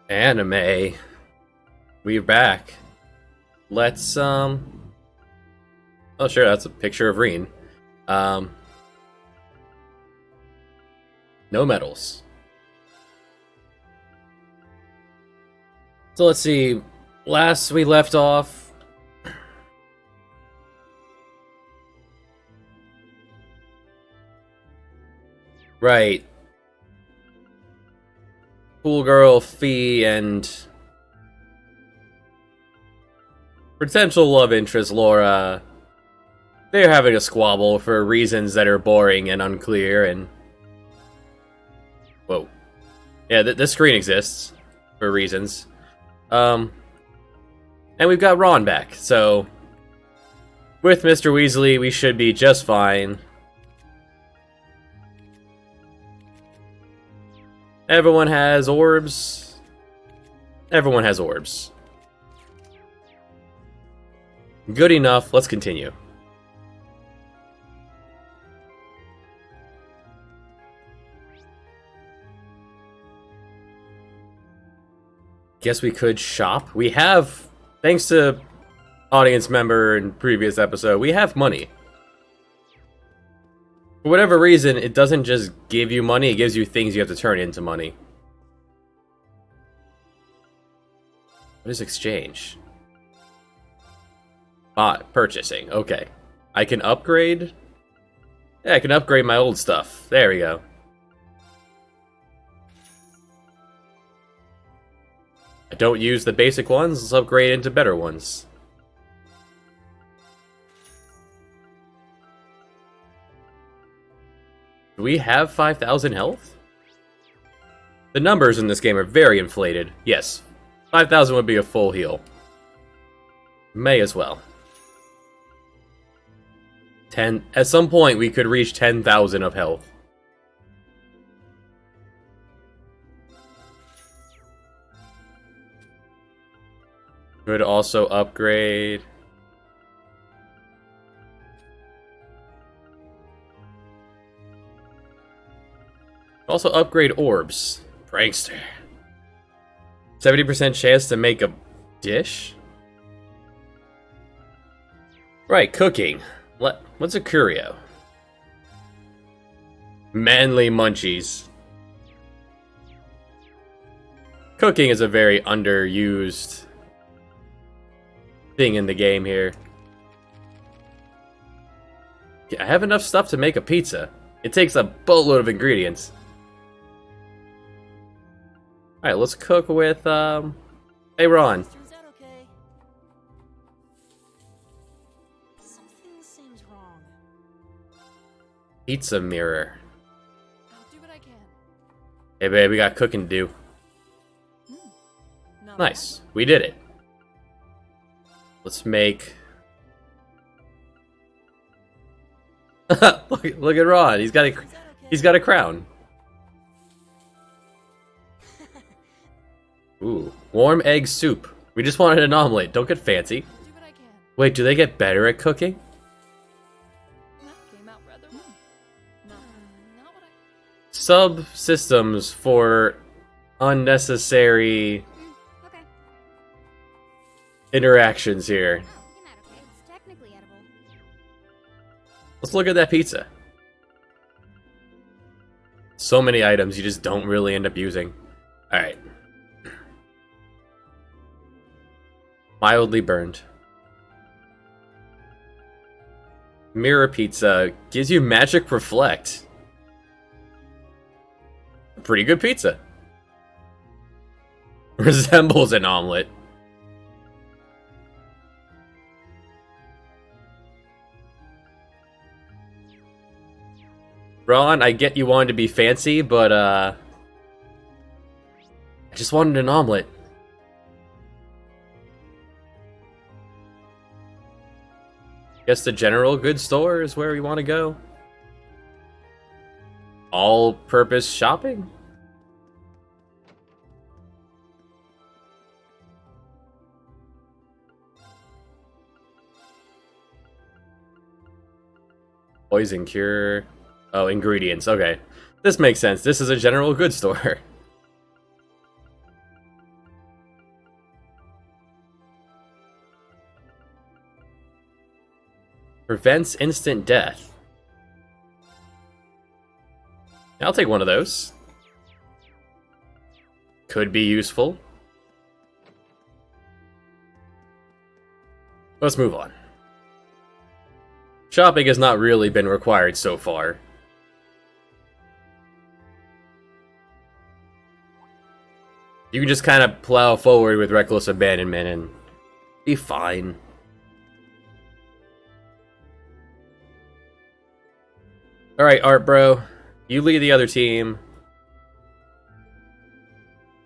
Anime. We're back. Let's Oh sure, that's a picture of Reen. Um no medals. So let's see. Last we left off. Right. Cool girl Fee and potential love interest Laura. They're having a squabble for reasons that are boring and unclear and whoa. Yeah, this screen exists for reasons. And we've got Ron back, so with Mr. Weasley, we should be just fine. Everyone has orbs. Everyone has orbs. Good enough, let's continue. Guess we could shop. We have, thanks to audience member in previous episode, we have money. For whatever reason, it doesn't just give you money, it gives you things you have to turn into money. What is exchange? Purchasing, okay. I can upgrade? Yeah, I can upgrade my old stuff. There we go. I don't use the basic ones, let's upgrade into better ones. Do we have 5,000 health? The numbers in this game are very inflated. Yes, 5,000 would be a full heal. May as well. At some point we could reach 10,000 of health. Could also upgrade. Also upgrade orbs. Prankster. 70% chance to make a dish? Right, cooking. What's a curio? Manly munchies. Cooking is a very underused thing in the game here. I have enough stuff to make a pizza. It takes a boatload of ingredients. Alright, let's cook with, hey Ron. Something seems wrong. Pizza mirror. I'll do what I can. Hey babe, we got cooking to do. Not Nice, we did it. Let's make... look at Ron, he's got a crown. Ooh, warm egg soup. We just wanted an omelet, don't get fancy. I'll do what I can. Wait, do they get better at cooking? That came out rather well. Not what I... Subsystems for unnecessary Okay. interactions here. No, you're not okay. It's technically edible. Let's look at that pizza. So many items you just don't really end up using. Alright. Mildly burned. Mirror pizza gives you magic reflect. Pretty good pizza. Resembles an omelet. Ron, I get you wanted to be fancy, but I just wanted an omelet. Guess the general goods store is where we want to go. All-purpose shopping? Poison cure. Oh, ingredients. Okay. This makes sense. This is a general goods store. Prevents instant death. I'll take one of those. Could be useful. Let's move on. Shopping has not really been required so far. You can just kind of plow forward with reckless abandonment and be fine. Alright, Art Bro. You lead the other team.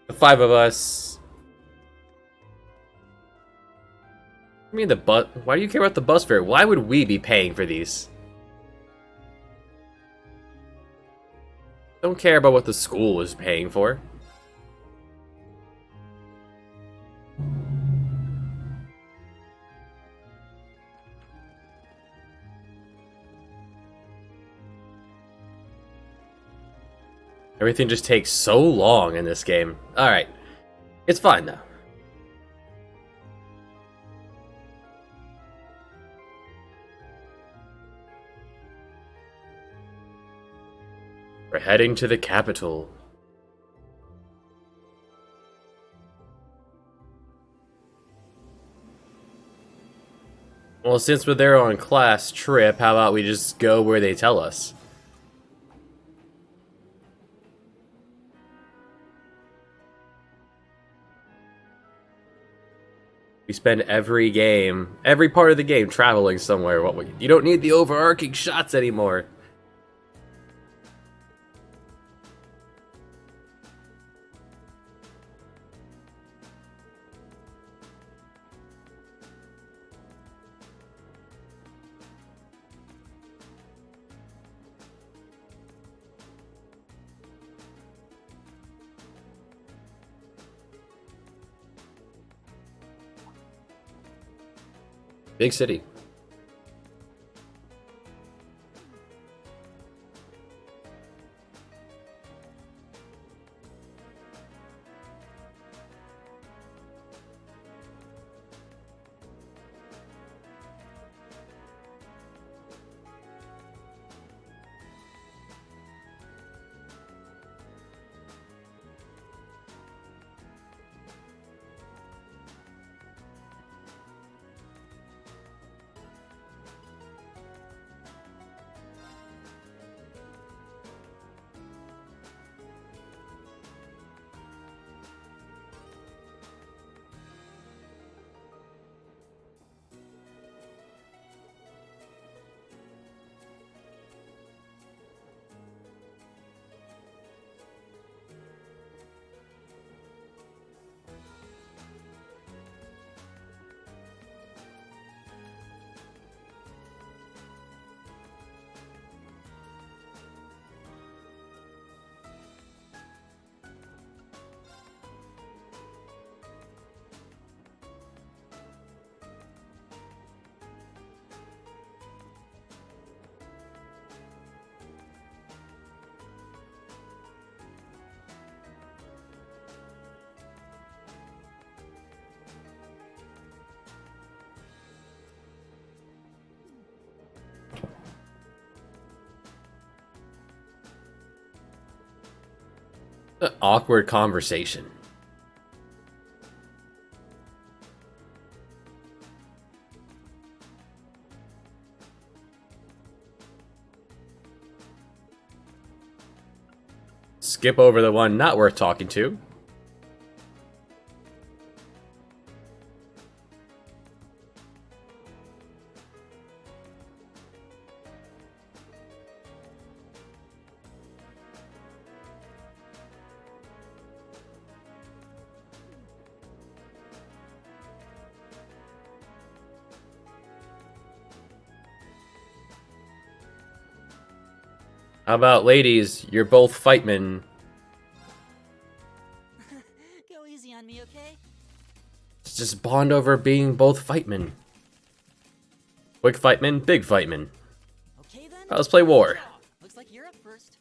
The 5 of us. I mean, why do you care about the bus fare? Why would we be paying for these? Don't care about what the school is paying for. Everything just takes so long in this game. Alright. It's fine, though. We're heading to the capital. Well, since we're there on class trip, how about we just go where they tell us? We spend every part of the game traveling somewhere. You don't need the overarching shots anymore. Big city. Awkward conversation. Skip over the one not worth talking to. How about ladies, you're both fightmen. Go easy on me, okay? Let's just bond over being both fightmen. Quick fightman, big fightman. Okay then. Let's play war. Looks like you're up first.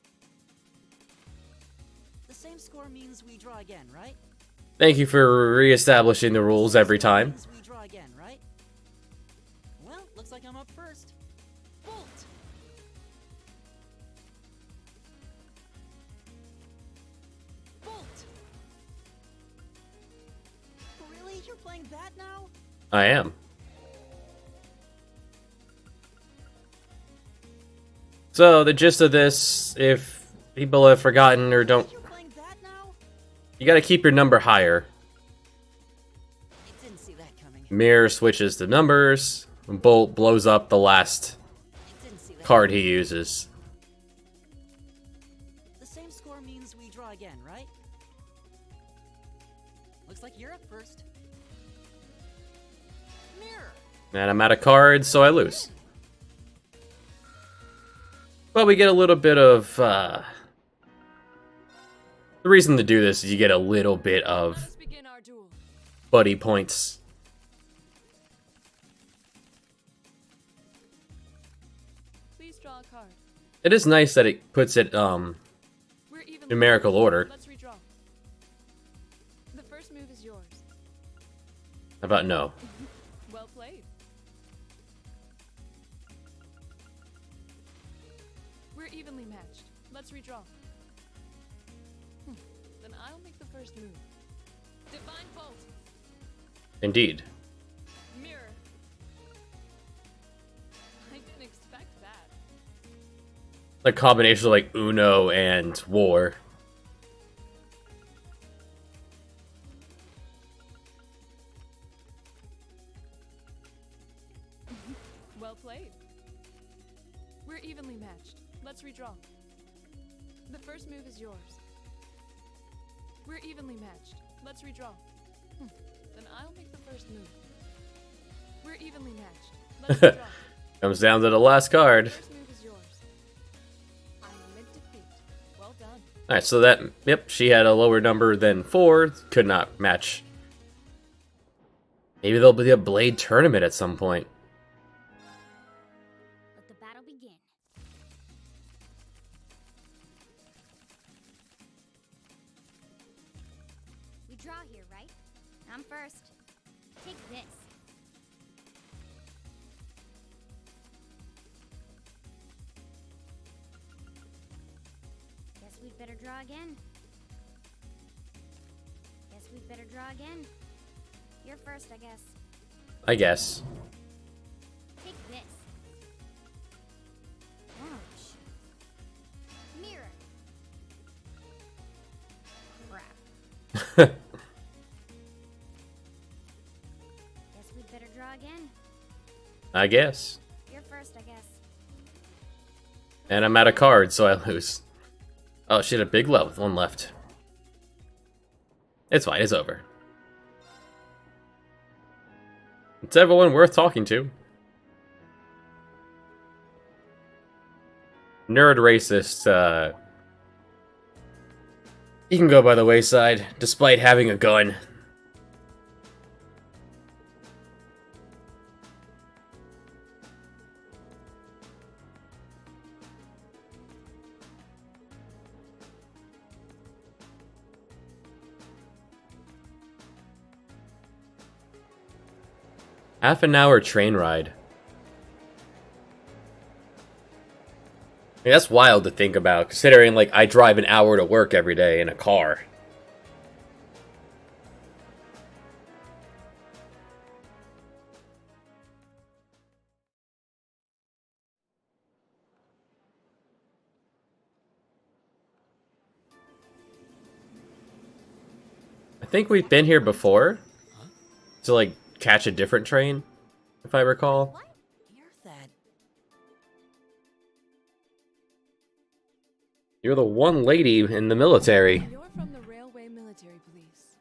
The same score means we draw again, right? Thank you for re-establishing the rules every time. Means we draw again, right? Well, looks like I'm up first. playing that now? I am. So, the gist of this, if people have forgotten or don't... You're playing that now? You gotta keep your number higher. I didn't see that coming. Mirror switches the numbers. Bolt blows up the last I didn't see that. card he uses. The same score means we draw again, right? Looks like you're up first. Mirror. And I'm out of cards, so I lose. But we get a little bit of... The reason to do this is you get a little bit of Let us begin our duel. buddy points. Please draw a card. It is nice that it puts it, We're even. numerical order. Let's redraw. The first move is yours. How about no? Well played. We're evenly matched. Let's redraw. Then I'll make the first move. Divine Bolt. Indeed. Mirror. I didn't expect that. A combination of like Uno and War. Well played. We're evenly matched. Let's redraw. The first move is yours. We're evenly matched. Let's redraw. Then I'll make the first move. We're evenly matched. Let's redraw. Comes down to the last card. First move is yours. I am in defeat. Well done. Alright, so that, yep, she had a lower number than 4. Could not match. Maybe there'll be a Blade tournament at some point. Let the battle begin. We draw here, right? I'm first. Take this. Guess we'd better draw again. Guess we'd better draw again. You're first, I guess. I guess. Take this. Ouch. Mirror. Crap. Guess we'd better draw again. I guess. You're first, I guess. And I'm out of cards, so I lose. Oh, she had a big one left. It's fine, it's over. It's everyone worth talking to. Nerd racist, he can go by the wayside, despite having a gun. Half an hour train ride. I mean, that's wild to think about, considering, like, I drive an hour to work every day in a car. I think we've been here before. To, like, catch a different train, if I recall. What? You're that. You're the one lady in the military. You're from the Railway Military Police,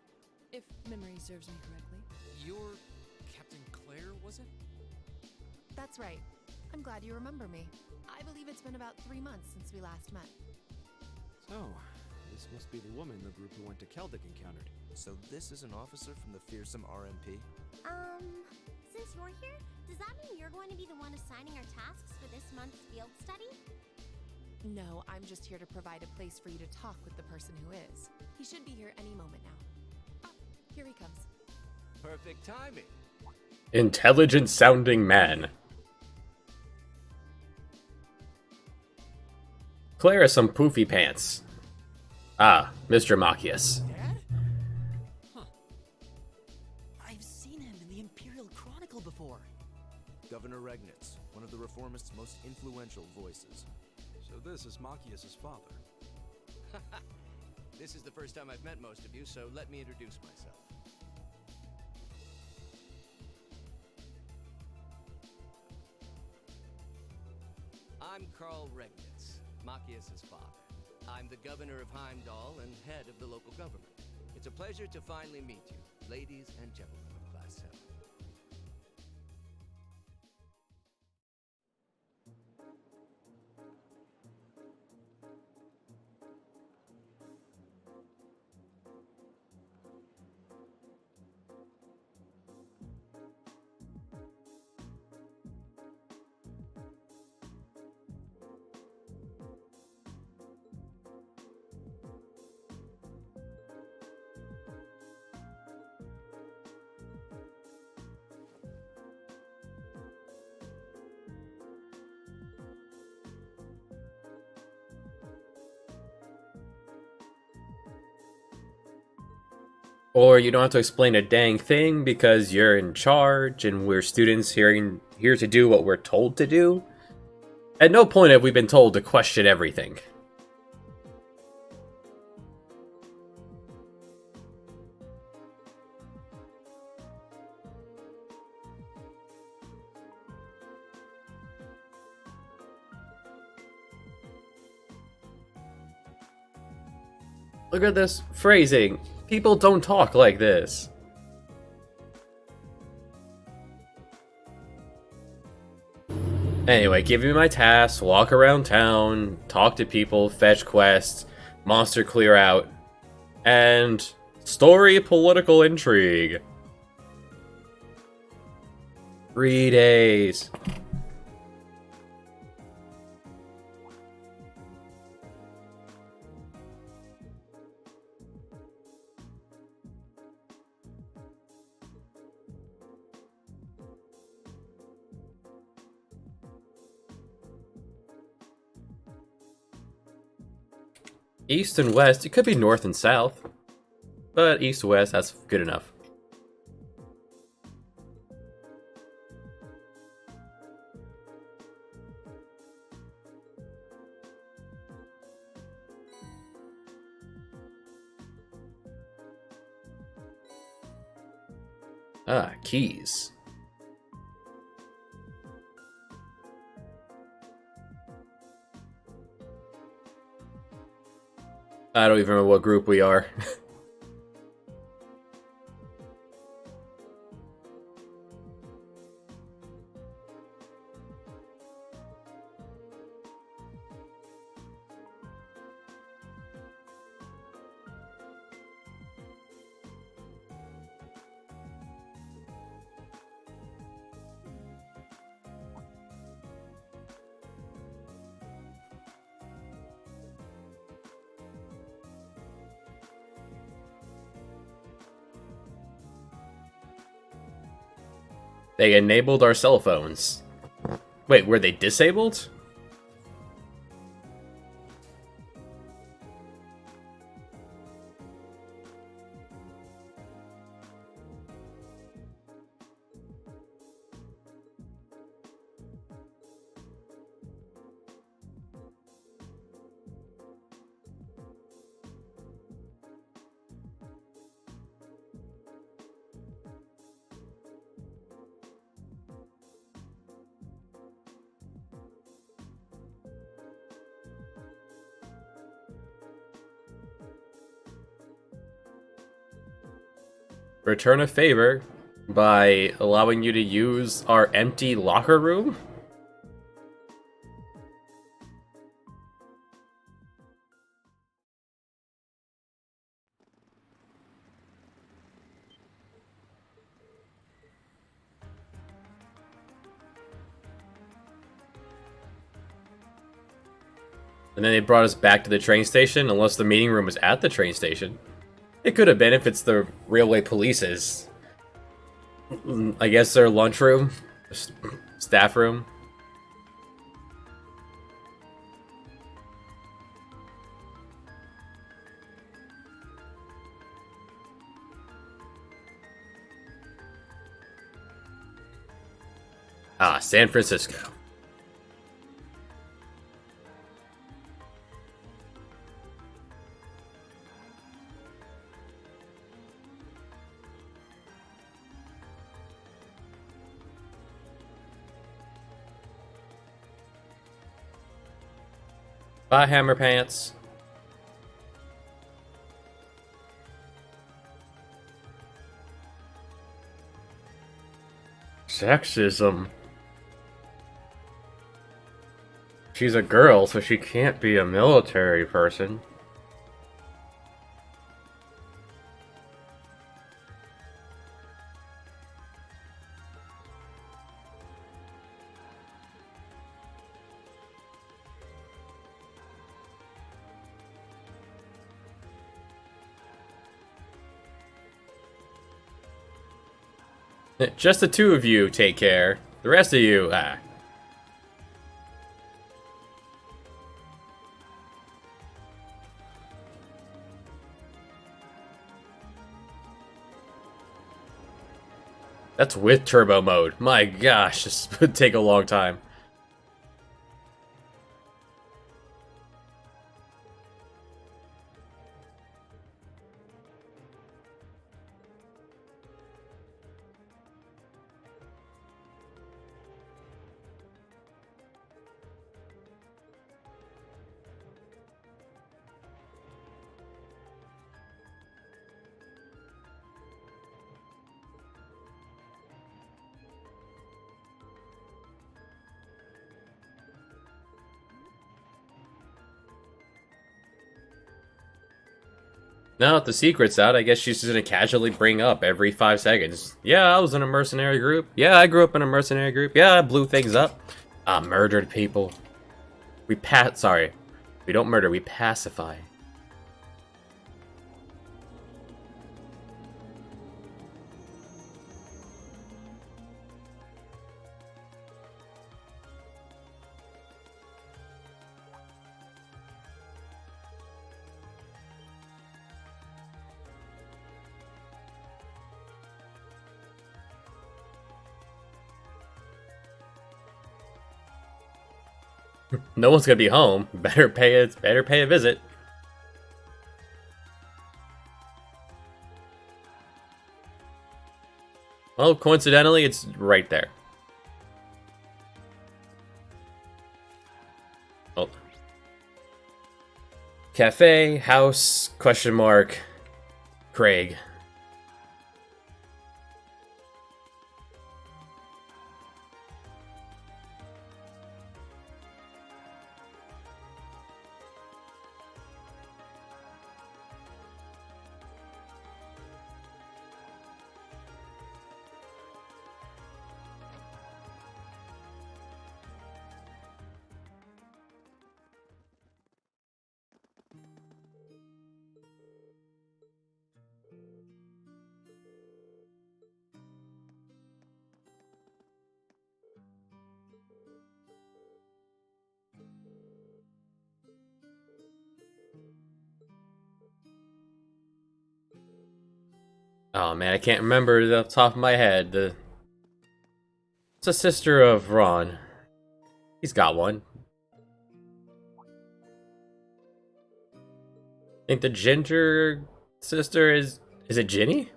if memory serves me correctly. You're Captain Claire, was it? That's right. I'm glad you remember me. I believe it's been about 3 months since we last met. So, this must be the woman the group who went to Keldic encountered. So this is an officer from the fearsome RMP? Since you're here, does that mean you're going to be the one assigning our tasks for this month's field study? No, I'm just here to provide a place for you to talk with the person who is. He should be here any moment now. Ah, here he comes. Perfect timing. Intelligent sounding man. Claire has some poofy pants. Ah, Mr. Machias. Dad? Huh. I've seen reformists' most influential voices. So this is Machias's father. This is the first time I've met most of you, so let me introduce myself. I'm Karl Regnitz, Machias's father. I'm the governor of Heimdall and head of the local government. It's a pleasure to finally meet you, ladies and gentlemen of Class 7. Or you don't have to explain a dang thing because you're in charge and we're students here to do what we're told to do. At no point have we been told to question everything. Look at this phrasing. People don't talk like this. Anyway, give me my tasks, walk around town, talk to people, fetch quests, monster clear out, and story political intrigue. 3 days. East and west, it could be north and south. But east to west, that's good enough. Ah, keys. I don't even remember what group we are. They enabled our cell phones. Wait, were they disabled? Return a favor by allowing you to use our empty locker room? And then they brought us back to the train station, unless the meeting room was at the train station. It could have been if it's the railway police's. I guess their lunchroom, staff room. Ah, San Francisco. Bye, Hammer Pants. Sexism. She's a girl, so she can't be a military person. Just the two of you take care. The rest of you, ah. That's with turbo mode. My gosh, this would take a long time. Now that the secret's out, I guess she's just gonna casually bring up every 5 seconds. Yeah, I was in a mercenary group. Yeah, I grew up in a mercenary group. Yeah, I blew things up. I murdered people. We don't murder, we pacify. No one's gonna be home. Better pay a visit. Well, coincidentally, it's right there. Oh. Cafe, house, question mark, Craig. Oh man, I can't remember the top of my head. It's a sister of Ron. He's got one. I think the ginger sister is it Ginny?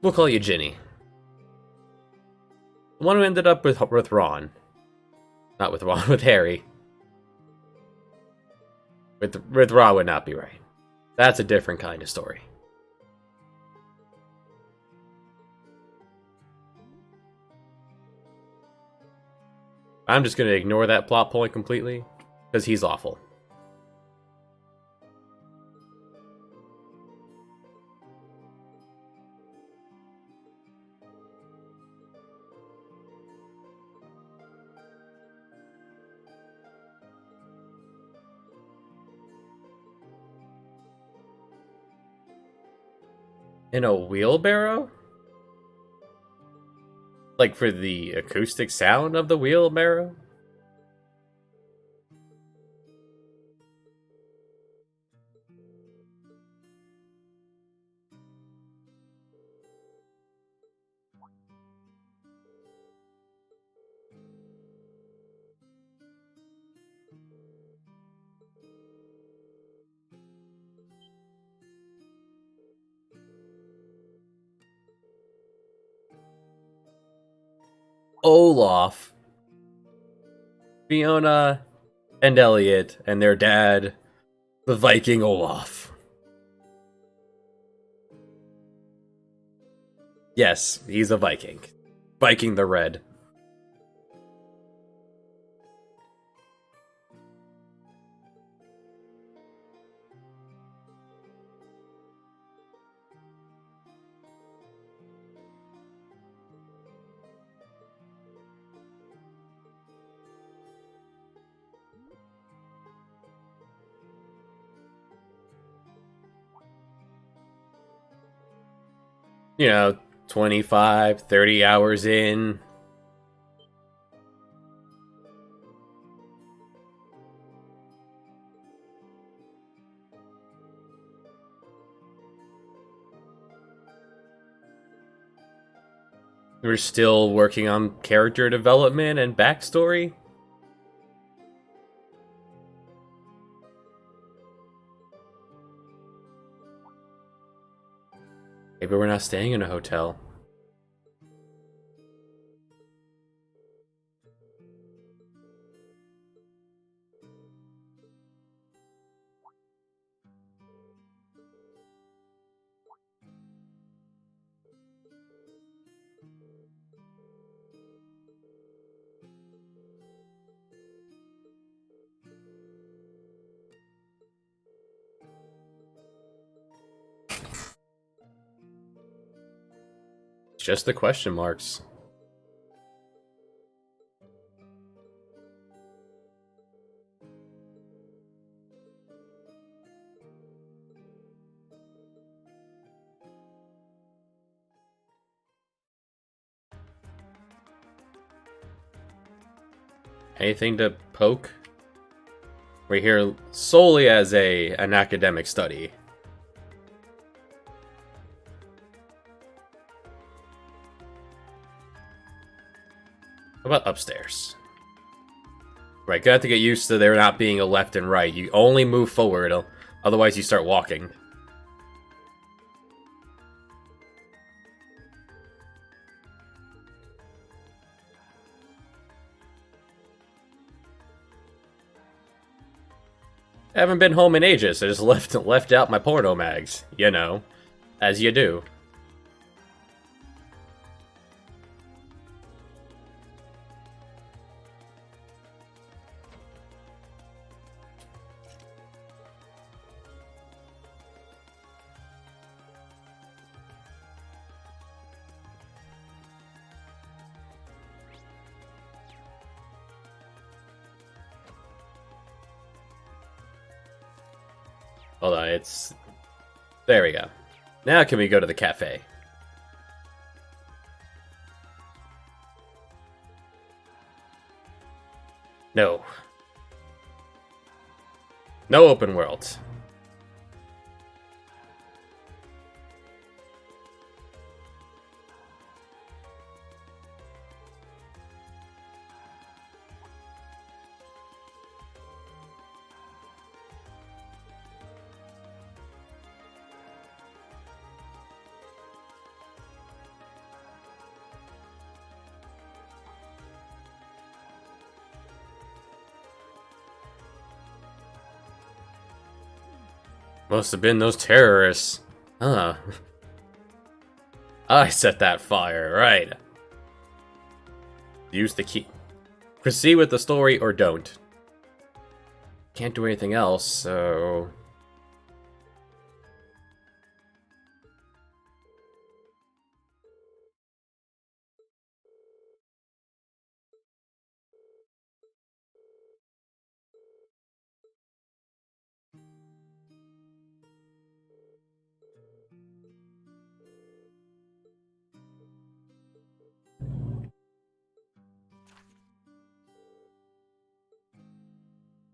We'll call you Ginny. The one who ended up with Ron. Not with Ron, with Harry. With Ron would not be right. That's a different kind of story. I'm just gonna ignore that plot point completely, because he's awful. In a wheelbarrow? Like for the acoustic sound of the wheelbarrow? Olaf, Fiona, and Elliot, and their dad, the Viking Olaf. Yes, he's a Viking. Viking the Red. You know, 25, 30 hours in. We're still working on character development and backstory. Maybe we're not staying in a hotel. It's just the question marks. Anything to poke? We're here solely as an academic study. How about upstairs? Right, gonna have to get used to there not being a left and right. You only move forward, otherwise you start walking. I haven't been home in ages. I just left out my porno mags, you know, as you do. Hold on, it's... There we go. Now can we go to the cafe? No. No open world. Must have been those terrorists. Huh. I set that fire, right. Use the key. Proceed with the story or don't. Can't do anything else, so...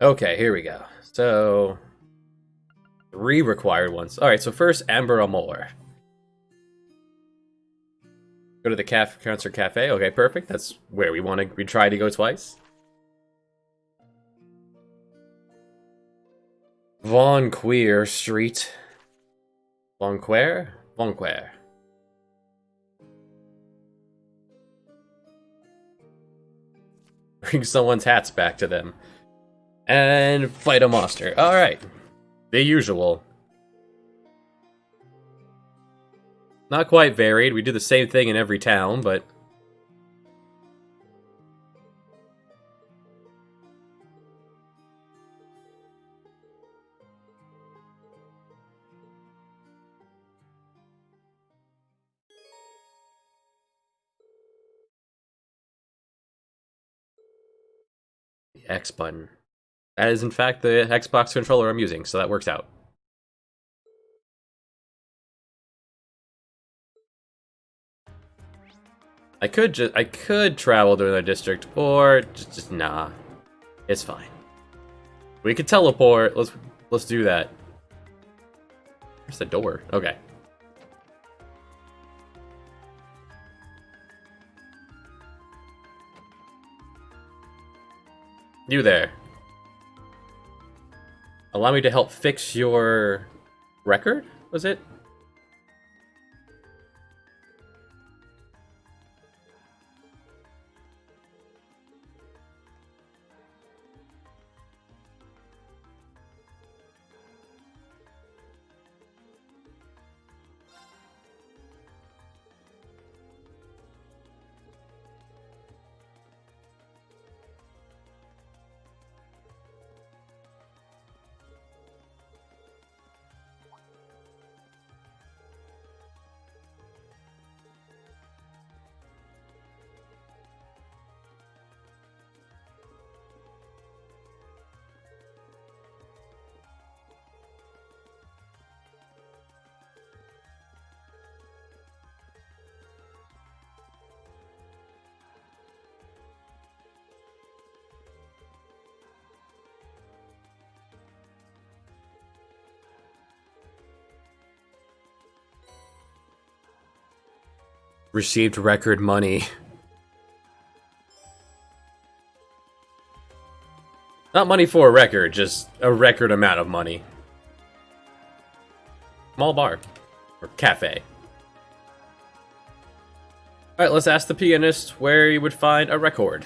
Okay, here we go. So, 3 required ones. Alright, so first, Amber Amore. Go to the Concert Cafe. Okay, perfect. That's where we try to go twice. Von Queer Street. Von Queer? Von Queer. Bring someone's hats back to them. And fight a monster. Alright. The usual. Not quite varied. We do the same thing in every town, but... the X button. That is in fact the Xbox controller I'm using, so that works out. I could travel to another district, or just nah. It's fine. We could teleport. Let's do that. Where's the door? Okay. You there. Allow me to help fix your record, was it? Received record money. Not money for a record, just a record amount of money. Small bar. Or cafe. Alright, let's ask the pianist where you would find a record.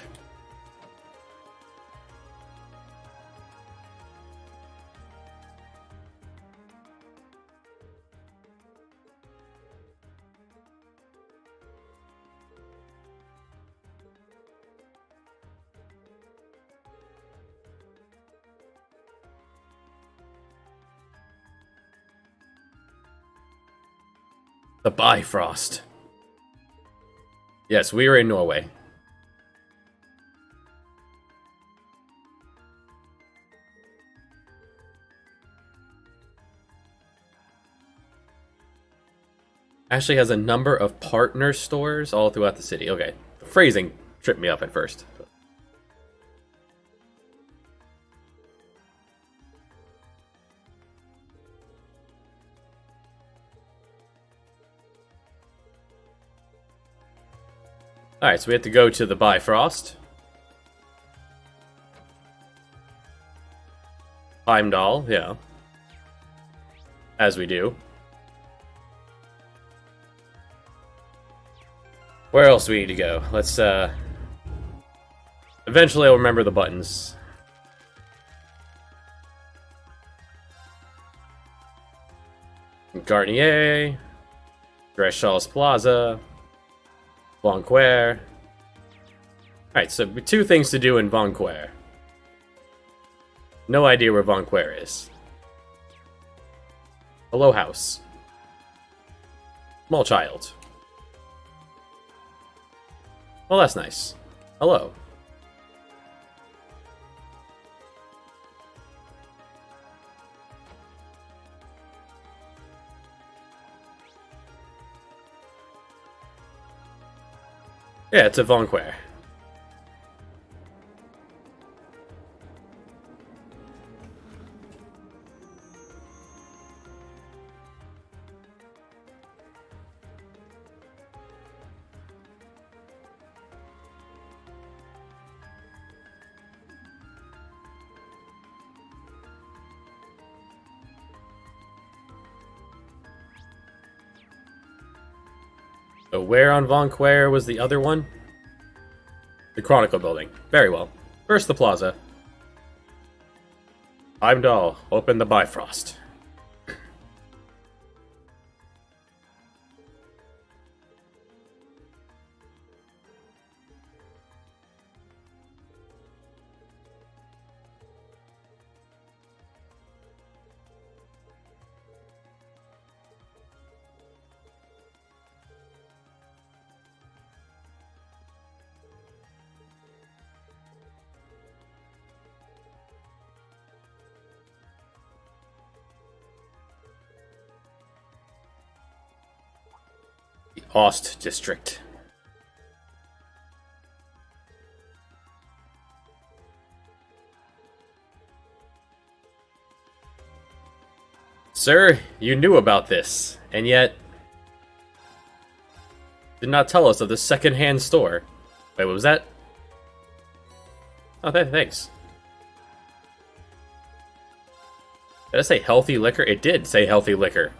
The Bifrost. Yes, we are in Norway. Ashley has a number of partner stores all throughout the city. Okay, the phrasing tripped me up at first. Alright, so we have to go to the Bifrost. Heimdall, yeah. As we do. Where else do we need to go? Let's, eventually I'll remember the buttons. Garnier. Greshal's Plaza. Vonquer. Alright, so two things to do in Vonquer. No idea where Vonquer is. Hello, house. Small child. Well, that's nice. Hello. Yeah, it's a Vonquer. So where on Vonquer was the other one? The Chronicle building. Very well. First, the plaza. Heimdall, open the Bifrost. The Ost District. Sir, you knew about this, and yet did not tell us of the second-hand store. Wait, what was that? Oh, thanks. Did I say healthy liquor? It did say healthy liquor.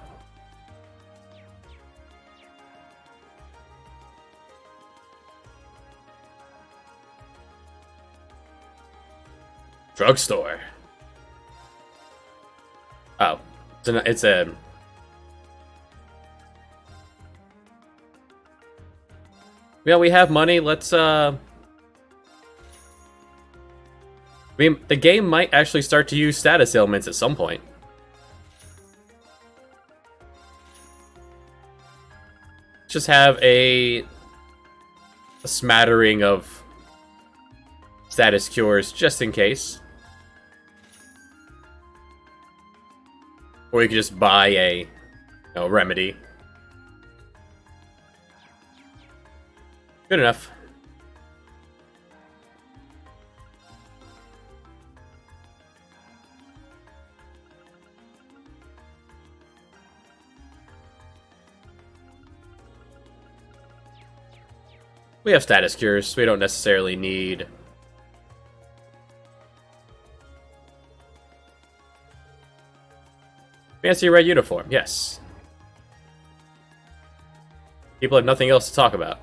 Drugstore. Oh, it's a. Yeah, we have money. Let's. I mean, the game might actually start to use status ailments at some point. Just have a smattering of status cures just in case. Or you could just buy a remedy. Good enough. We have status cures, so we don't necessarily need... Fancy red uniform, yes. People have nothing else to talk about.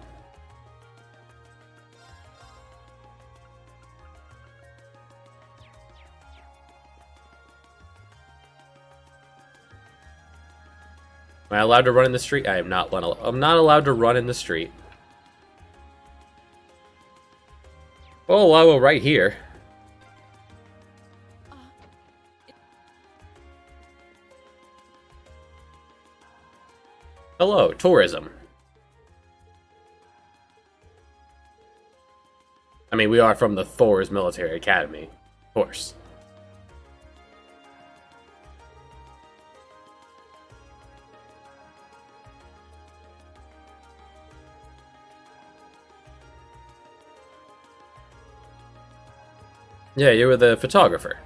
Am I allowed to run in the street? I am not. I'm not allowed to run in the street. Oh, I will right here. Hello, tourism. I mean, we are from the Thor's Military Academy, of course. Yeah, you were the photographer.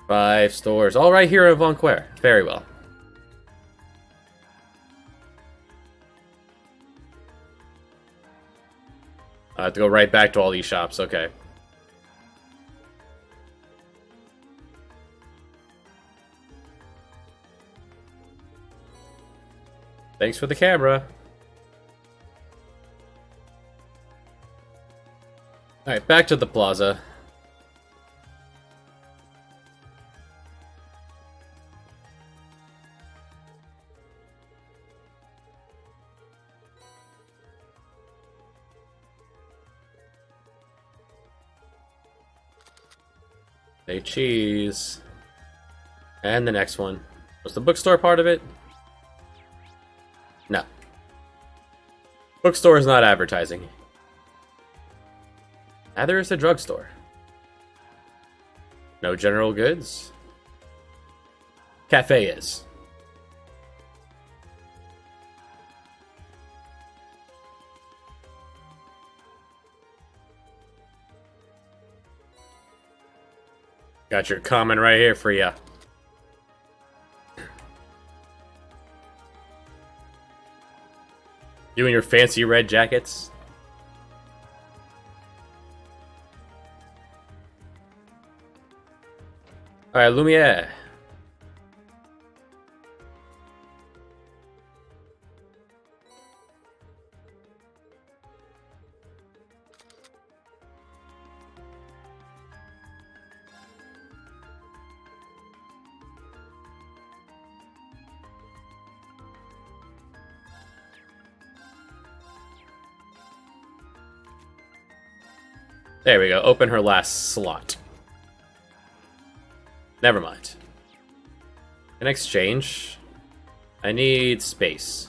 Five stores, all right here in Vonquer. Very well. I have to go right back to all these shops, okay. Thanks for the camera. Alright, back to the plaza. Say cheese. And the next one. Was the bookstore part of it? No. Bookstore is not advertising. Neither is the drugstore. No general goods. Cafe is. Got your comment right here for ya. You and your fancy red jackets. Alright, Lumiere. There we go. Open her last slot. Never mind. An exchange. I need space.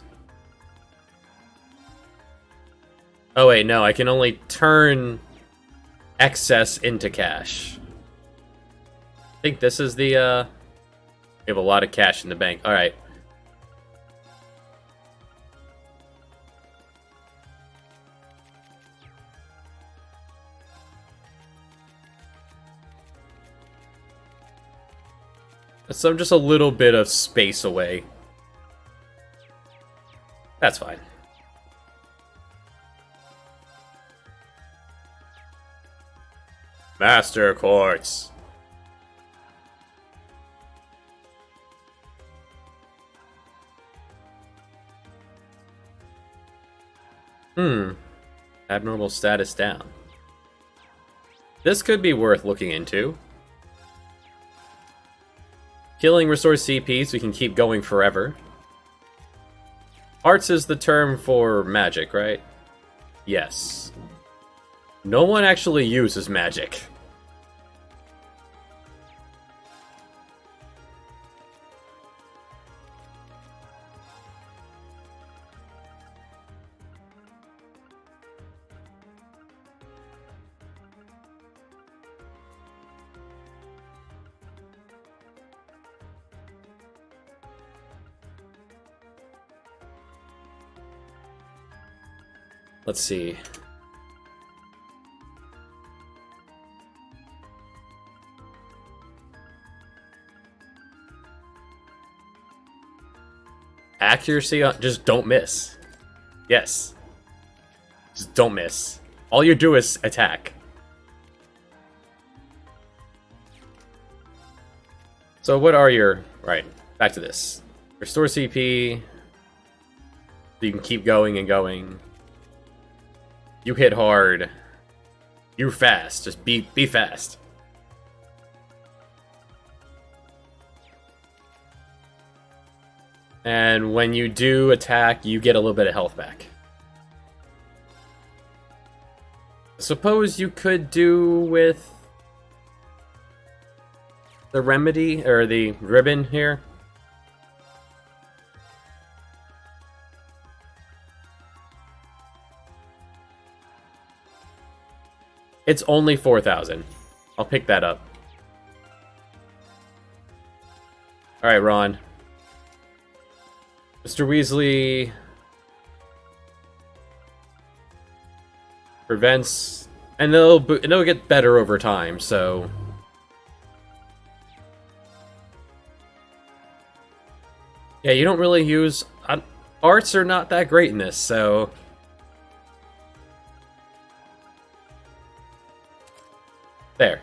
Oh wait, no. I can only turn excess into cash. I think this is the, we have a lot of cash in the bank. Alright. So I'm just a little bit of space away. That's fine. Master Quartz. Abnormal status down. This could be worth looking into. Killing restores CP, so we can keep going forever. Arts is the term for magic, right? Yes. No one actually uses magic. Let's see. Accuracy on, just don't miss. Yes. Just don't miss. All you do is attack. So what are your... Right, back to this. Restore CP. So you can keep going and going. You hit hard. You're fast. Just be fast. And when you do attack, you get a little bit of health back. Suppose you could do with the remedy, or the ribbon here. It's only 4,000. I'll pick that up. Alright, Ron. Mr. Weasley prevents, and it'll get better over time, so... Yeah, you don't really use... arts are not that great in this, so... There.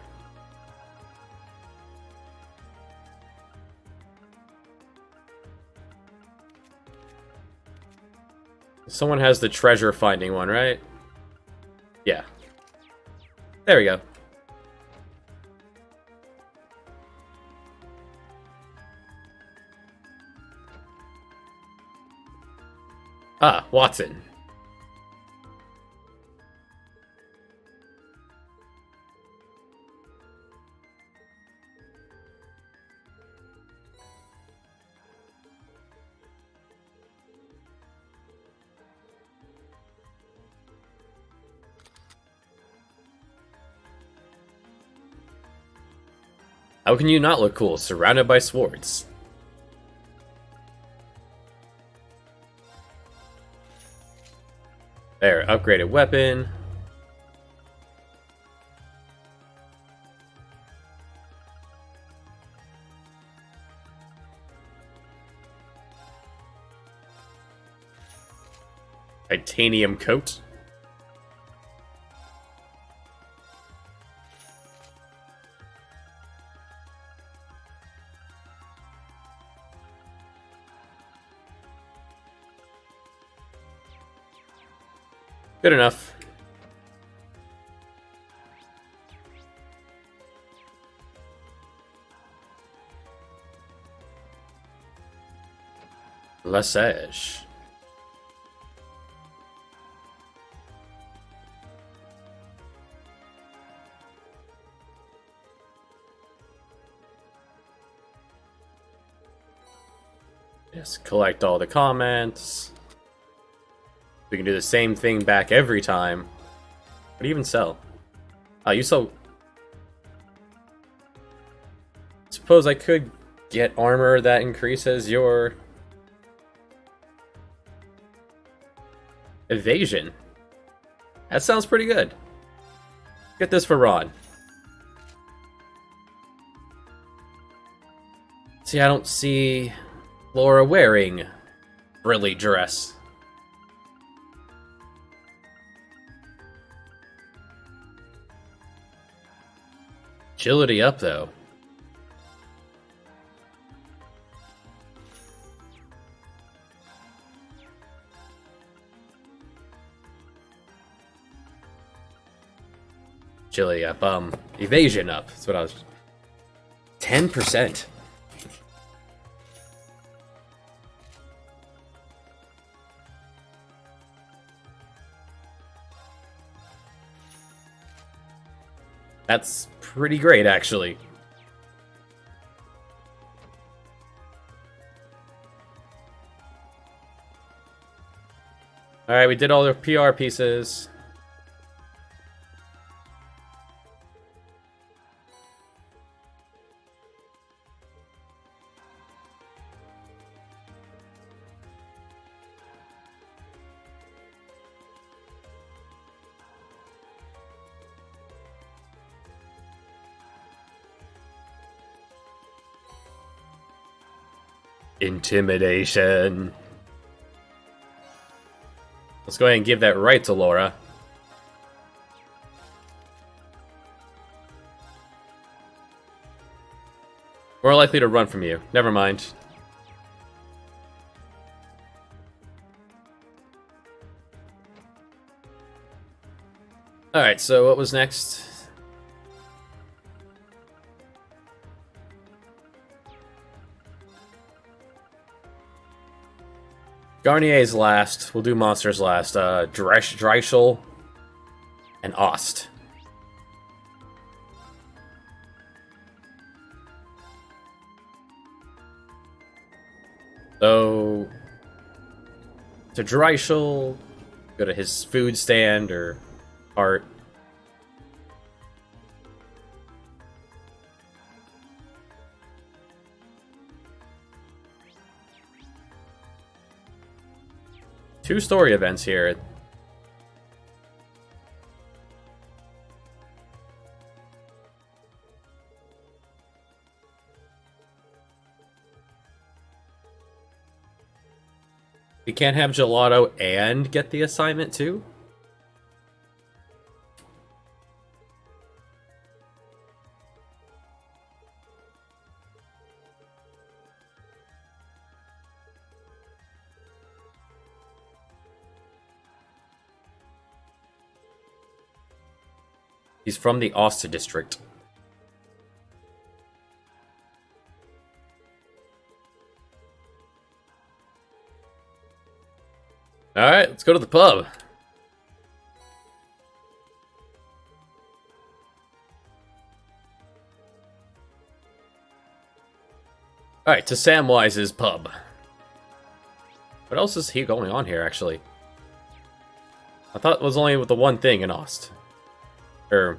Someone has the treasure finding one, right? Yeah. There we go. Ah, Watson. How can you not look cool, surrounded by swords? There, upgraded weapon. Titanium coat. Good enough. Lesage. Yes, collect all the comments. We can do the same thing back every time. What do you even sell? You sell... Suppose I could get armor that increases your... evasion. That sounds pretty good. Get this for Ron. See, I don't see Laura wearing frilly dress. Agility up, though. Agility up, evasion up. That's what I was... 10%. That's pretty great, actually. Alright, we did all the PR pieces. Intimidation. Let's go ahead and give that right to Laura. More likely to run from you. Never mind. Alright, so what was next? Garnier's last. We'll do monsters last. Dreischel and Ost. So, to Dreischel, go to his food stand or cart. Two story events here. We can't have Gelato and get the assignment too? He's from the Osta district. Alright, let's go to the pub. Alright, to Samwise's pub. What else is he going on here, actually? I thought it was only with the one thing in Ost. Alright,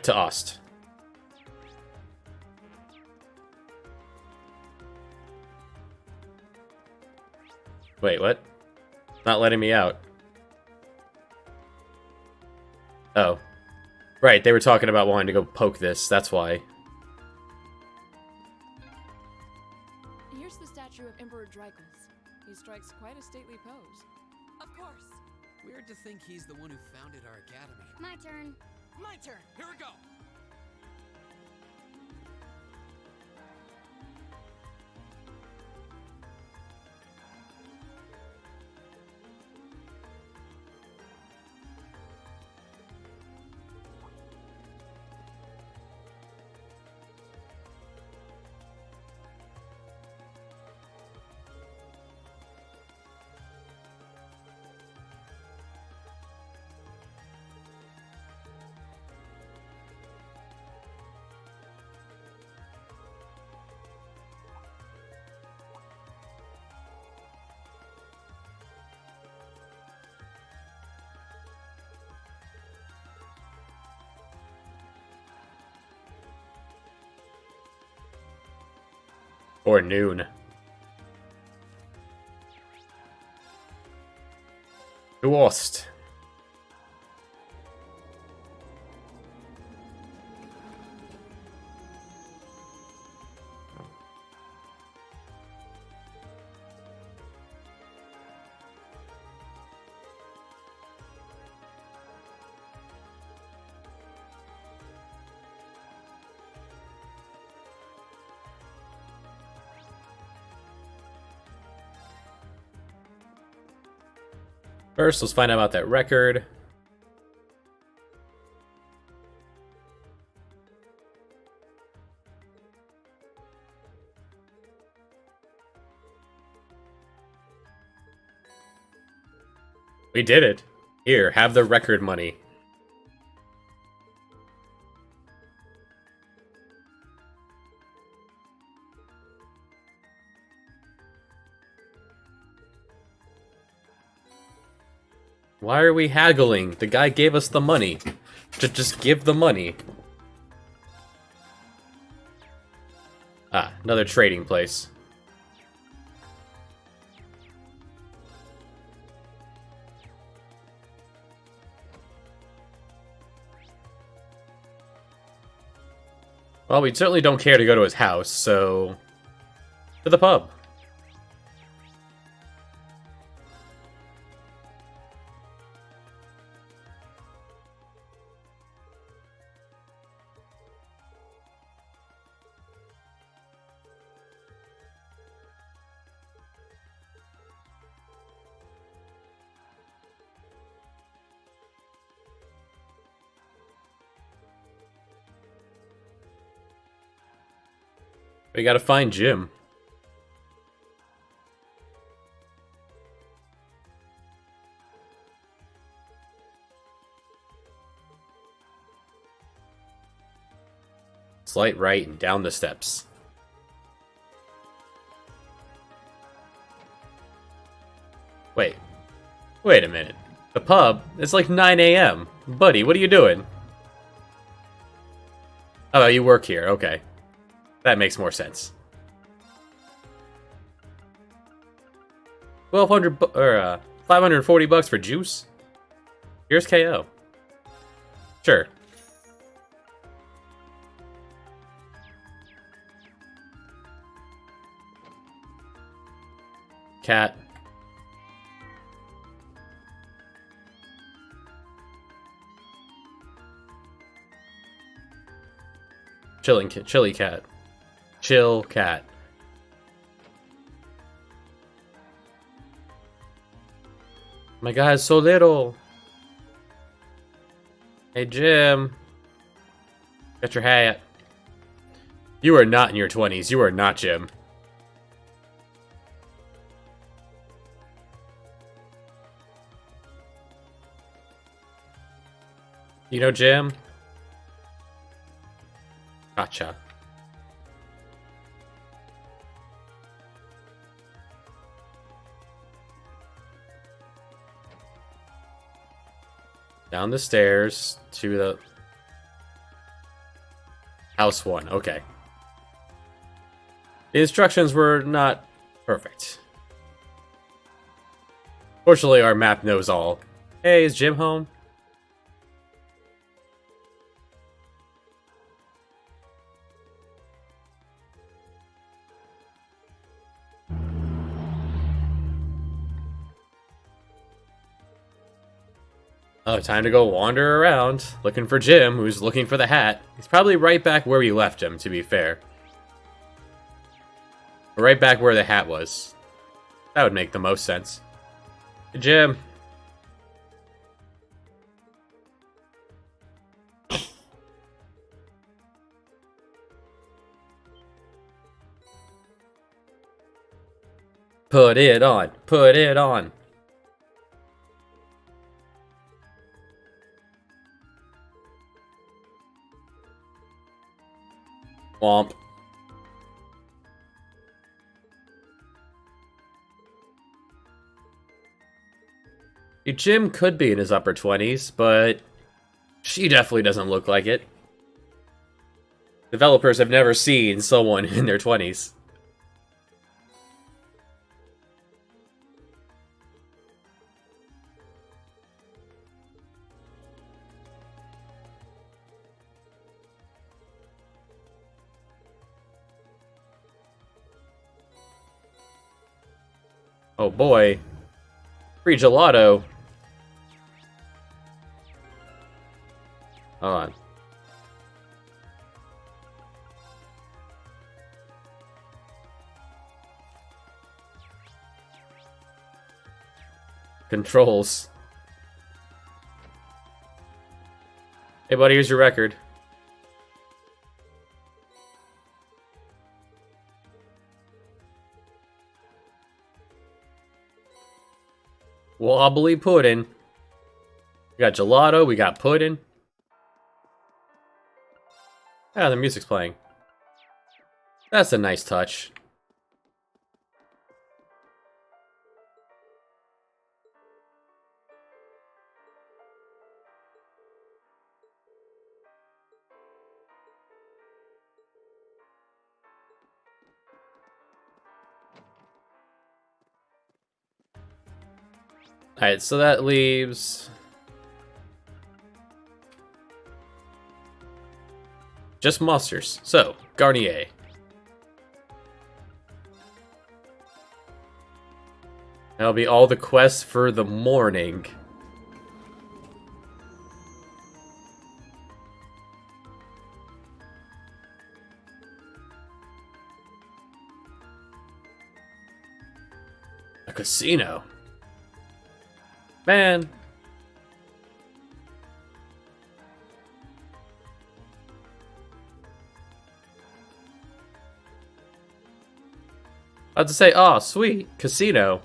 to Ost. Wait, what? Not letting me out. Oh. Right, they were talking about wanting to go poke this, that's why. Here's the Statue Emperor Dreykus. He strikes quite a stately pose. Of course. Weird to think he's the one who founded our academy. My turn. My turn. Here we go! Or noon. Du Ost. First, let's find out about that record. We did it. Here, have the record money. Why are we haggling? The guy gave us the money. Just give the money. Ah, another trading place. Well, we certainly don't care to go to his house, so... to the pub. We gotta find Jim. Slight right and down the steps. Wait a minute. The pub? It's like 9 a.m. Buddy, what are you doing? Oh, you work here. Okay. That makes more sense. 540 bucks for juice? Here's KO. Sure. Cat. Chilly cat. Chill cat. My God, it's so little. Hey, Jim. Got your hat. You are not in your 20s. You are not Jim. You know Jim? Gotcha. Down the stairs to the house 1. Okay. The instructions were not perfect. Fortunately, our map knows all. Hey, is Jim home? Oh, time to go wander around, looking for Jim, who's looking for the hat. He's probably right back where we left him, to be fair. Right back where the hat was. That would make the most sense. Hey, Jim. Put it on. Put it on. Womp. Jim could be in his upper 20s, but she definitely doesn't look like it. Developers have never seen someone in their 20s. Oh boy. Free gelato. Hold on. Controls. Hey buddy, here's your record. Wobbly pudding. We got gelato, we got pudding. Ah, the music's playing. That's a nice touch. Alright, so that leaves just monsters. So, Garnier. That'll be all the quests for the morning. A casino. Man. I had to say, oh, sweet, casino.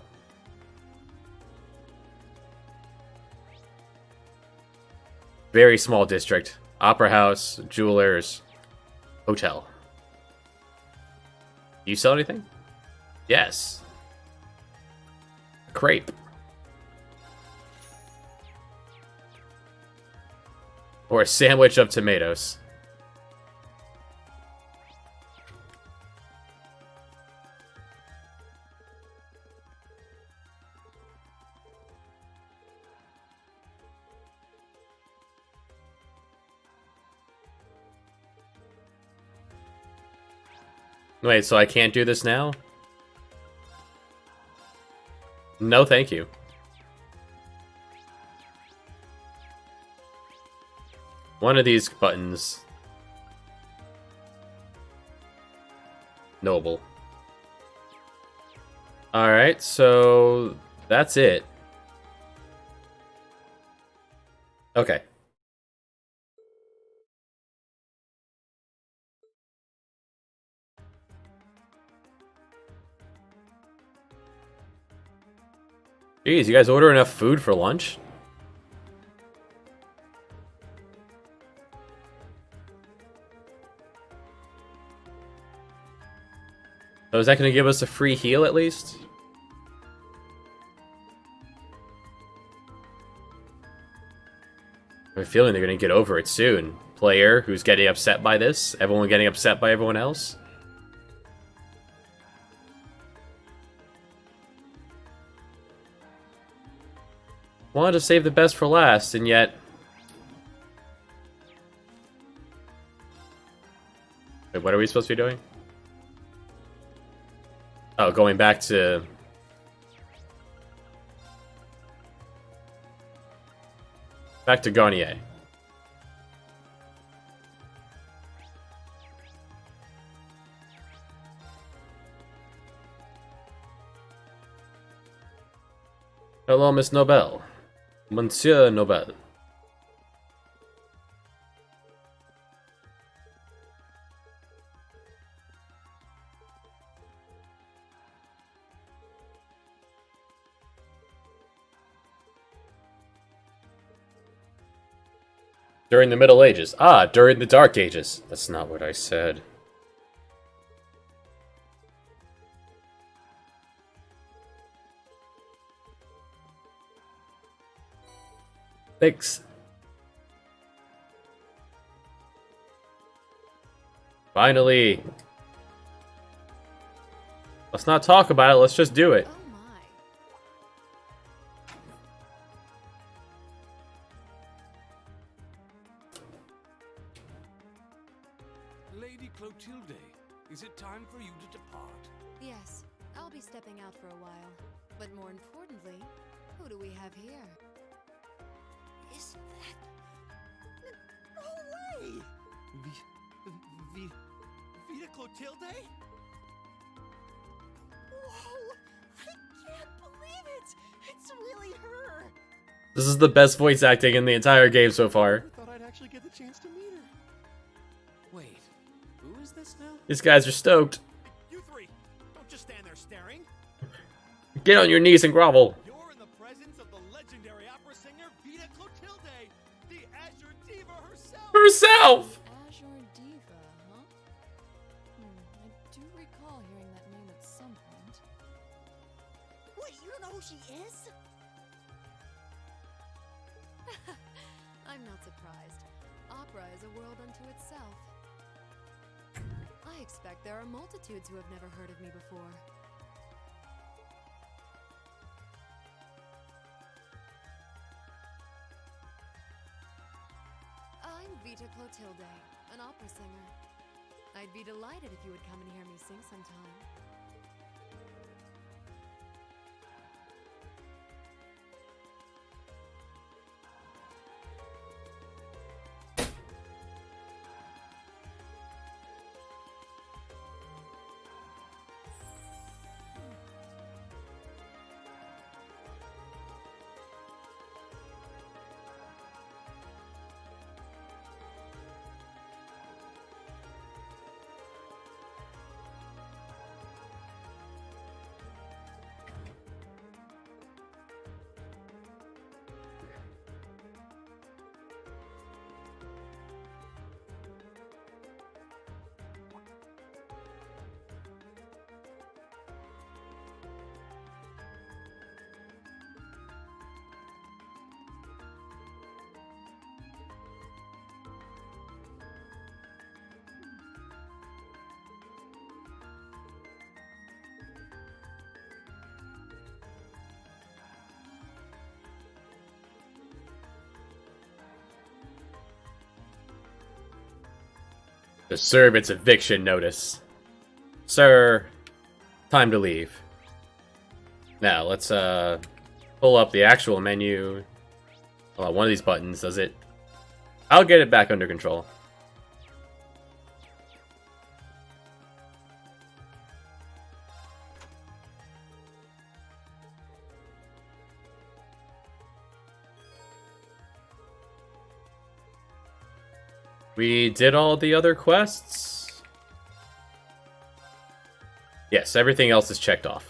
Very small district. Opera house, jewelers, hotel. You sell anything? Yes. Crepe. Or a sandwich of tomatoes. Wait, so I can't do this now? No, thank you. One of these buttons. Noble. Alright, so that's it. Okay. Jeez, you guys order enough food for lunch? So is that going to give us a free heal at least? I have a feeling they're going to get over it soon. Player who's getting upset by this, everyone getting upset by everyone else. Wanted to save the best for last, and yet... Wait, what are we supposed to be doing? Oh, going back to... Back to Garnier. Hello, Miss Nobel. Monsieur Nobel. During the Middle Ages. Ah, during the Dark Ages. That's not what I said. Thanks. Finally. Let's not talk about it, let's just do it. Oh my. Lady Clotilde, is it time for you to depart? Yes, I'll be stepping out for a while. But more importantly, who do we have here? Is that... No way! Vita Clotilde? Whoa! I can't believe it! It's really her! This is the best voice acting in the entire game so far. I thought I'd actually get the chance to meet her. Wait, who is this now? These guys are stoked. You three, don't just stand there staring. Get on your knees and grovel. You're in the presence of the legendary opera singer Vita Clotilde, the Azure Diva herself. Herself! Azure Diva, huh? I do recall hearing that name at some point. Wait, you don't know who she is? I'm not surprised. Opera is a world unto itself. I expect there are multitudes who have never heard of me before. I'm Vita Clotilde, an opera singer. I'd be delighted if you would come and hear me sing sometime. To serve its eviction notice. Sir, time to leave. Now, let's pull up the actual menu. Oh, one of these buttons does it. I'll get it back under control. We did all the other quests? Yes, everything else is checked off.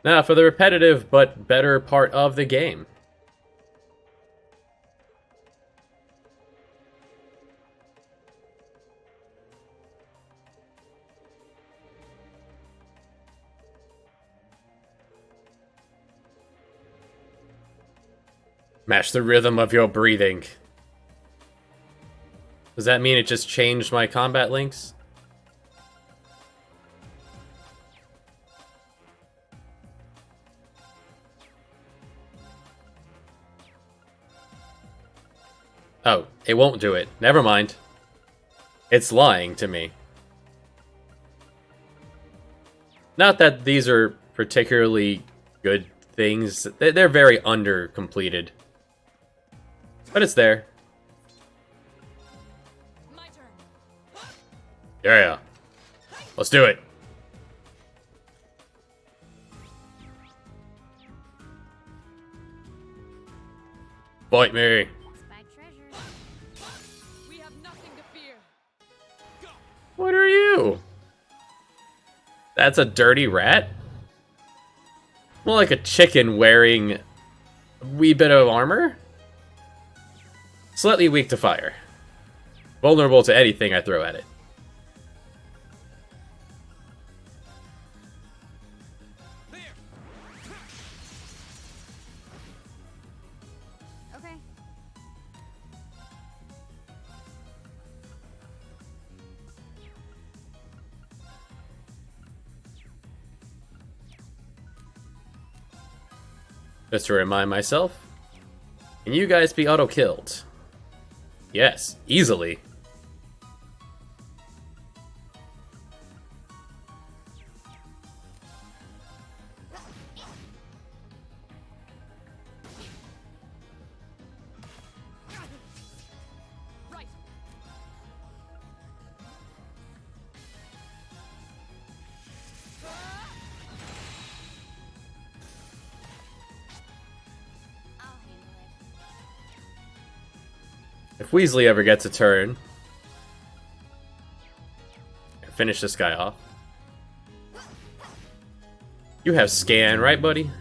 Now for the repetitive but better part of the game. Match the rhythm of your breathing. Does that mean it just changed my combat links? Oh, it won't do it. Never mind. It's lying to me. Not that these are particularly good things. They're very under-completed. But it's there. My turn. Yeah. Let's do it. Fight me. Spy treasure. We have nothing to fear. What are you? That's a dirty rat? More like a chicken wearing a wee bit of armor? Slightly weak to fire. Vulnerable to anything I throw at it. Okay. Just to remind myself. Can you guys be auto-killed? Yes, easily. Right. I'll handle it. If Weasley ever gets a turn, finish this guy off. You have scan, right, buddy?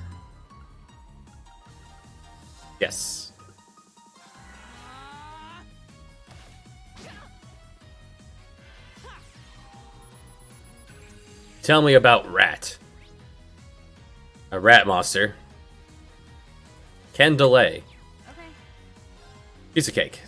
Yes. Tell me about Rat. A rat monster. Can delay. Okay. Piece of cake.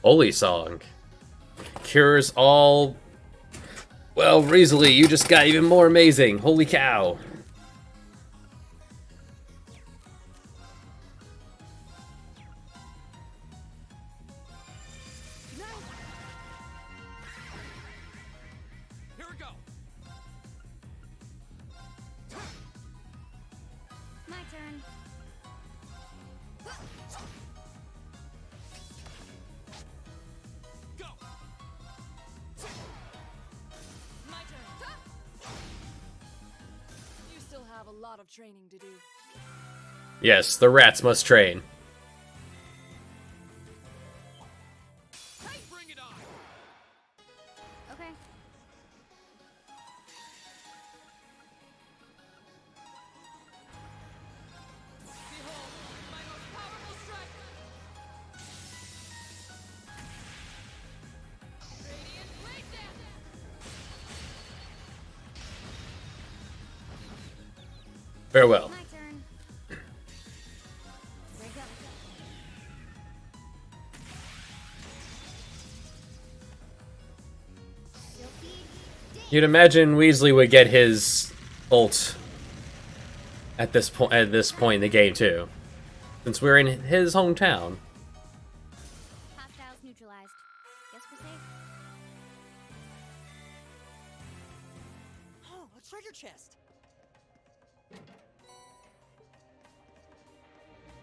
Holy Song. Cures all... Well, Weasley, you just got even more amazing. Holy cow. Here we go. My turn. Go. My turn. You still have a lot of training to do. Yes, the rats must train. Bring it on. Okay. Behold, my most powerful strike. Radiant blade dance. Farewell. My turn. There we go. Silky. You'd imagine Weasley would get his ult at this point in the game too, since we're in his hometown. Hostiles neutralized. Guess we're safe. Oh, a treasure chest.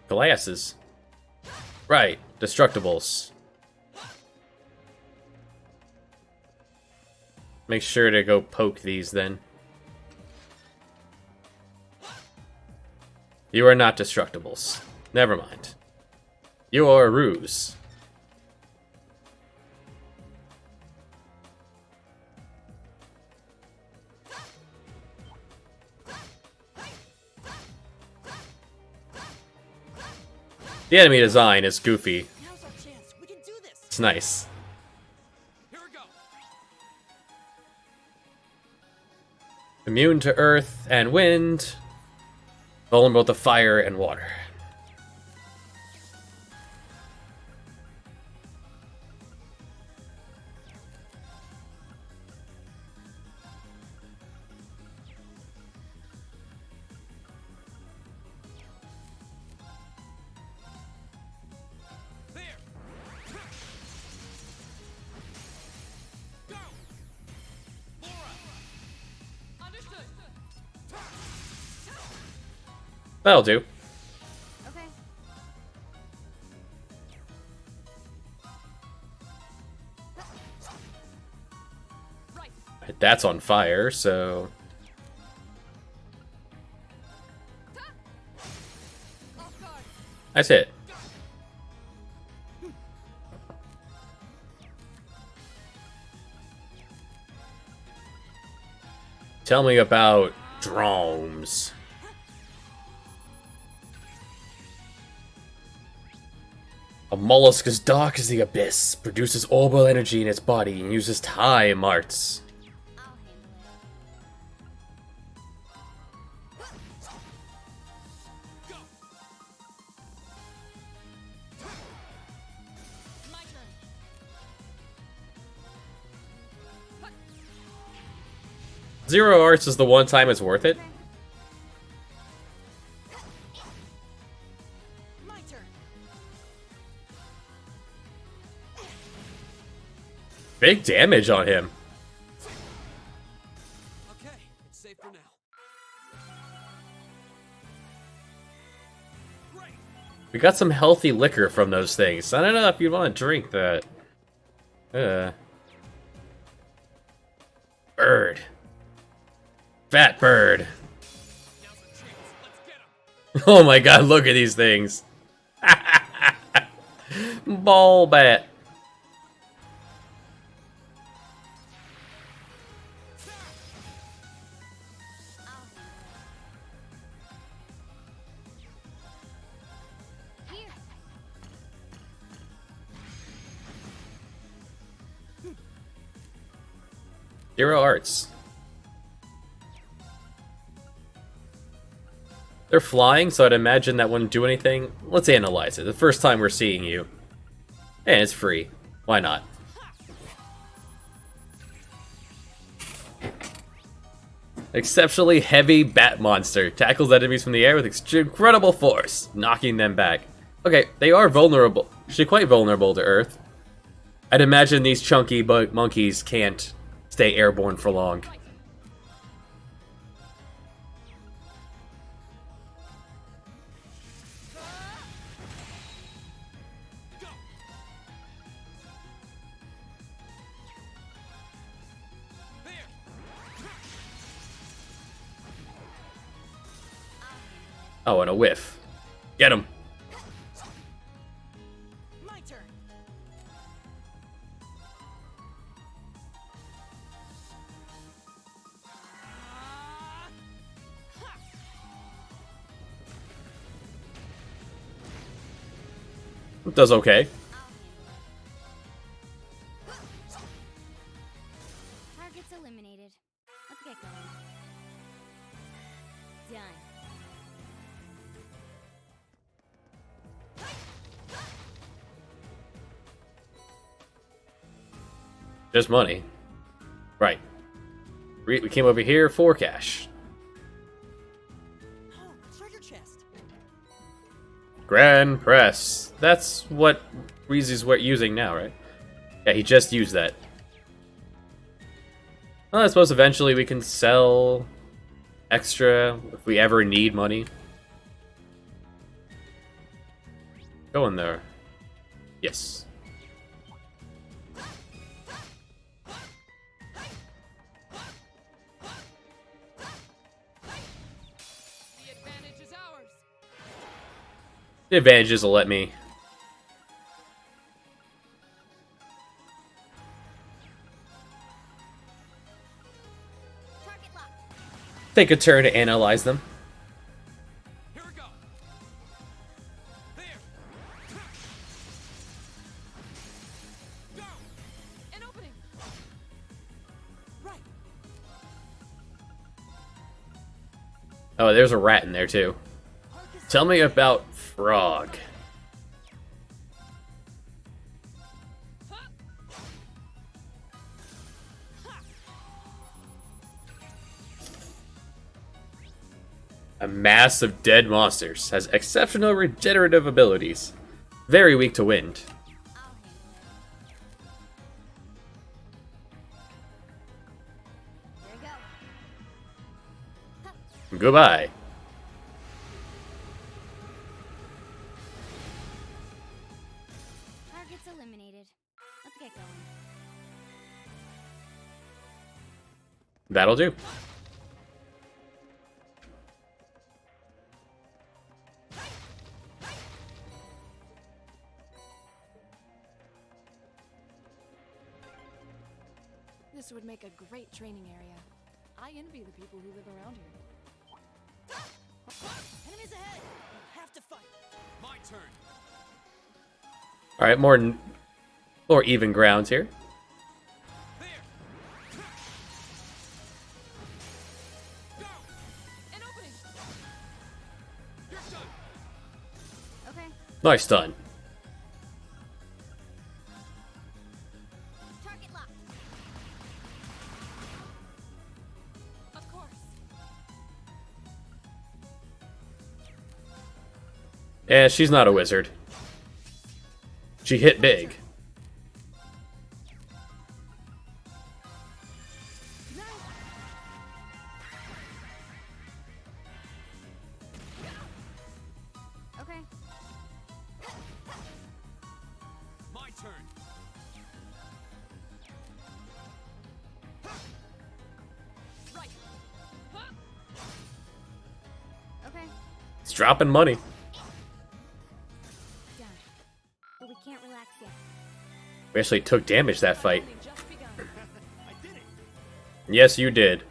Glasses. Right, destructibles. Make sure to go poke these then. You are not destructibles. Never mind. You are a ruse. The enemy design is goofy. Now's our chance. We can do this. It's nice. Here we go. Immune to earth and wind. Vulnerable to fire and water. That'll do. Okay. Right. That's on fire, so... Off guard. Nice hit. Tell me about drones. A mollusk as dark as the abyss, produces orbital energy in its body and uses time arts. I'll handle it. My turn. Zero arts is the one time it's worth it. My turn. Big damage on him. Okay, it's safe for now. We got some healthy liquor from those things. I don't know if you'd want to drink that. Bird. Fat bird. Oh my god, look at these things. Ball bat. I'll handle it. Here. 0 arts. They're flying, so I'd imagine that wouldn't do anything. Let's analyze it. The first time we're seeing you. And it's free. Why not? Exceptionally heavy bat monster. Tackles enemies from the air with incredible force, knocking them back. Okay, they are vulnerable. Actually quite vulnerable to Earth. I'd imagine these chunky monkeys can't stay airborne for long. Oh, and a whiff. Get him. My turn. Does okay. Targets eliminated. Let's get going. Done. Just money. Right. We came over here for cash. Oh, treasure chest. Grand Press. That's what Reezy's using now, right? Yeah, he just used that. Well, I suppose eventually we can sell extra if we ever need money. Go in there. Yes. The advantage is ours. The advantages will let me. Target locked. Take a turn to analyze them. Here we go. There. Go. An opening. Right. Oh, there's a rat in there too. Tell me about Frog. A mass of dead monsters. Has exceptional regenerative abilities. Very weak to wind. I'll handle it. Here we go. Goodbye. That'll do. This would make a great training area. I envy the people who live around here. Enemies ahead! We have to fight! My turn. All right, more even grounds here. There. Go. An opening! You're done. Okay, Nice done. target locked. Of course. Yeah, she's not a wizard. She hit big. Okay, My turn. Right. Huh? okay, It's dropping money. done. But we can't relax yet. We actually took damage that fight. Only just begun. I did it. Yes, you did.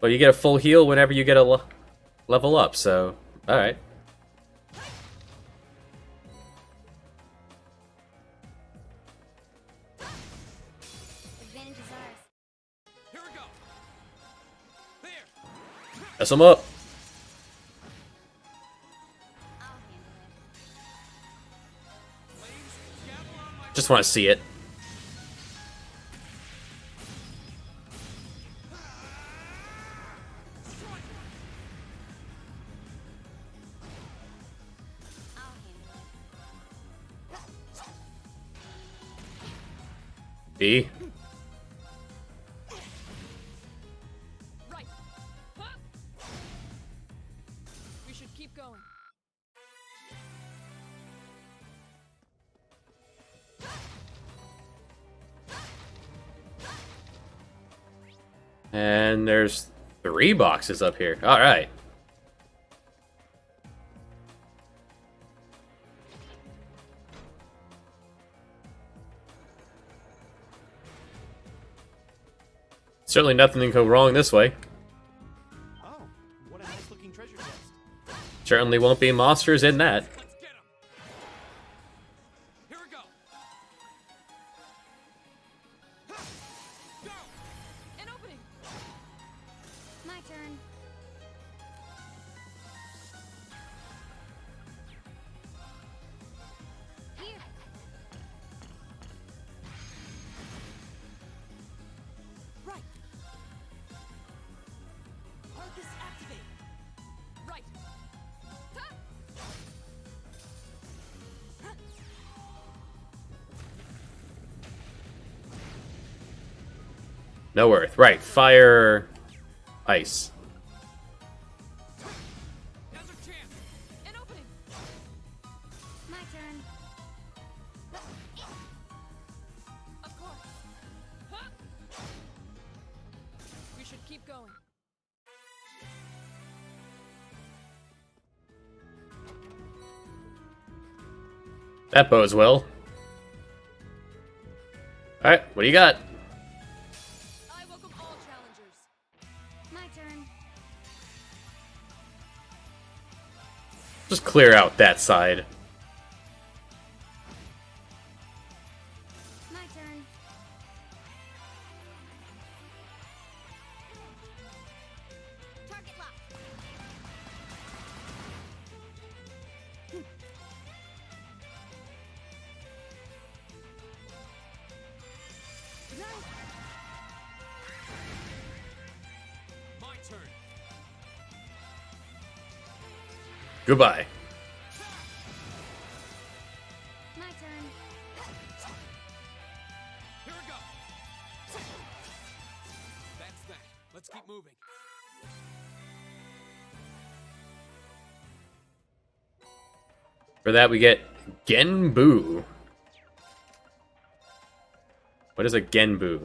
But you get a full heal whenever you get a level up, so... Alright. Advantage is ours. Here we go. There. Mess him up. I'll handle it. Flames, gavel on my Just want to see it. I'll handle it. B. Right. Huh? We should keep going. And there's 3 boxes up here. Alright. Certainly nothing can go wrong this way. Oh, what a nice looking treasure chest. Certainly won't be monsters in that. Let's get him. Here we go. Go. An opening! My turn. Here. Right! Arcus activate! Right. Huh? No earth. Right. Fire. Ice. Now's our chance. An opening! My turn. Of course. Huh? We should keep going. That bodes well. Alright, what do you got? I welcome all challengers. My turn. Just clear out that side. My turn. Target locked. My turn. Goodbye. My turn. Here we go. That's that. Let's keep moving. For that, we get Genbu. What is a Genbu?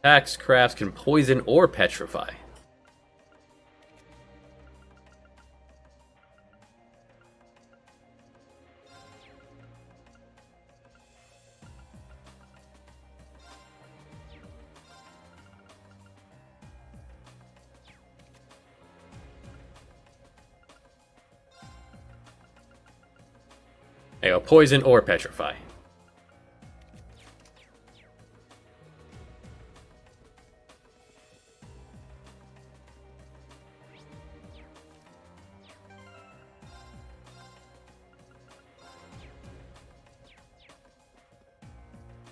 Axe crafts can poison or petrify. There you go, poison or petrify.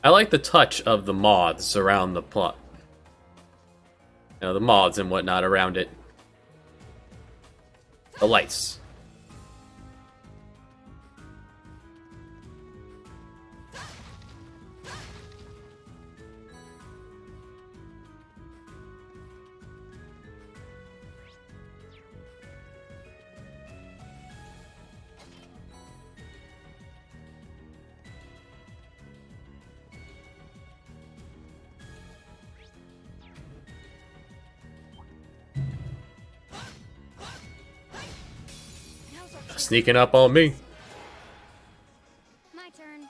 I like the touch of the moths around the plot. You know, the moths and whatnot around it. The lights. Sneaking up on me. My turn.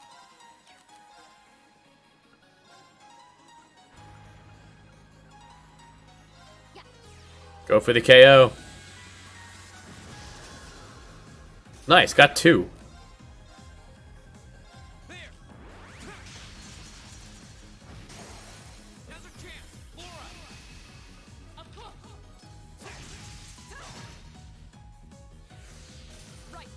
Go for the KO. Nice, got 2. There. Now's our chance. Laura. Up close. Right.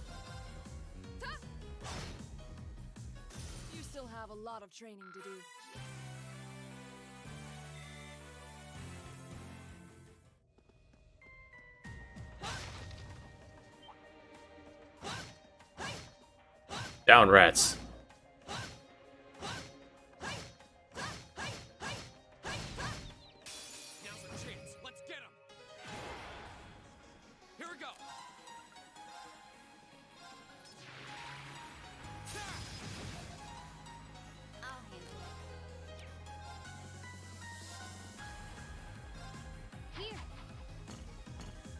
You still have a lot of training to do. Down, rats. Now's our chance. Let's get him. Here we go. I'll handle it. Here.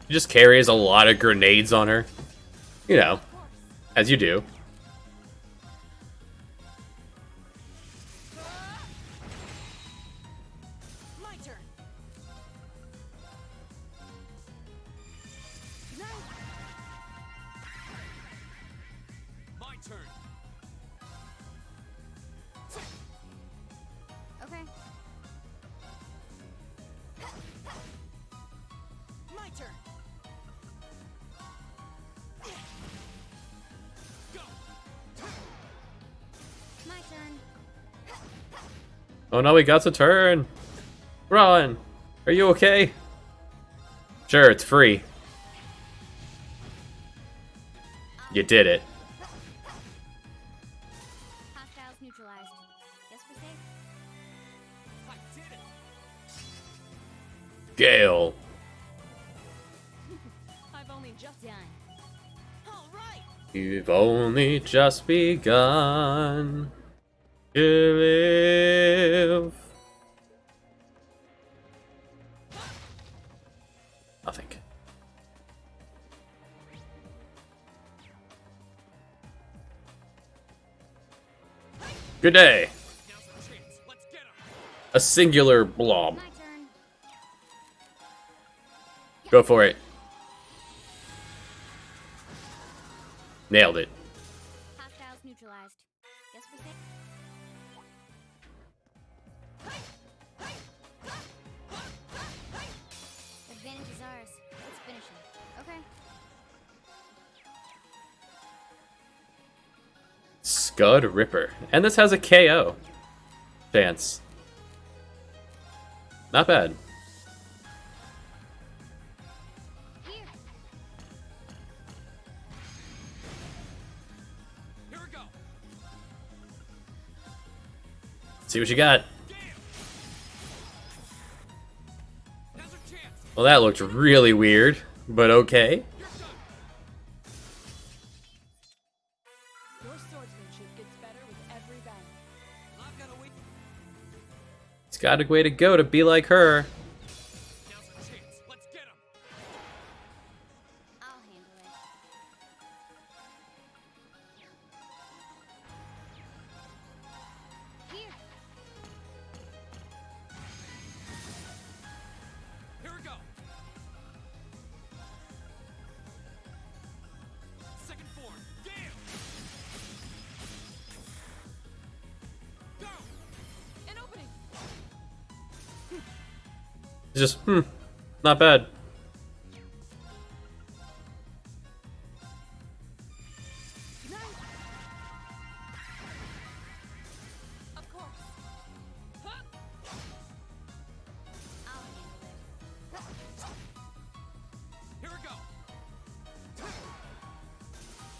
She just carries a lot of grenades on her. You know, as you do. My turn. My turn. Okay. My turn. Go. My turn. Oh no, he got a turn. Run. Are you okay? Sure, it's free. You did it. Hostiles neutralized. Guess we're safe. I did it. Gale. I've only just Done. All right. You've only just begun to live. Nothing. Good day. Now's our chance. Let's get him. A singular blob. My turn. Go for it. Nailed it. Hostiles neutralized. Guess we're safe. Advantage is ours. Let's finish him. Okay. Scud Ripper. And this has a KO chance. Not bad. Here. Here we go. See what you got. Now's our chance. Well, that looked really weird, but okay. You're done. Your swordsmanship gets better with every battle. I've got to wait. It's got a way to go to be like her. Now's our chance. Let's get him. I'll handle it. Here. Here we go. Second form. Damn. Go. An opening. It's just, not bad. Nice. Of course. Huh? I'll handle it. Here we go.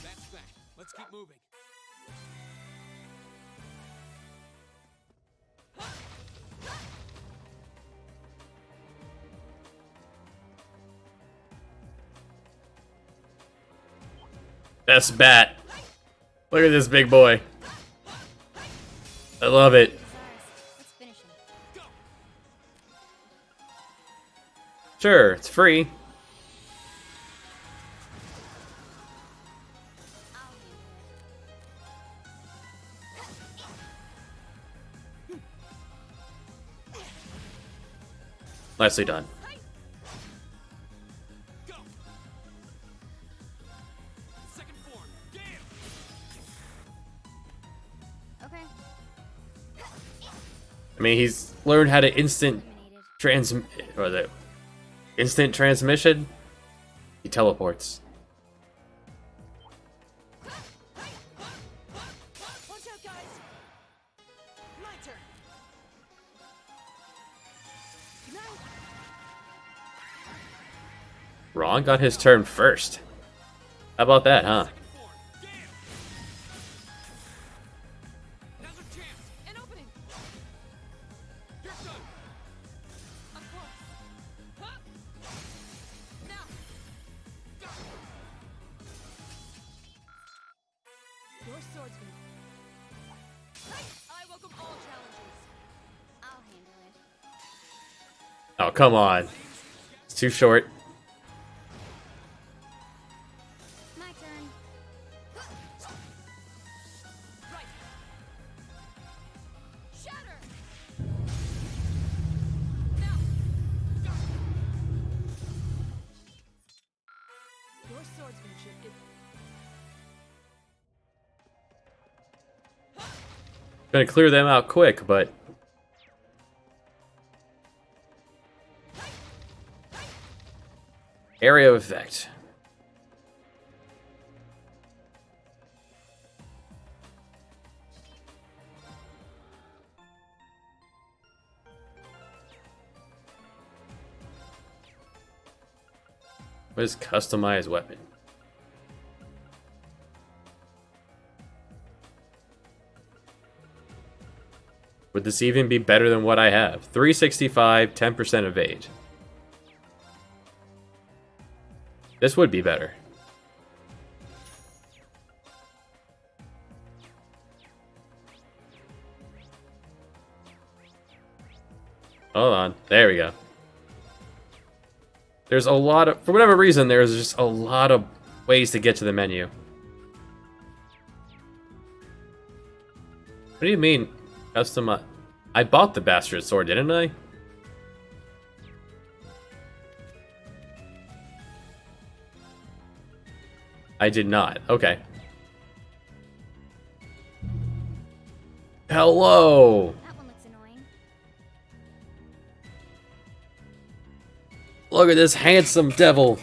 That's that. Let's keep moving. Best bat. Look at this big boy. I love it. It's ours. Let's finish him. Go. Sure, it's free. I'll handle Nicely done. Go. Second form. Damn. it. Okay. I mean, he's learned how to instant Eliminated. the instant transmission. He teleports. Watch out, guys! My turn. Ron got his turn first. How about that, huh? Second form. Damn. Now's our chance. An opening. You're done. Of course. Huh? Now. Go. Your swordsman. I welcome all challenges. I'll handle it. Oh, come on. It's too short. My turn. Right. Shatter. Now. Go. Your swordsmanship is Gonna clear them out quick, but area of effect. What is customized weapon? Would this even be better than what I have? 365, 10% evade. This would be better. Hold on. There we go. There's a lot of... For whatever reason, there's just a lot of ways to get to the menu. What do you mean? Custom... I bought the bastard sword, didn't I? I did not. Okay. Hello! That one looks annoying. Look at this handsome devil!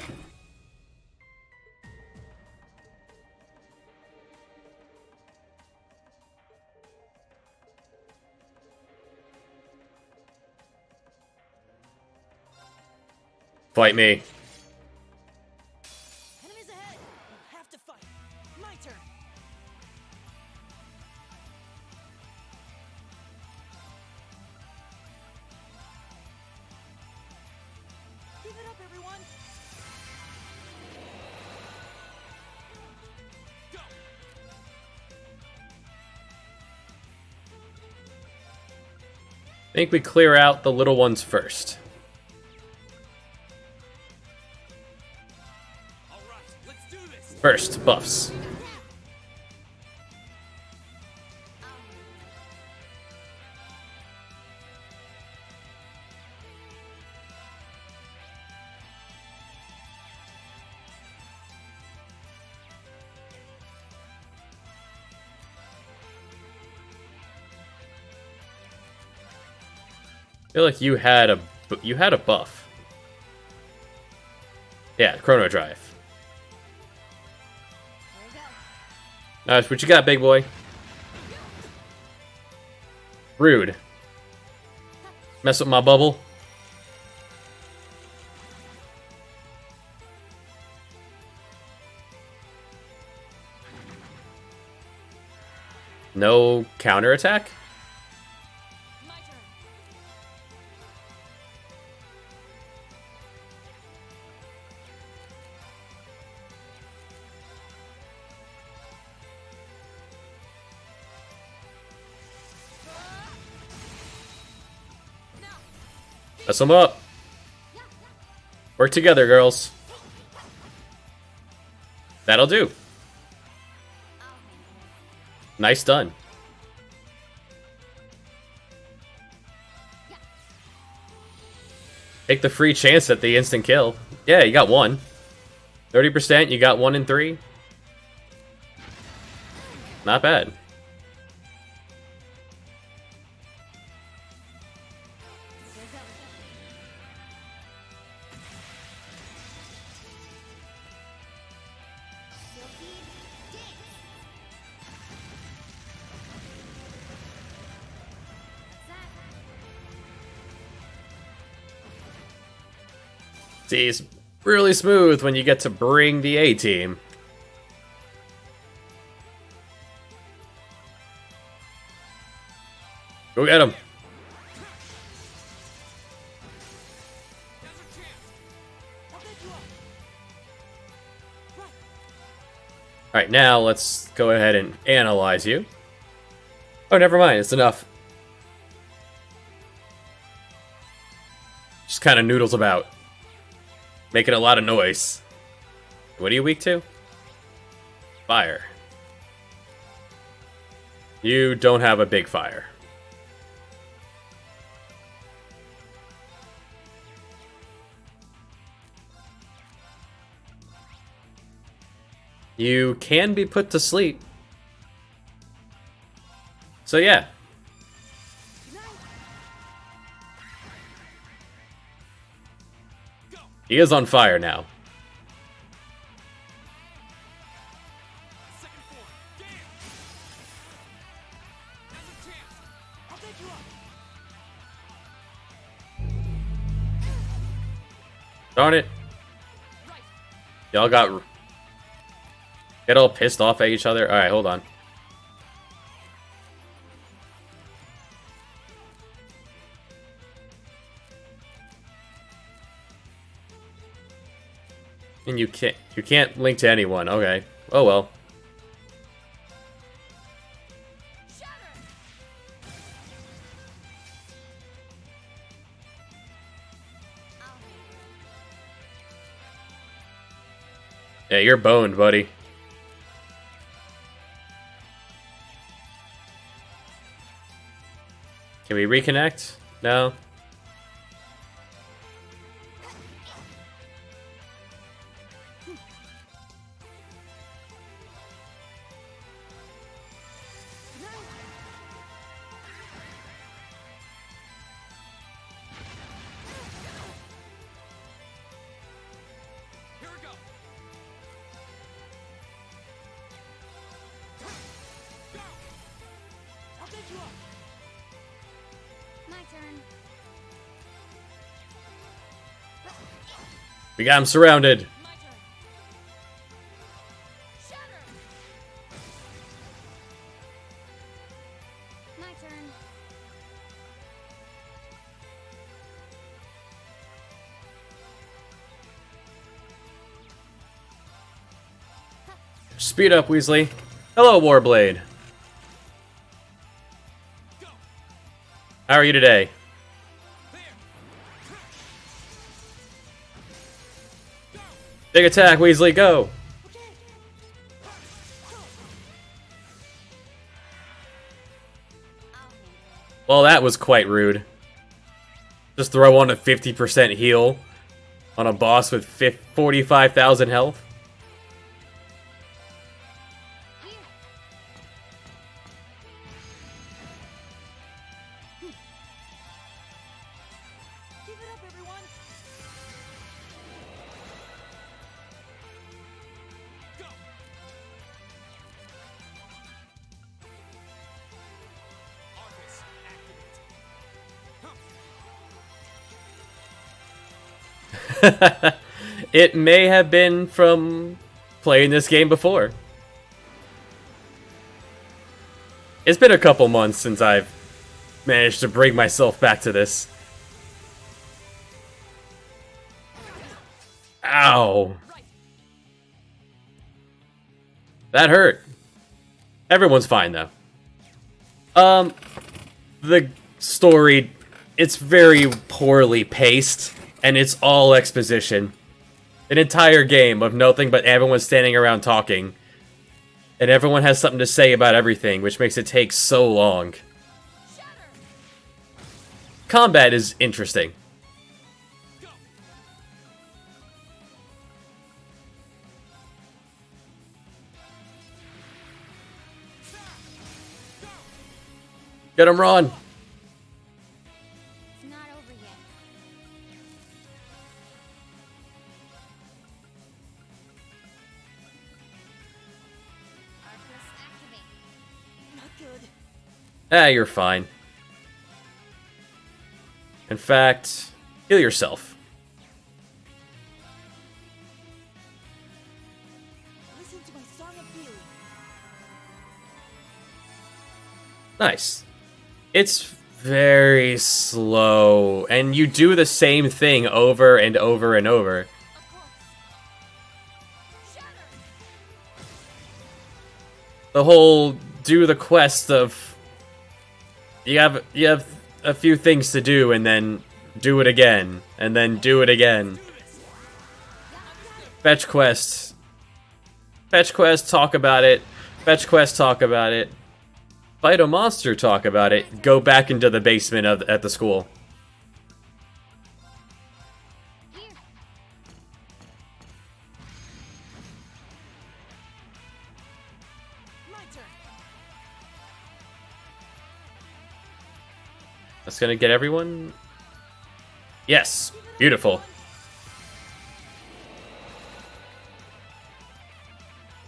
Fight me. Enemies ahead! You have to fight. My turn. Give it up, everyone! Go. think we clear out the little ones first. All right, let's do this. First, buffs. I feel like you had a buff. Yeah, Chrono Drive. Nice, what you got, big boy? Rude. Mess with my bubble. No counterattack? My turn. Mess them up. Work together, girls. That'll do. Nice done. Take the free chance at the instant kill. Yeah, you got one. 30%, you got 1 in 3. Not bad. See, it's really smooth when you get to bring the A-team. Go get him. Alright, now let's go ahead and analyze you. Oh, never mind, it's enough. Just kind of noodles about. Making a lot of noise. What are you weak to? Fire. You don't have a big fire. You can be put to sleep. So yeah. He is on fire now. Second form. Damn. Now's a chance. I'll take you up. Darn it. Y'all get all pissed off at each other. Alright, hold on. And you can't link to anyone. Okay. Oh well. Yeah, you're boned, buddy. Can we reconnect? No. Here we go. Go. I'll take you up. My turn. We got him surrounded. My turn. Shatter. My turn. Speed up, Weasley. Hello, Warblade. Go. How are you today? Big attack, Weasley, go! Well, that was quite rude. Just throw on a 50% heal on a boss with 45,000 health. Keep it up, everyone. Go! Arcus, activate. It may have been from playing this game before. It's been a couple months since I've managed to bring myself back to this. Ow. That hurt. Everyone's fine, though. The story, it's very poorly paced, and it's all exposition. An entire game of nothing but everyone standing around talking. And everyone has something to say about everything, which makes it take so long. Combat is interesting. Get him, Ron! It's not over yet. Arcus, activate. Not good. Ah, you're fine. In fact, heal yourself. Listen to my song of healing. Nice. It's very slow, and you do the same thing over and over and over. The whole do the quest of you have a few things to do, and then do it again, and then do it again. Fetch quests. Fetch quests, talk about it. Fetch quests, talk about it. Fight a monster, talk about it. Go back into the basement at the school. Here. My turn. That's gonna get everyone. Yes, beautiful.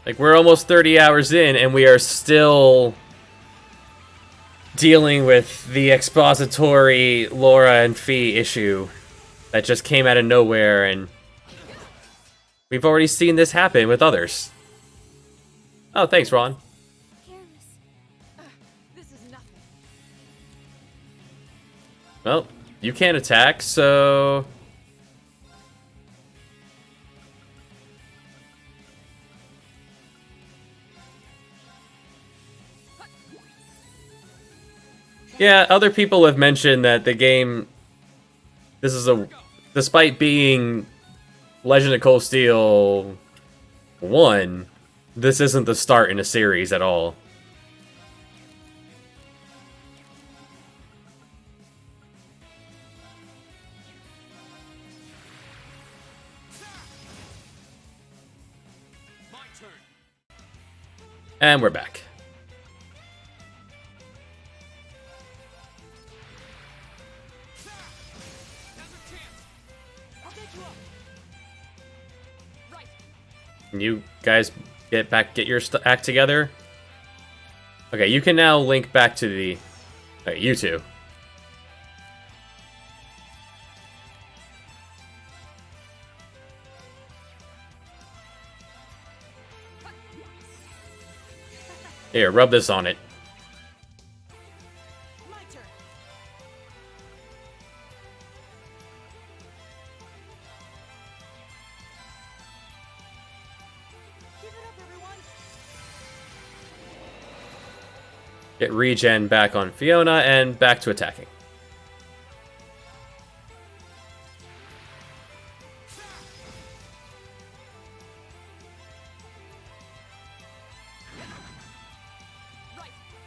Like, we're almost 30 hours in, and we are still dealing with the expository Laura and Fee issue that just came out of nowhere, and we've already seen this happen with others. Oh, thanks, Ron. Careless. This is nothing. Well, you can't attack, so... Yeah, other people have mentioned that the game... This is a... Despite being Legend of Cold Steel 1, this isn't the start in a series at all. My turn. And we're back. Now's a chance. I'll get you up. Right. Can you guys get your act together? Okay, you can now link back to the... Okay, you two. Here, rub this on it. My turn. Keep it up, everyone. Get regen back on Fiona, and back to attacking.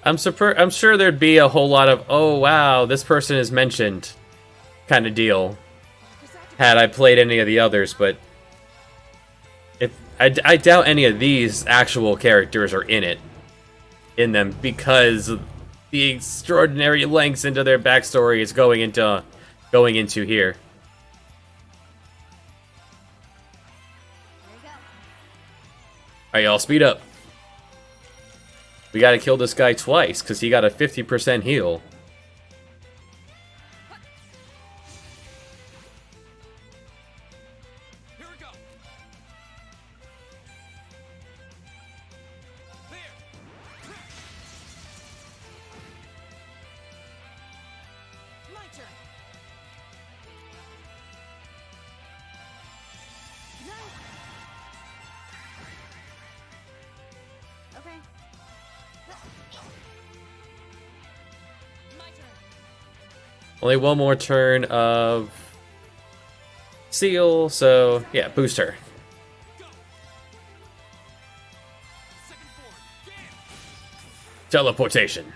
I'm sure there'd be a whole lot of, oh wow, this person is mentioned kind of deal had I played any of the others, but if I doubt any of these actual characters are in them because the extraordinary lengths into their backstory is going into here. Alright, y'all, speed up. We gotta kill this guy twice, because he got a 50% heal. Here we go. There. My turn. Okay. My turn. Only one more turn of Seal, so yeah, boost her. Second forward. Damn. Teleportation.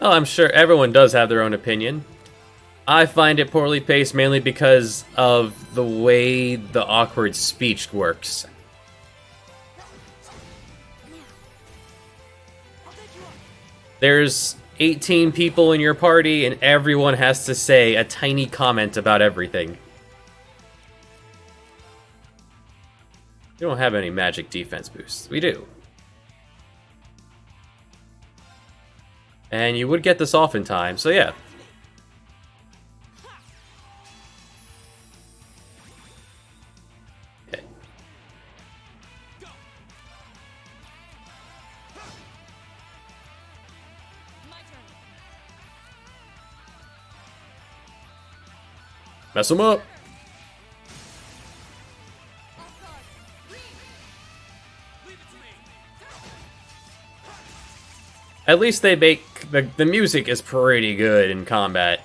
Oh, I'm sure everyone does have their own opinion. I find it poorly paced mainly because of the way the awkward speech works. There's 18 people in your party and everyone has to say a tiny comment about everything. We don't have any magic defense boosts. We do. And you would get this off in time, so yeah. Okay. My turn. Mess them up. Off guard. Leave it to me. At least they make the music is pretty good in combat.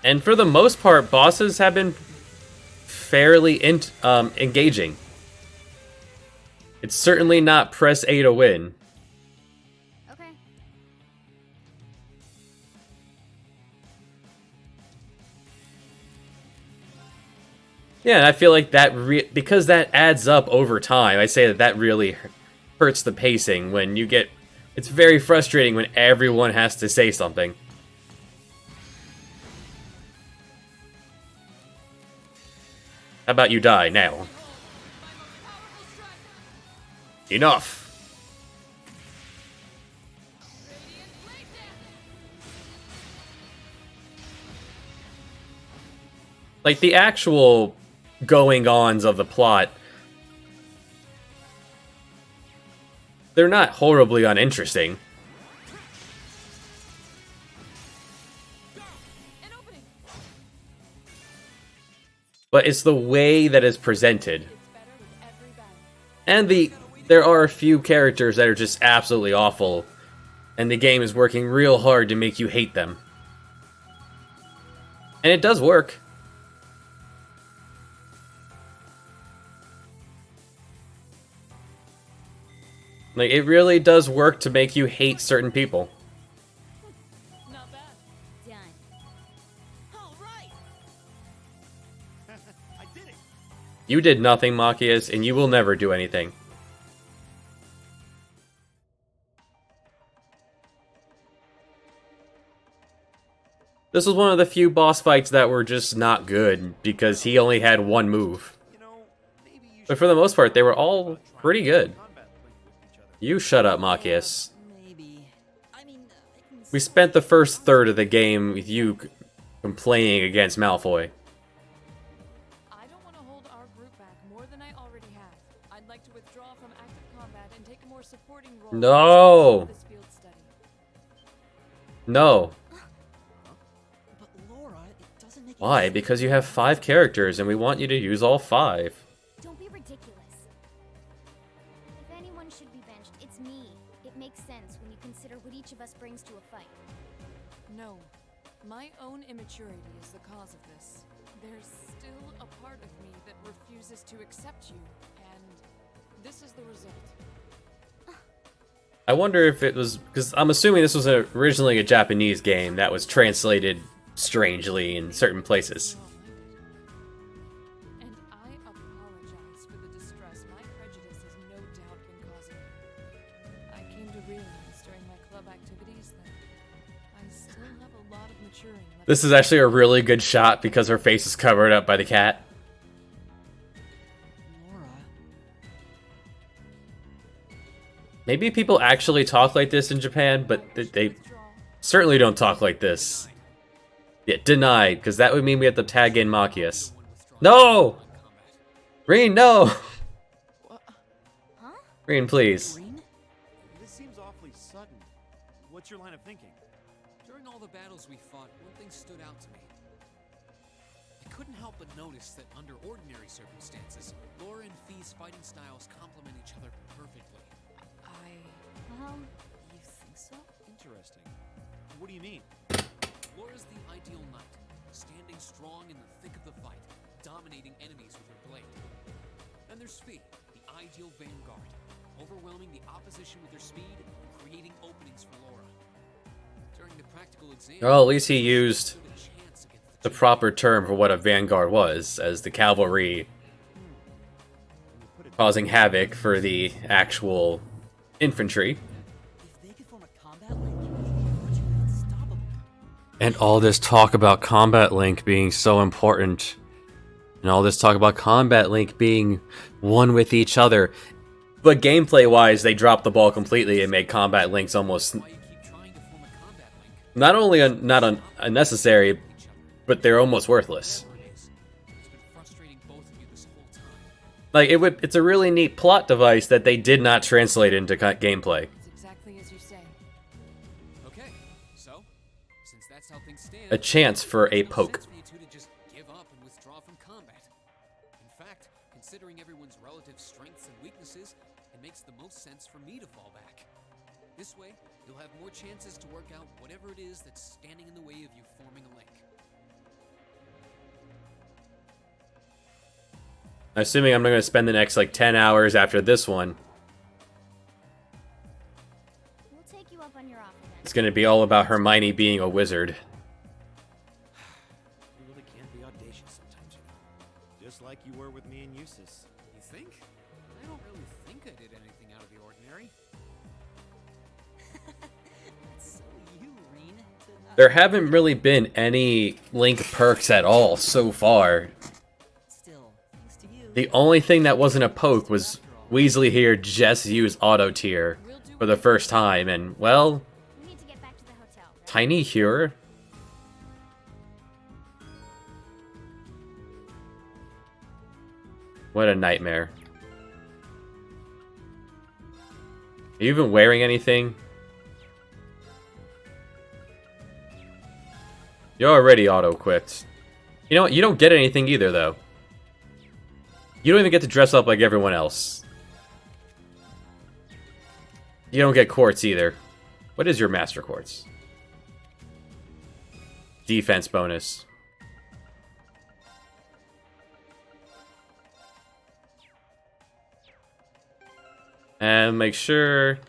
And for the most part, bosses have been fairly engaging. It's certainly not press A to win. Okay. Yeah, and I feel like that because that adds up over time. I say that really hurts the pacing when you get. It's very frustrating when everyone has to say something. How about you die now? Enough. Like the actual going-ons of the plot, they're not horribly uninteresting. An opening. But it's the way that it's presented. Gets better with every battle. And there are a few characters that are just absolutely awful, and the game is working real hard to make you hate them. And it does work. Like, it really does work to make you hate certain people. Not bad. Done. All right. I did it. You did nothing, Machias, and you will never do anything. This was one of the few boss fights that were just not good, because he only had one move. You know, maybe you But for the most part, they were all pretty good. combat with each other. You shut up, Machias. Maybe. I mean, I can We spent the first third of the game with you complaining against Malfoy. I don't want to hold our group back more than I already have. I'd like to withdraw from active combat and take a more supporting role No. in this field study. No. But Laura, it doesn't make Why? any sense. Because you have 5 characters, and we want you to use all 5. Don't be ridiculous. If anyone should be benched, it's me. It makes sense when you consider what each of us brings to a fight. No, my own immaturity is the cause of this. There's still a part of me that refuses to accept you, and this is the result. I wonder if it was, because I'm assuming this was originally a Japanese game that was translated strangely in certain places. And I apologize for the distress my prejudice has no doubt been causing. I came to realize during my club activities that I still have a lot of maturing left. This is actually a really good shot because her face is covered up by the cat. Laura. Maybe people actually talk like this in Japan, but they certainly don't talk like this. Yeah, denied, because that would mean we have to tag in Machias. No! Reen, no! Huh? Reen, please. This seems awfully sudden. What's your line of thinking? During all the battles we fought, one thing stood out to me. I couldn't help but notice that under ordinary circumstances, Laura and Fee's fighting styles complement each other perfectly. Well, you think so? Interesting. What do you mean? Laura's the ideal knight, standing strong in the thick of the fight, dominating enemies with her blade. Then there's Fee, the ideal vanguard, overwhelming the opposition with her speed, creating openings for Laura. During the practical exam, Well, at least he used stood a chance against the proper term for what a vanguard was, as the cavalry causing havoc for the actual infantry. If they could form a combat link, aren't you unstoppable? And all this talk about Combat Link being so important. And all this talk about Combat Link being one with each other. But gameplay-wise, they dropped the ball completely and made Combat Links almost why you keep trying to form a combat link. not only unnecessary, but they're almost worthless. It's been frustrating both of you this whole time. Like it's a really neat plot device that they did not translate into gameplay. It's exactly as you say. Okay, so since that's how things stand, A chance for a there's no poke. sense for you two to just give up and withdraw from combat. In fact, considering everyone's relative strengths and weaknesses, it makes the most sense for me to fall back. This way, you'll have more chances to work out whatever it is that's standing in the way of you forming a link. Assuming I'm going to spend the next like 10 hours after this one, We'll take you up on your offer then. it's going to be all about Hermione being a wizard. You really can be audacious sometimes, you know. Just like you were with me and Eustace. You think? I don't really think I did anything out of the ordinary. That's so you, Reen. To not There haven't really been any Link perks at all so far. still, thanks to you. The only thing that wasn't a poke was Weasley here just used auto tier for the first time, and well, We need to get back to the hotel. Right? Tiny here. What a nightmare. Are you even wearing anything? You're already auto-equipped. You know what? You don't get anything either, though. You don't even get to dress up like everyone else. You don't get quartz either. What is your master quartz? Defense bonus. And make sure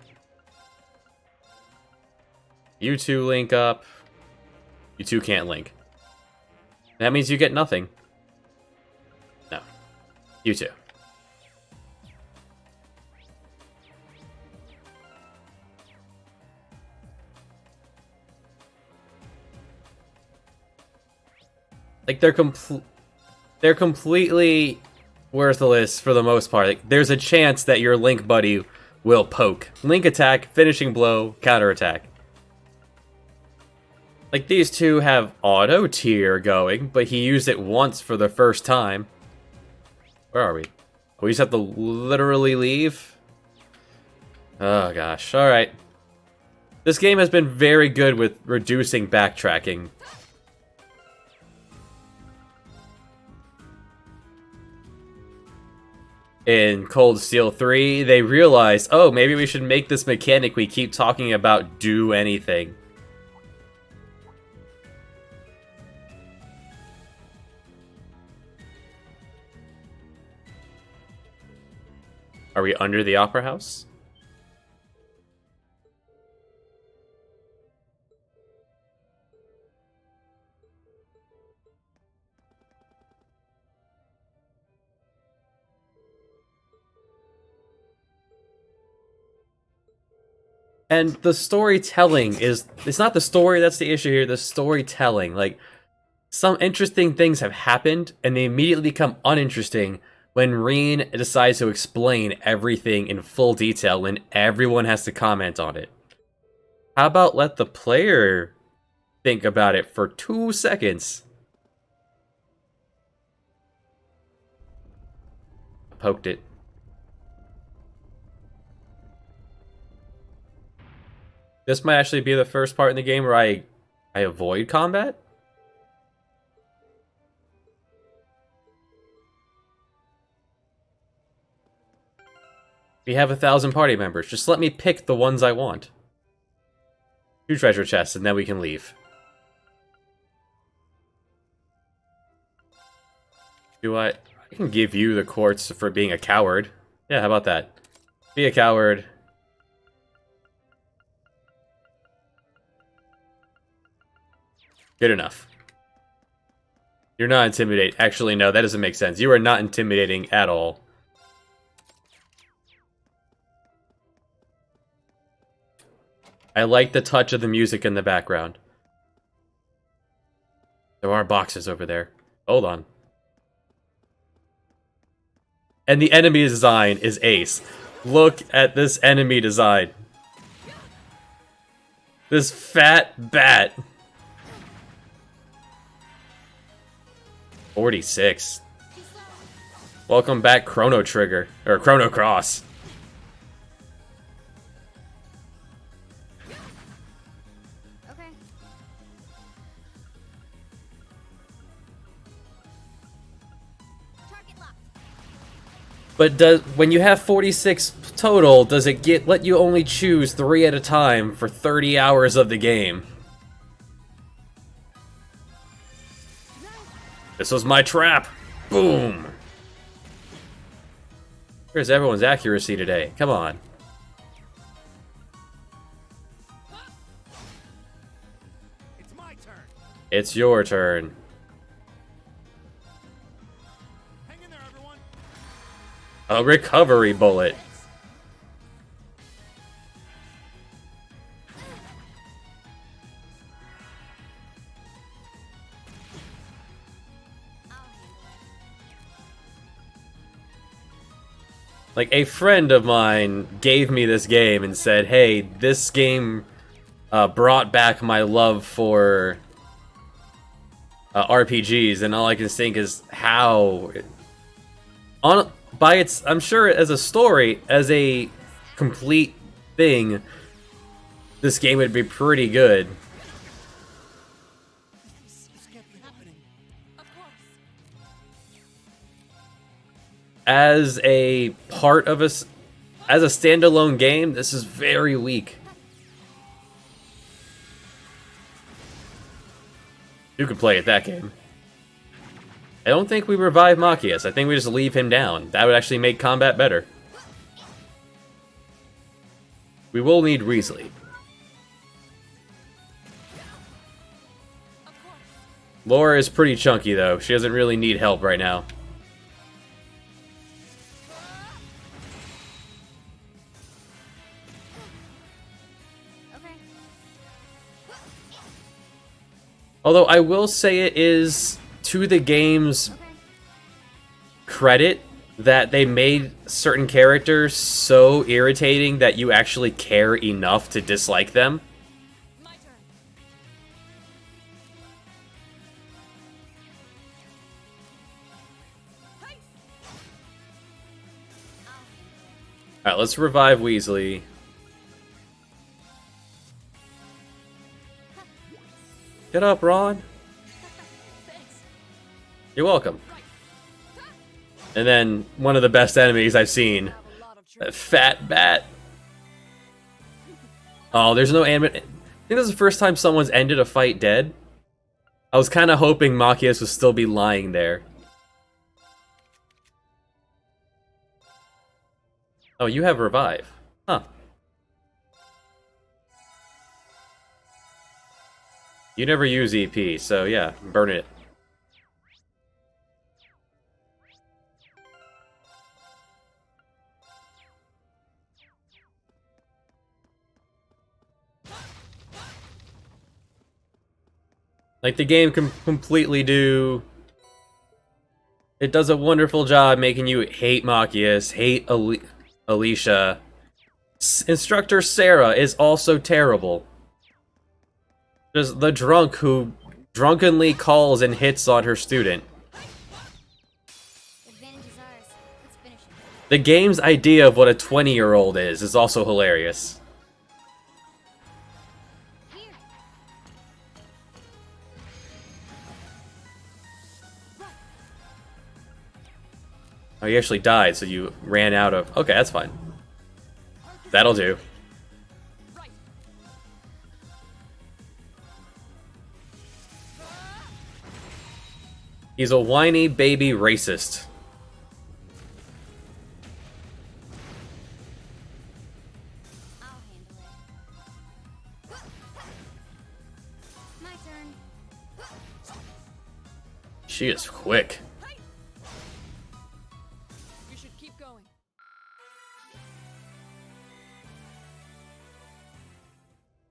you two link up. You two can't link. That means you get nothing. No. You two. Like they're completely worthless for the most part. Like, there's a chance that your Link buddy will poke. Link attack, finishing blow, counter attack. Like these two have auto tier going, but he used it once for the first time. Where are we? We just have to literally leave? Oh gosh, alright. This game has been very good with reducing backtracking. In Cold Steel 3, they realized, oh, maybe we should make this mechanic we keep talking about do anything. Are we under the Opera House? And the storytelling is... It's not the story that's the issue here, the storytelling. Like, some interesting things have happened, and they immediately become uninteresting when Reen decides to explain everything in full detail and everyone has to comment on it. How about let the player think about it for 2 seconds? Poked it. This might actually be the first part in the game where I avoid combat. We have 1,000 party members. Just let me pick the ones I want. 2 treasure chests, and then we can leave. I can give you the quartz for being a coward. Yeah, how about that? Be a coward. Good enough. You're not intimidating. Actually, no, that doesn't make sense. You are not intimidating at all. I like the touch of the music in the background. There are boxes over there. Hold on. And the enemy design is ace. Look at this enemy design. This fat bat. 46. Welcome back, Chrono Trigger. Or Chrono Cross. Okay. Target locked. But when you have 46 total, does it let you only choose 3 at a time for 30 hours of the game? This was my trap! Boom! Where's everyone's accuracy today? Come on. It's my turn. It's your turn. Hang in there, everyone. A recovery bullet. Like, a friend of mine gave me this game and said, hey, this game brought back my love for RPGs, and all I can think is how... I'm sure as a story, as a complete thing, this game would be pretty good. As a part of as a standalone game, this is very weak. You could play at that game. I don't think we revive Machias. I think we just leave him down. That would actually make combat better. We will need Weasley. Laura is pretty chunky though. She doesn't really need help right now. Although I will say it is to the game's credit that they made certain characters so irritating that you actually care enough to dislike them. My turn. Alright, let's revive Weasley. Get up, Ron. You're welcome. And then, one of the best enemies I've seen. That fat bat. Oh, there's no anime. I think this is the first time someone's ended a fight dead. I was kind of hoping Machias would still be lying there. Oh, you have revive. Huh. You never use EP, so yeah, burn it. Like, the game can completely do... It does a wonderful job making you hate Machias, hate Alicia. Instructor Sarah is also terrible. Just the drunk who drunkenly calls and hits on her student. Advantage is ours. Let's finish it. The game's idea of what a 20-year-old is also hilarious. Here. Oh, you actually died, so you ran out of... Okay, that's fine. That'll do. Right. He's a whiny baby racist. I'll handle it. My turn. She is quick. We should keep going.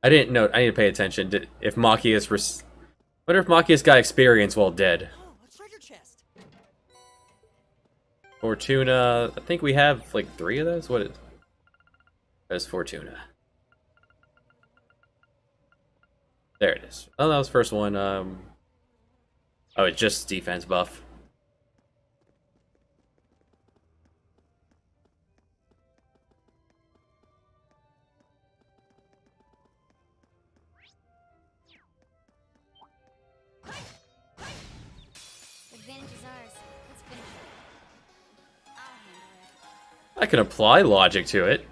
I didn't know. I need to pay attention. If Machias was... Wonder if Machias got experience while dead. Oh, a treasure chest. Fortuna... I think we have, like, 3 of those? What is... There's Fortuna. There it is. Oh, that was the first one. Oh, it's just defense buff. Advantage is ours. Let's finish it. I'll handle it. I can apply logic to it.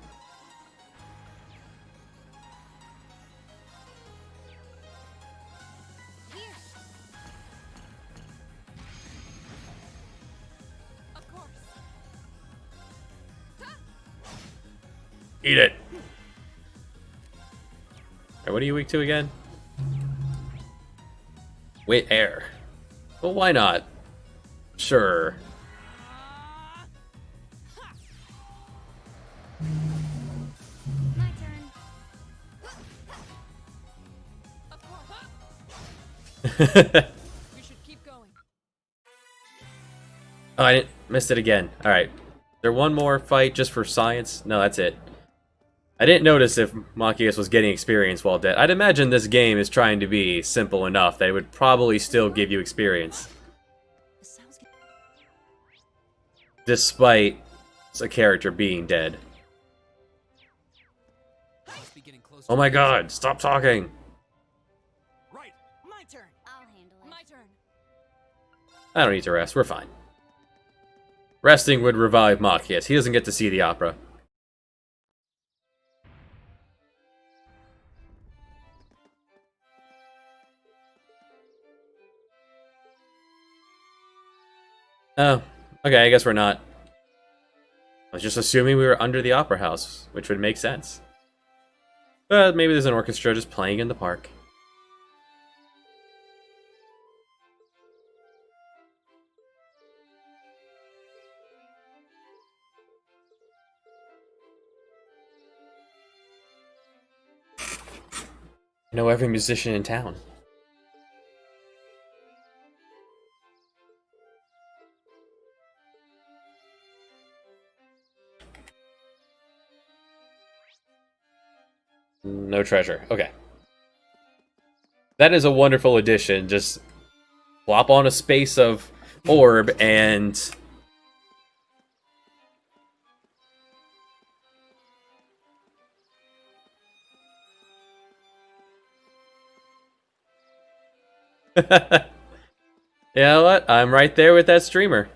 Here. Of course. Eat it. Alright, what are you weak to again? Wait, air. Well, why not? Sure. My turn. Of course. We should keep going. Oh, I missed it again. Alright. Is there one more fight just for science? No, that's it. I didn't notice if Machias was getting experience while dead. I'd imagine this game is trying to be simple enough that it would probably still give you experience. This sounds good. Despite a character being dead. Must be getting close Oh to my the god, stop talking! Right. My turn. I'll handle it. My turn. I don't need to rest, we're fine. Resting would revive Machias. He doesn't get to see the opera. Oh, okay, I guess we're not. I was just assuming we were under the opera house, which would make sense. But maybe there's an orchestra just playing in the park. I know every musician in town. No treasure. Okay. That is a wonderful addition. Just plop on a space of orb and... You know what? I'm right there with that streamer.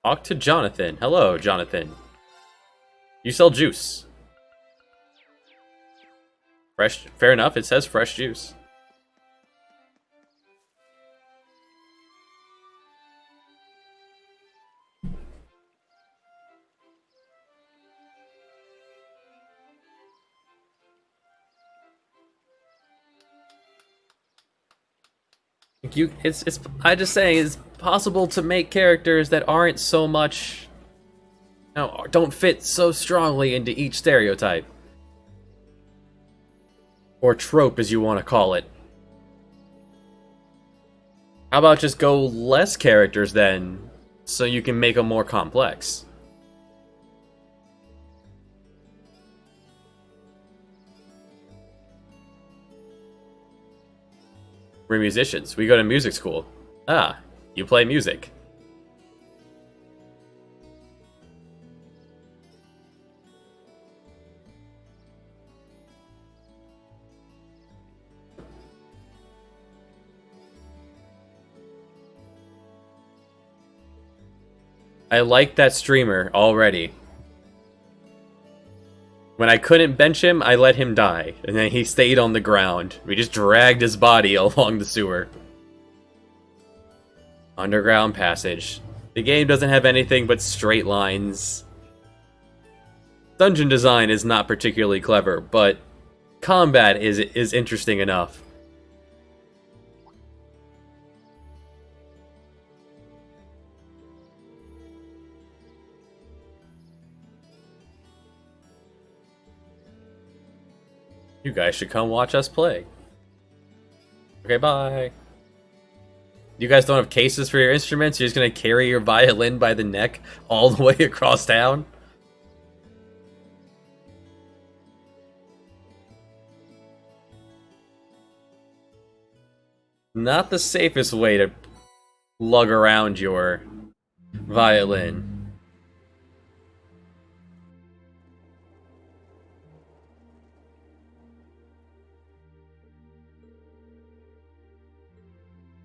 Talk to Jonathan. Hello, Jonathan. You sell juice. Fresh, fair enough, it says fresh juice. It's I just saying it's possible to make characters that aren't so much, no, don't fit so strongly into each stereotype or trope, as you want to call it. How about just go less characters then, so you can make them more complex? We're musicians. We go to music school. Ah, you play music. I like that streamer already. When I couldn't bench him, I let him die, and then he stayed on the ground. We just dragged his body along the sewer. Underground passage. The game doesn't have anything but straight lines. Dungeon design is not particularly clever, but combat is interesting enough. You guys should come watch us play. Okay, bye. You guys don't have cases for your instruments? You're just gonna carry your violin by the neck all the way across town? Not the safest way to lug around your violin.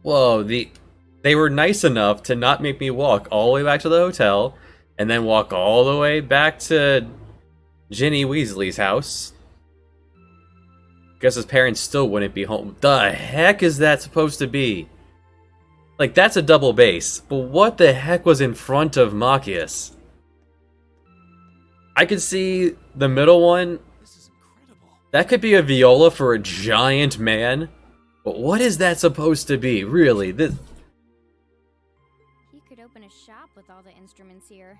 Whoa, they were nice enough to not make me walk all the way back to the hotel, and then walk all the way back to Ginny Weasley's house. Guess his parents still wouldn't be home. The heck is that supposed to be? Like, that's a double base, but what the heck was in front of Machias? I could see the middle one. This is incredible. That could be a viola for a giant man. But what is that supposed to be? Really? This... You could open a shop with all the instruments here.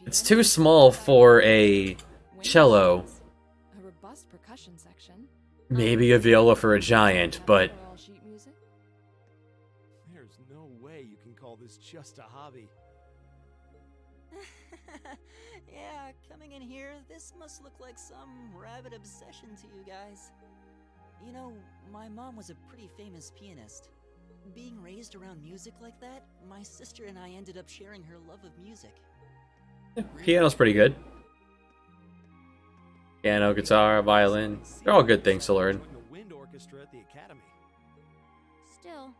It's too small for a cello. A robust percussion section. Maybe a viola for a giant, but... All sheet music. There's no way you can call this just a hobby. Yeah, coming in here, this must look like some rabid obsession to you guys. You know, my mom was a pretty famous pianist. Being raised around music like that, my sister and I ended up sharing her love of music. Piano's pretty good. Piano, guitar, violin. They're all good things to learn. Join the wind orchestra at the academy. Still.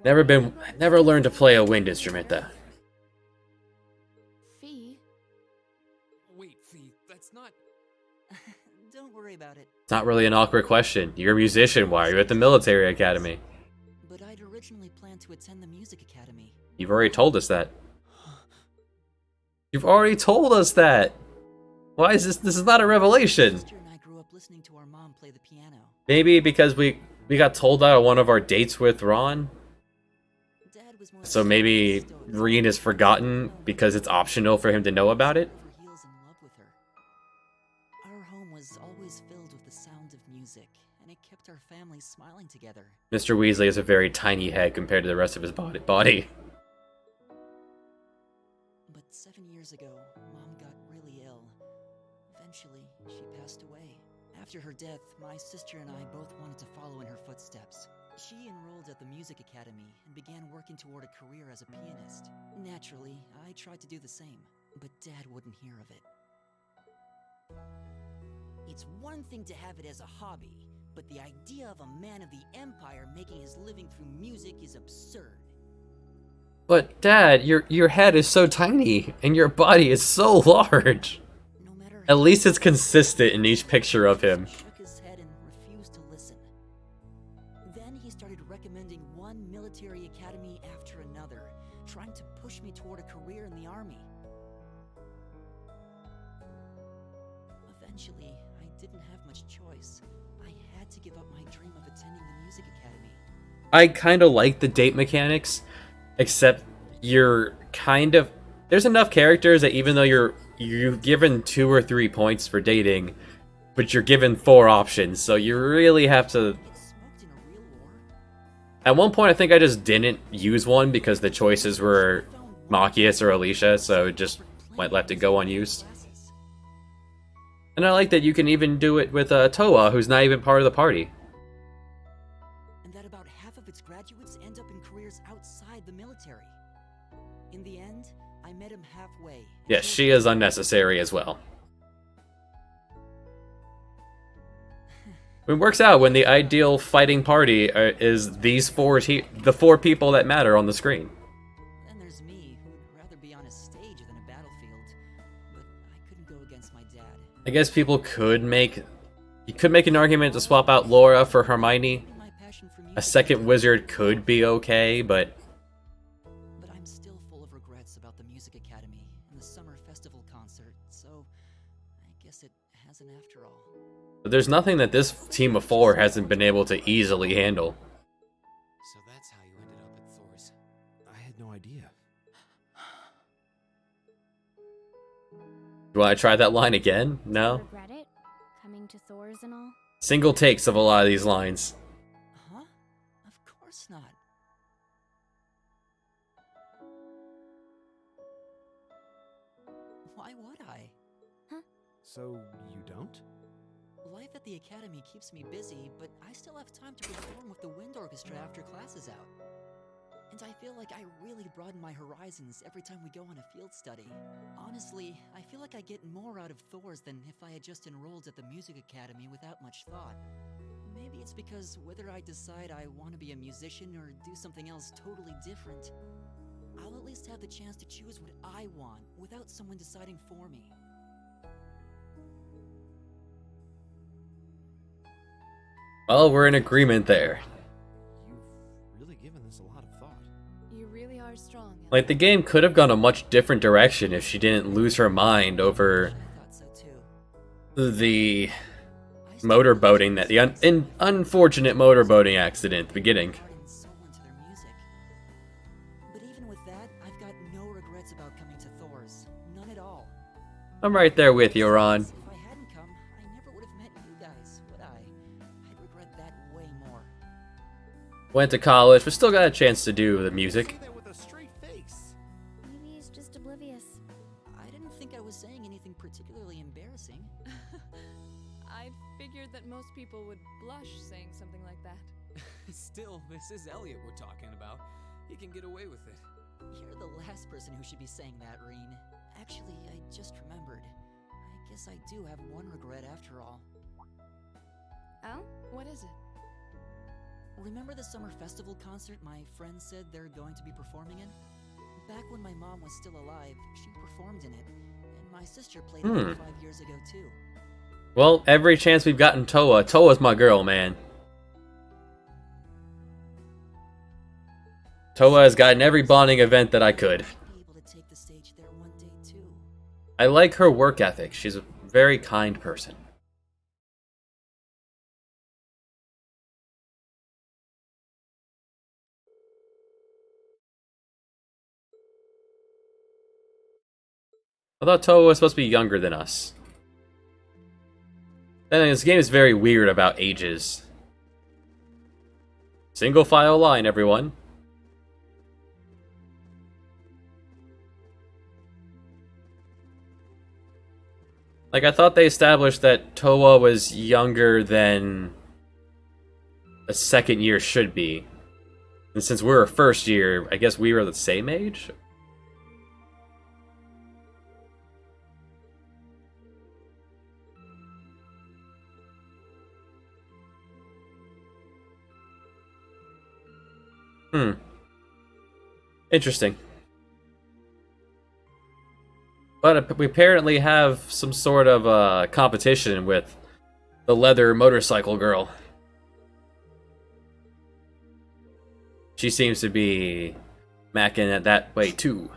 Never learned to play a wind instrument though. Fee. Wait, Fee, that's not. Don't worry about it. It's not really an awkward question. You're a musician, why are you at the military academy? But I'd originally planned to attend the music academy. You've already told us that. You've already told us that! Why is this is not a revelation? My sister and I grew up listening to our mom play the piano. Maybe because we got told that on one of our dates with Ron? Dad was more So maybe Reen is forgotten because it's optional for him to know about it? over heels in love with her. Our home was always filled with the sound of music, and it kept our family smiling together. Mr. Weasley has a very tiny head compared to the rest of his body. But 7 years ago, Mom got really ill. Eventually, she passed away. After her death, my sister and I both wanted to follow in her footsteps. She enrolled at the music academy and began working toward a career as a pianist. Naturally, I tried to do the same, but Dad wouldn't hear of it. It's one thing to have it as a hobby, but the idea of a man of the Empire making his living through music is absurd. But Dad, your head is so tiny, and your body is so large. No matter At least it's consistent in each picture of him. He shook his head and refused to listen. Then he started recommending one military academy after another, trying to push me toward a career in the army. Eventually, I didn't have much choice. I had to give up my dream of attending the music academy. I kind of like the date mechanics, except you're kind of there's enough characters that even though you're given 2 or 3 points for dating, but you're given 4 options, so you really have to. Get smoked in a real war? At one point, I think I just didn't use one because the choices were Machias or Alicia, so it just went left to go unused. Classes. And I like that you can even do it with Toa, who's not even part of the party. And that about half of its graduates end up in careers outside the military. In the end, I met him halfway. and Yes, told she him- is unnecessary as well. It works out when the ideal fighting party is these the 4 people that matter on the screen. Then there's me, who would rather be on a stage than a battlefield. But I couldn't go against my dad. I guess you could make an argument to swap out Laura for Hermione. My passion for A music second wizard could be okay, but But I'm still full of regrets about the Music Academy and the summer festival concert, so I guess it hasn't after all. there's nothing that this team of 4 hasn't been able to easily handle. So that's how you ended up at Thor's. I had no idea. Do I try that line again? No? Regret it? Coming to Thor's and all? Single takes of a lot of these lines. Huh? Of course not. Why would I? So you don't? Life at the academy keeps me busy, but I still have time to perform with the wind orchestra after class is out. And I feel like I really broaden my horizons every time we go on a field study. Honestly, I feel like I get more out of Thor's than if I had just enrolled at the music academy without much thought. Maybe it's because whether I decide I want to be a musician or do something else totally different, I'll at least have the chance to choose what I want without someone deciding for me. Well, we're in agreement there. You've really given this a lot of thought. You really are strong. Like, the game could have gone a much different direction if she didn't lose her mind over I thought so too. the motorboating, unfortunate motorboating accident at the beginning. Heart and soul into their music. But even with that, I've got no regrets about coming to Thor's. None at all. I'm right there with you, Ron. If I hadn't come, I never would have met you guys, would I? I'd regret that way more. Went to college, but still got a chance to do the music. Say that with a straight face. Maybe he's just oblivious. I didn't think I was saying anything particularly embarrassing. I figured that most people would blush saying something like that. Still, this is Elliot we're talking about. He can get away with it. You're the last person who should be saying that, Reen. Actually, I just remembered. I guess I do have one regret after all. Oh? What is it? Remember the summer festival concert my friends said they're going to be performing in? Back when my mom was still alive, she performed in it, and my sister played in it 5 years ago too. Well, every chance we've gotten Toa's my girl, man. Toa has gotten every bonding event that I could. Be able to take the stage there one day too. I like her work ethic. She's a very kind person. I thought Toa was supposed to be younger than us. And this game is very weird about ages. Single file line, everyone. Like, I thought they established that Toa was younger than a second year should be. And since we're a first year, I guess we were the same age? Interesting. But we apparently have some sort of competition with the leather motorcycle girl. She seems to be macking it that way too.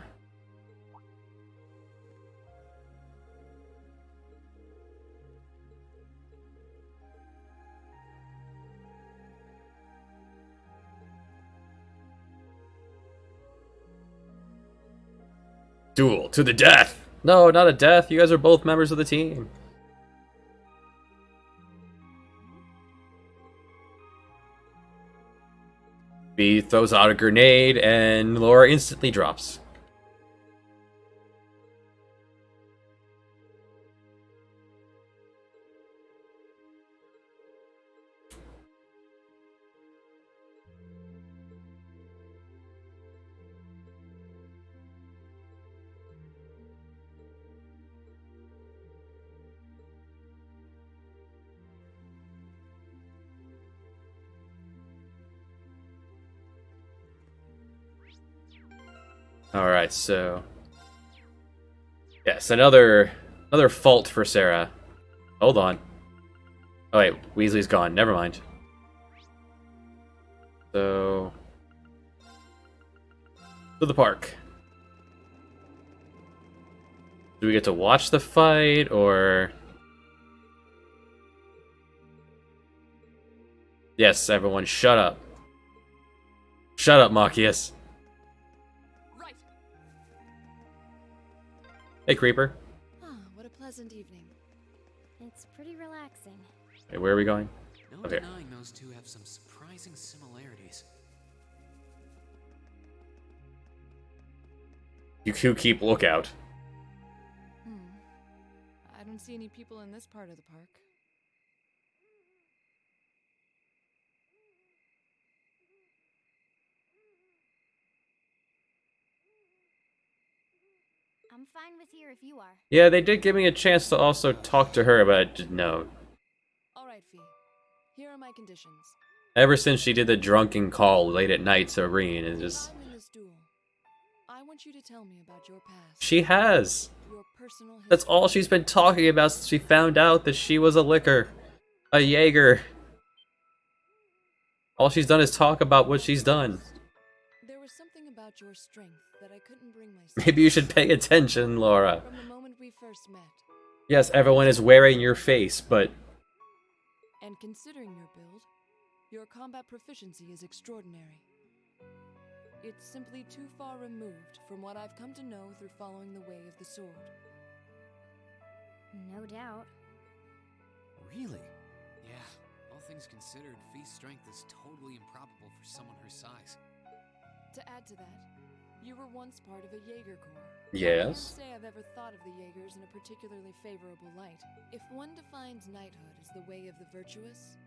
Duel to the death! No, not a death. You guys are both members of the team. B throws out a grenade and Laura instantly drops. Alright, so... Yes, another fault for Sarah. Hold on. Oh wait, Weasley's gone. Never mind. So... To the park. Do we get to watch the fight, or... Yes, everyone, shut up. Shut up, Machias. Right. Hey, Creeper. Ah, what a pleasant evening. It's pretty relaxing. Hey, where are we going? No Okay. denying those two have some surprising similarities. You keep lookout. I don't see any people in this part of the park. I'm fine with here if you are. Yeah, they did give me a chance to also talk to her, but no. All right, Fee. Here are my conditions. Ever since she did the drunken call late at night to Irene, it's just... If I win this duel, I want you to tell me about your past. She has! Your personal history. That's all she's been talking about since she found out that she was a licker. A Jaeger. All she's done is talk about what she's done. There was something about your strength that I couldn't bring myself. Maybe you should pay attention, Laura. From the moment we first met, Yes, everyone is wearing your face, but... and considering your build, your combat proficiency is extraordinary. It's simply too far removed from what I've come to know through following the way of the sword. No doubt. Really? Yeah, all things considered, Fee's strength is totally improbable for someone her size. To add to that, you were once part of a Jaeger Corps. Yes? I can't say I've ever thought of the Jaegers in a particularly favorable light. If one defines knighthood as the way of the virtuous,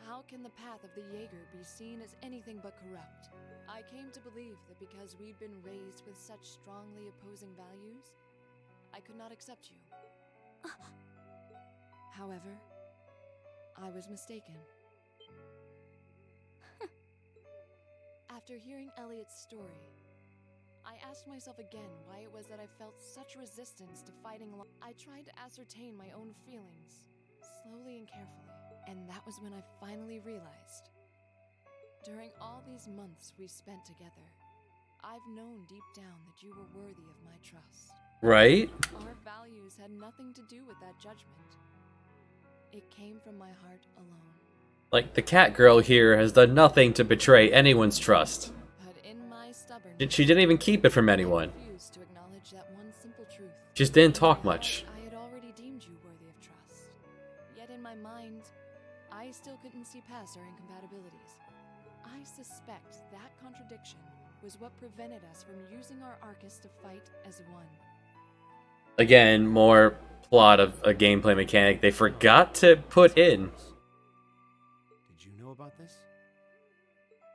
how can the path of the Jaeger be seen as anything but corrupt? I came to believe that because we'd been raised with such strongly opposing values, I could not accept you. However, I was mistaken. After hearing Elliot's story, I asked myself again why it was that I felt such resistance to fighting along. I tried to ascertain my own feelings, slowly and carefully, and that was when I finally realized. During all these months we spent together, I've known deep down that you were worthy of my trust. Right? Our values had nothing to do with that judgment. It came from my heart alone. Like, the cat girl here has done nothing to betray anyone's trust. But in my stubbornness, She didn't even keep it from anyone. I refused to acknowledge that one simple truth. Just didn't talk much. I had already deemed you worthy of trust. Yet in my mind, I still couldn't see past our incompatibilities. I suspect that contradiction was what prevented us from using our Arcus to fight as one. Again, more plot of a gameplay mechanic they forgot to put in. Did you know about this?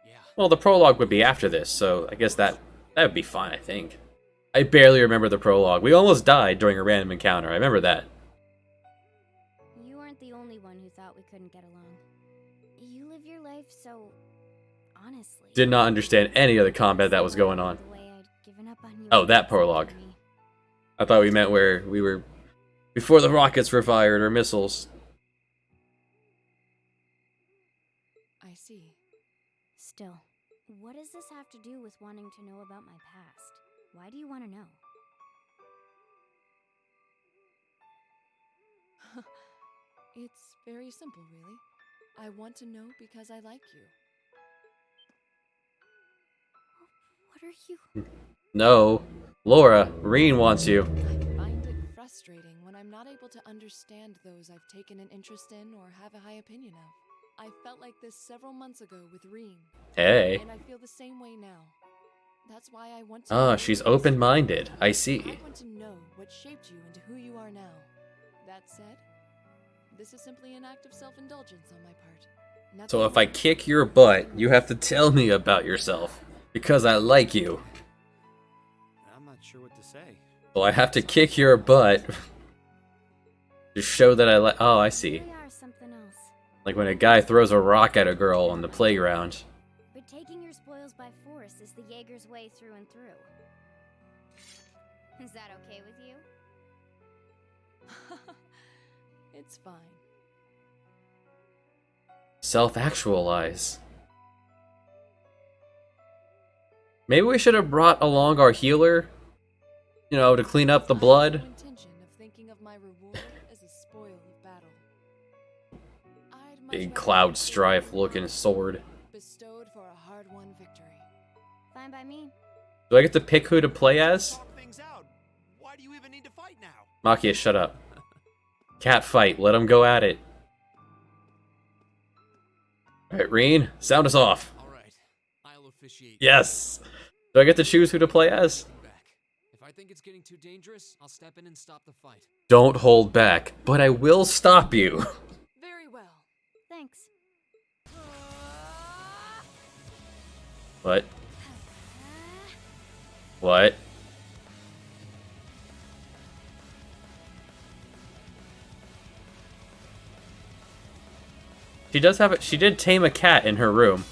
Yeah. Well, the prologue would be after this, so I guess that would be fine, I think. I barely remember the prologue. We almost died during a random encounter. I remember that. You weren't the only one who thought we couldn't get along. You live your life so honestly. Did not understand any of the combat that was going on. The way I'd given up on you Oh, and that accepted prologue. me. I thought we meant where we were before the rockets were fired or missiles. I see. Still, what does this have to do with wanting to know about my past? Why do you want to know? It's very simple, really. I want to know because I like you. What are you? No. Laura, Reen wants you. I find it frustrating when I'm not able to understand those I've taken an interest in or have a high opinion of. I felt like this several months ago with Reen, Hey. and I feel the same way now. That's why I want to Ah, know she's what is- open-minded. I see. I want to know what shaped you into who you are now. That said, this is simply an act of self-indulgence on my part. Nothing So if I more. kick your butt, you have to tell me about yourself. Because I like you. I'm not sure what to say. So I have to kick your butt to show that I like. Oh, I see. We are something else. Like when a guy throws a rock at a girl on the playground. But taking your spoils by force is the Jaeger's way through and through. Is that okay with you? It's fine. Self-actualize. Maybe we should have brought along our healer, you know, to clean up the I have blood. no intention of thinking of my reward as a spoil of battle. I'd much Big rather cloud have strife the looking reward sword. bestowed for a hard-won victory. Fine by me. Do I get to pick who to play as? Talk things out. Why do you even need to fight now? Makia, shut up. Cat fight, let them go at it. Alright, Reen, sound us off. All right, I'll officiate. Yes! Do I get to choose who to play as? Back. If I think it's getting too dangerous, I'll step in and stop the fight. Don't hold back, but I will stop you. Very well. Thanks. What? What? She does have it. She did tame a cat in her room.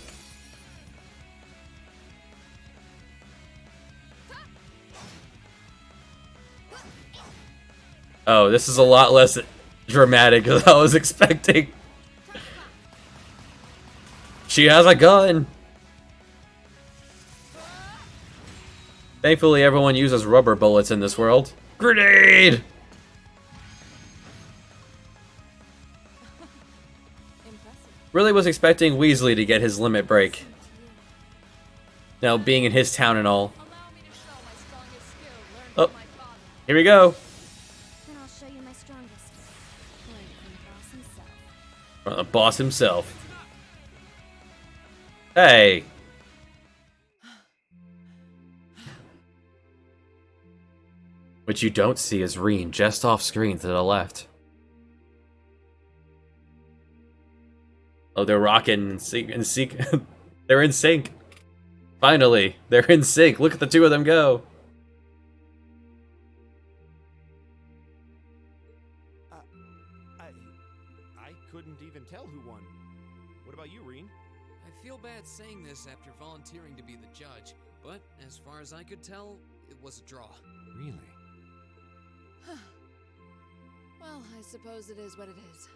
Oh, this is a lot less dramatic than I was expecting. She has a gun. Thankfully, everyone uses rubber bullets in this world. Grenade! Impressive. Really was expecting Weasley to get his limit break. Now, being in his town and all. Allow me to show my strongest skill learned Oh. from my father. Here we go. Then I'll show you my strongest. Learned from the boss himself. From the boss himself. Hey. What you don't see is Reen just off screen to the left. Oh, they're rocking in sync. They're in sync. Finally, they're in sync. Look at the two of them go. I couldn't even tell who won. What about you, Reen? I feel bad saying this after volunteering to be the judge, but as far as I could tell, it was a draw. Really? Well, I suppose it is what it is.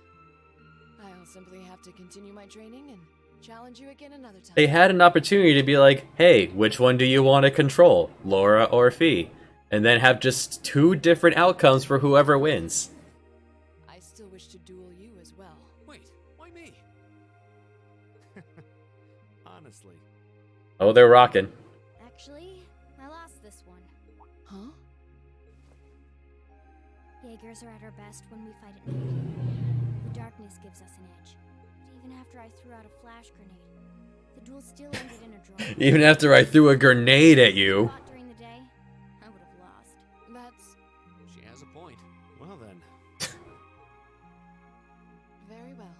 I'll simply have to continue my training and challenge you again another time. They had an opportunity to be like, hey, which one do you want to control, Laura or Fee? And then have just two different outcomes for whoever wins. I still wish to duel you as well. Wait, why me? Honestly. Oh, they're rocking. Actually, I lost this one. Huh? Jaegers are at our best when we fight at night. The darkness gives us an edge. But even after I threw out a flash grenade, the duel still ended in a draw. Even after I threw a grenade at If I you. fought during the day, I would have lost. That's She has a point. Well then. very well.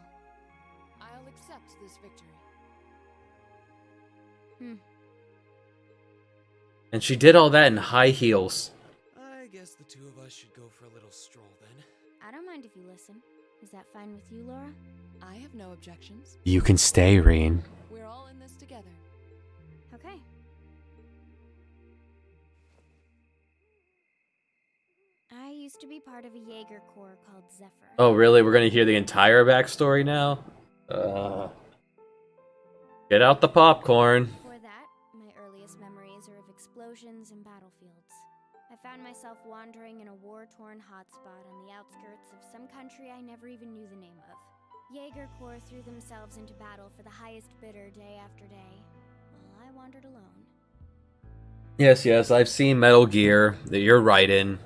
I'll accept this victory. And she did all that in high heels. I guess the two of us should go for a little stroll then. I don't mind if you listen. Is that fine with you, Laura? I have no objections. You can stay, Reen. We're all in this together. Okay. I used to be part of a Jaeger Corps called Zephyr. Oh, really? We're gonna hear the entire backstory now? Get out the popcorn. Before that, my earliest memories are of explosions and battlefields. I found myself wandering in a war-torn hotspot on the outskirts of some country I never even knew the name of. Jaeger Corps threw themselves into battle for the highest bidder day after day, while I wandered alone. Yes, yes, I've seen Metal Gear. That you're right in.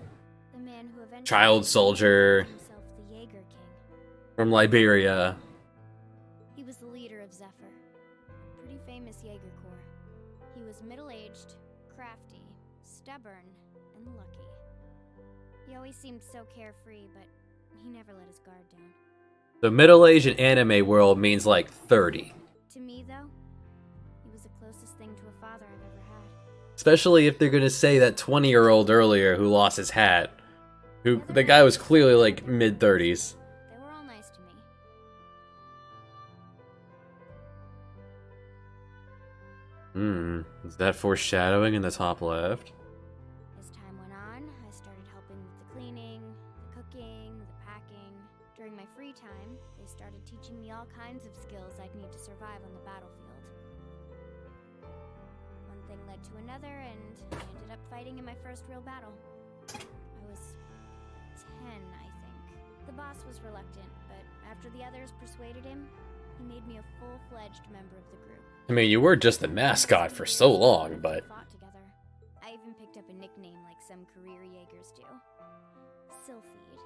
The man who eventually Child soldier called himself the Jaeger King. from Liberia. He was the leader of Zephyr, a pretty famous Jaeger Corps. He was middle-aged, crafty, stubborn, and lucky. He always seemed so carefree, but he never let his guard down. The middle-aged in anime world means like 30. To me, though, he was the closest thing to a father I've ever had. Especially if they're gonna say that 20-year-old earlier who lost his hat. Who the guy was clearly like mid-30s. They were all nice to me. Is that foreshadowing in the top left? As time went on, I started helping with the cleaning, the cooking, the packing. During my free time, they started teaching me all kinds of skills I'd need to survive on the battlefield. One thing led to another, and I ended up fighting in my first real battle. I was 10, I think. The boss was reluctant, but after the others persuaded him, he made me a full-fledged member of the group. I mean, you were just the mascot for so long, but... Fought together. I even picked up a nickname like some career Jaegers do. Sylphid.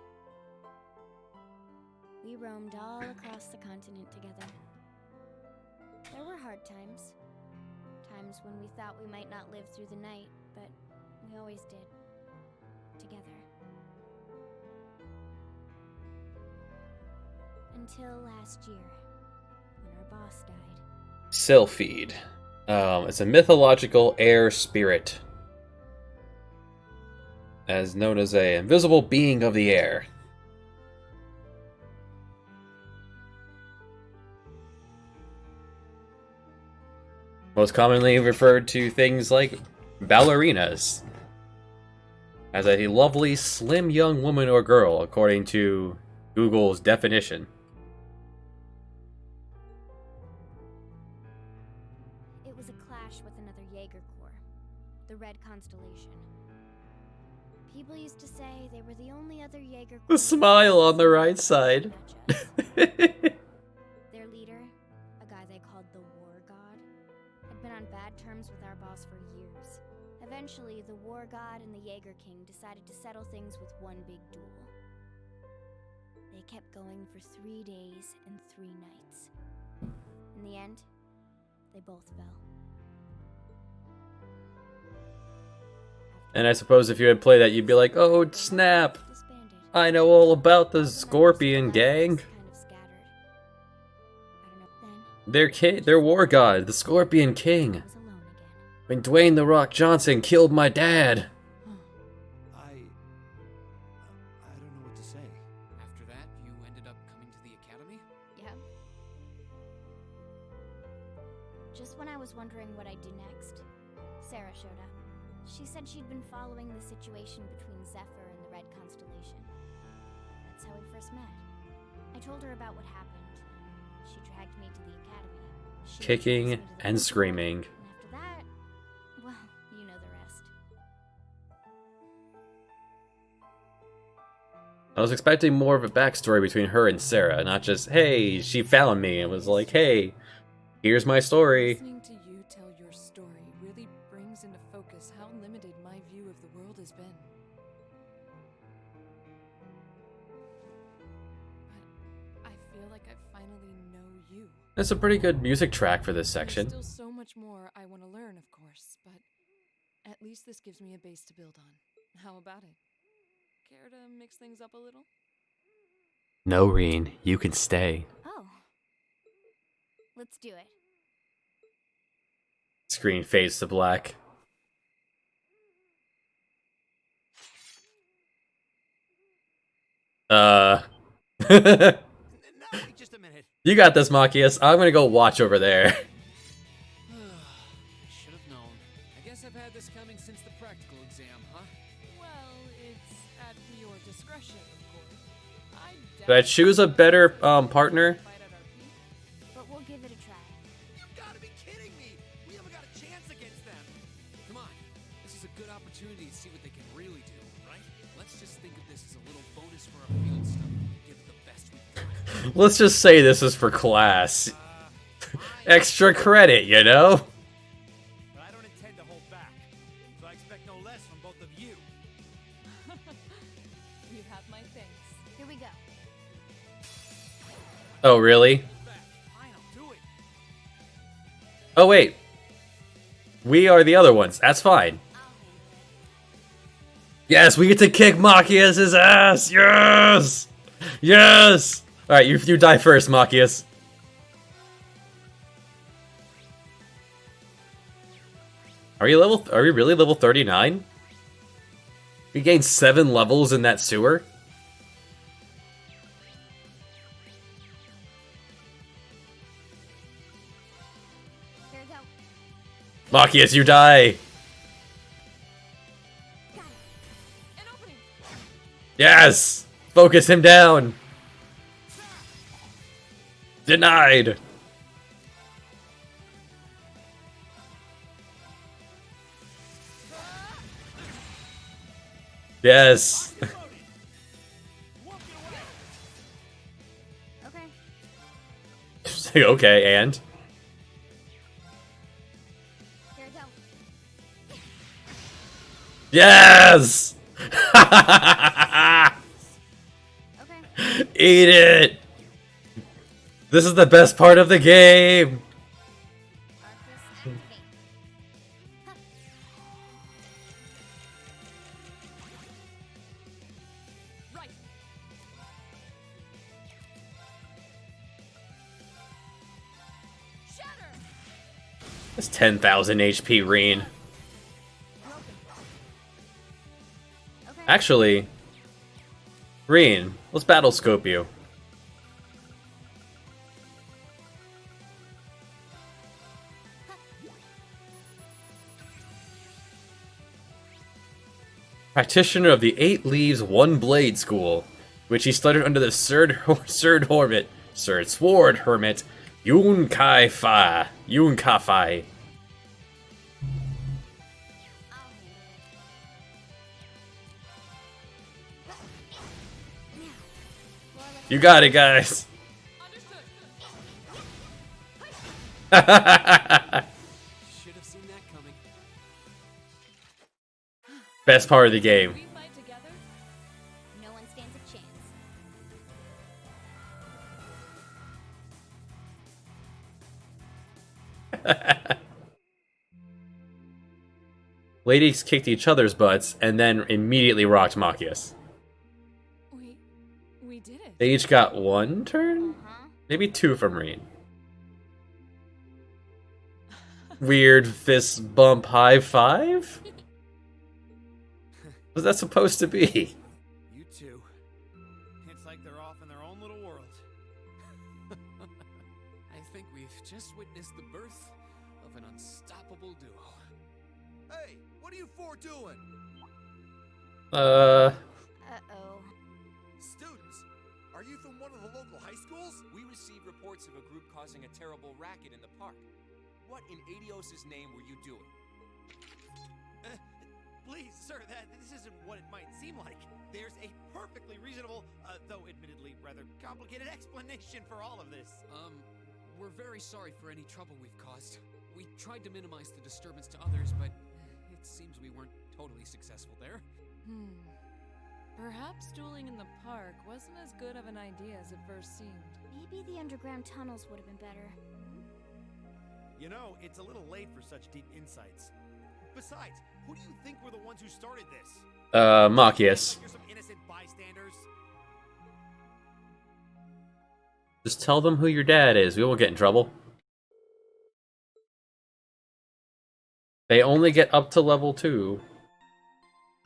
We roamed all across the continent together. There were hard times. Times when we thought we might not live through the night, but we always did. Together. Until last year, when our boss died. Sylphid. It's a mythological air spirit. As known as a invisible being of the air. Most commonly referred to things like ballerinas. As a lovely, slim young woman or girl, according to Google's definition. It was a clash with another Jaeger Corps, the Red Constellation. People used to say they were the only other Jaeger Corps. The smile on the right side. Their leader, a guy they called the War God, had been on bad terms with our boss for years. Eventually, the War God and the Jaeger King decided to settle things with one big duel. They kept going for 3 days and 3 nights. In the end, they both fell. And I suppose if you had played that, you'd be like, oh, snap! Disbanded. I know all about the Scorpion gang. Kind of scattered. I don't know. Then Their war god, the Scorpion King. I was alone again. When Dwayne The Rock Johnson killed my dad. I don't know what to say. After that, you ended up coming to the academy? Yep. Just when I was wondering what I'd do next, Sarah showed up. She said she'd been following the situation between Zephyr and the Red Constellation. That's how we first met. I told her about what happened. She dragged me to the academy. She Kicking introduced me to the and people, screaming. And after that, well, you know the rest. I was expecting more of a backstory between her and Sarah, not just, hey, she found me, and was like, hey, here's my story. Listening to you tell your story really brings into focus how limited my view of the world has been. But I feel like I finally know you. That's a pretty good music track for this section. There's still so much more I want to learn, of course, but at least this gives me a base to build on. How about it? Care to mix things up a little? No, Reen, you can stay. Oh. Let's do it. Screen fades to black. No, wait just a minute. You got this, Machias. I'm gonna go watch over there. I should have known. I guess I've had this coming since the practical exam, huh? Well, it's at your discretion, of course. Did I choose a better partner? Fight at our peak. But we'll give it a try. You've got to be kidding me! We haven't got a chance against them! Come on. This is a good opportunity to see what they can really do, right? Let's just think of this as a little bonus for our field stuff. Give it the best we've got. Let's just say this is for class. Extra credit, you know? But I don't intend to hold back. So we go. Oh, really? Fine, I'll do it. Oh, wait. We are the other ones. That's fine. I'll handle it. Yes, we get to kick Machias' ass! Yes! Yes! Alright, you die first, Machias. Are we really level 39? We gained 7 levels in that sewer? Here we go. Machias, you die! Got it. An opening. Yes! Focus him down! Denied! Yes! Okay. Okay, and? Here we go. Yes! Okay. Eat it! This is the best part of the game! Arcus activate. Huh. Right. Shatter. That's 10,000 HP, Reen. Okay. Actually, Reen, let's battle scope you. Practitioner of the 8 Leaves, 1 Blade School, which he studied under the Sword Hermit, Yun Kai Fa. I'll handle it. Now. You got it, guys. Understood. Should have seen that coming. Best part of the game. We fight together. No one stands a chance. Ladies kicked each other's butts and then immediately rocked Machias. We did it. They each got 1 turn? Huh? Maybe 2 from Reen. Weird fist bump high five? What's that supposed to be? You two. It's like they're off in their own little world. I think we've just witnessed the birth of an unstoppable duo. Hey, what are you four doing? Uh-oh. Students, are you from one of the local high schools? We received reports of a group causing a terrible racket in the park. What in Adios' name were you doing? Please, sir, this isn't what it might seem like. There's a perfectly reasonable, though admittedly rather complicated explanation for all of this. We're very sorry for any trouble we've caused. We tried to minimize the disturbance to others, but it seems we weren't totally successful there. Perhaps dueling in the park wasn't as good of an idea as it first seemed. Maybe the underground tunnels would have been better. You know, it's a little late for such deep insights. Besides, who do you think were the ones who started this? Machias. You're some innocent bystanders. Just tell them who your dad is. We won't get in trouble. They only get up to level 2.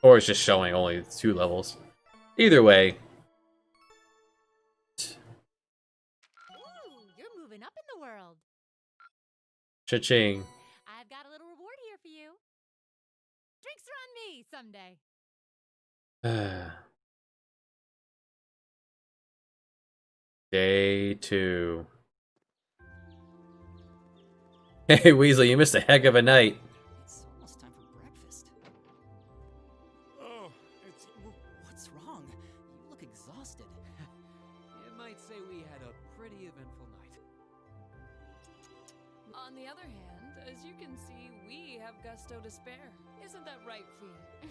Or it's just showing only 2 levels. Either way. Ooh, you're moving up in the world. Cha-ching. I've got a little reward here for you. Drinks are on me someday. Day 2. Hey, Weasel, you missed a heck of a night. It's almost time for breakfast. Oh, What's wrong? You look exhausted. You might say we had a pretty eventful night. On the other hand, as you can see, we have gusto to spare. Isn't that right, Fee?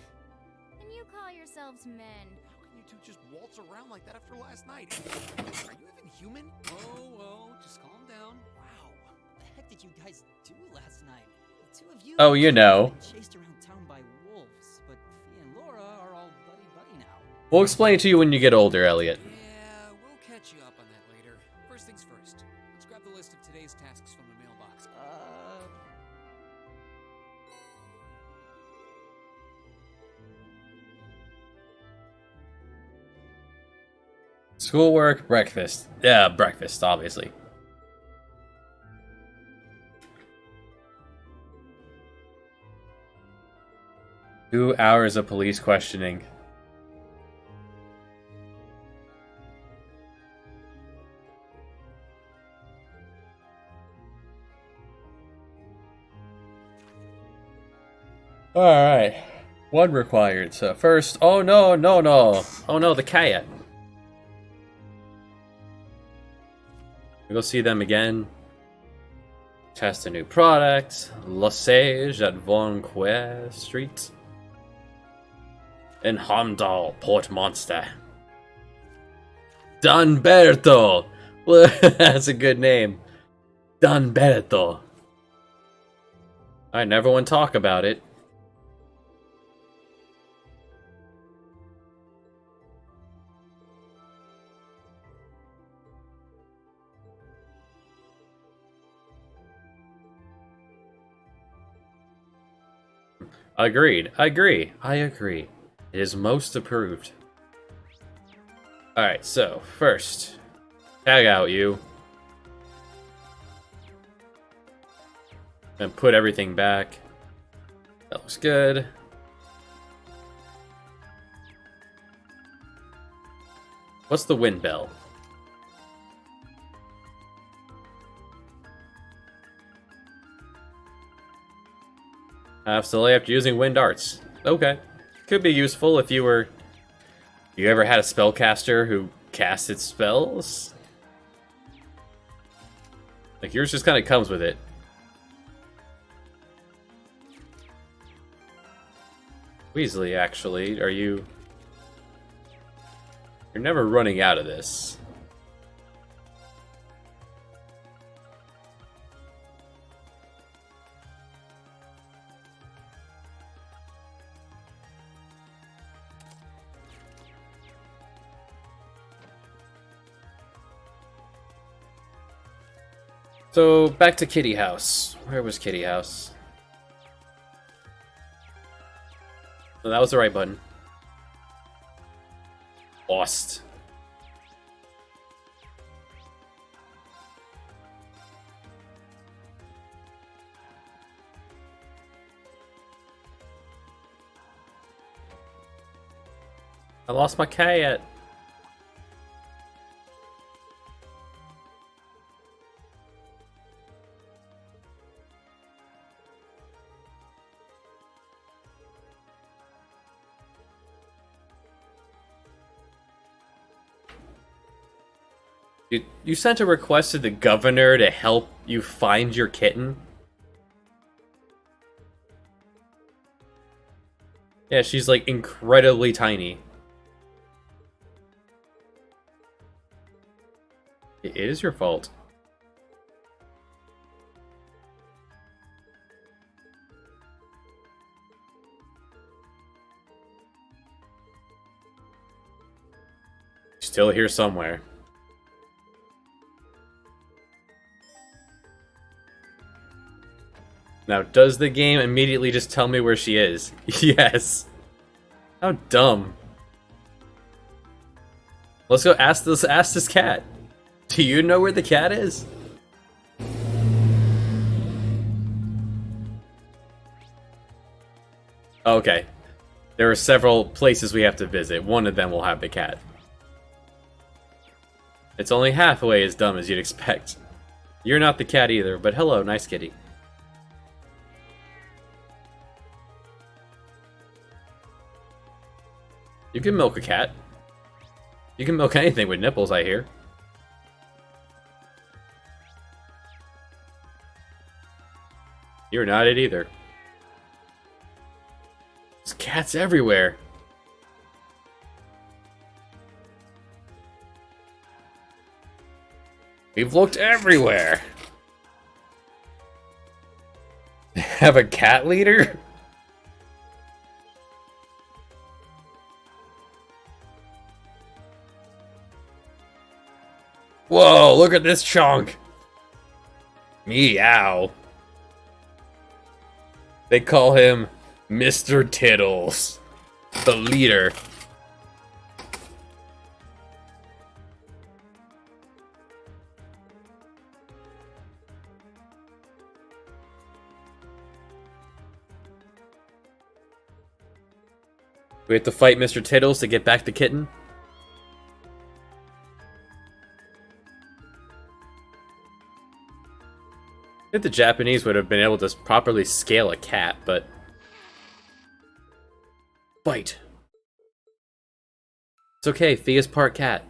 And you call yourselves men. how can you to just waltz around like that after last night. Are you even human? Oh, just calm down. Wow. What the heck did you guys do last night? The two of you Oh, you know. chased around town by wolves, but Fee and Laura are all buddy-buddy now. We'll explain it to you when you get older, Elliot. Yeah, we'll catch you up on that later. First things first. Let's grab the list of today's tasks from the mailbox. Schoolwork, breakfast. Yeah, breakfast, obviously. Two hours of police questioning. Alright. One required. So first, oh no. Oh no, the cat. We go see them again. Test a new product. L'Osage at Von Quer Street. In Heimdall, Port Monster. Danberto! That's a good name. Danberto. Alright, everyone talk about it. Agreed. I agree. It is most approved. Alright, so, first, tag out you. And put everything back. That looks good. What's the wind bell? Have to delay after using wind arts. Okay. Could be useful if you were... You ever had a spellcaster who casted spells? Like, yours just kind of comes with it. Weasley, actually, are you... You're never running out of this. So, back to Kitty House. Where was Kitty House? Oh, that was the right button. Lost. I lost my cat. You sent a request to the governor to help you find your kitten? Yeah, she's like incredibly tiny. It is your fault. Still here somewhere. Now, does the game immediately just tell me where she is? Yes. How dumb. Let's go ask this cat. Do you know where the cat is? Okay. There are several places we have to visit. One of them will have the cat. It's only halfway as dumb as you'd expect. You're not the cat either, but hello, nice kitty. You can milk a cat. You can milk anything with nipples, I hear. You're not it either. There's cats everywhere. We've looked everywhere. Have a cat leader? Whoa, look at this chunk. Meow. They call him Mr. Tiddles, the leader. We have to fight Mr. Tiddles to get back the kitten? I think the Japanese would have been able to properly scale a cat, but... Bite. It's okay, Fia's part cat.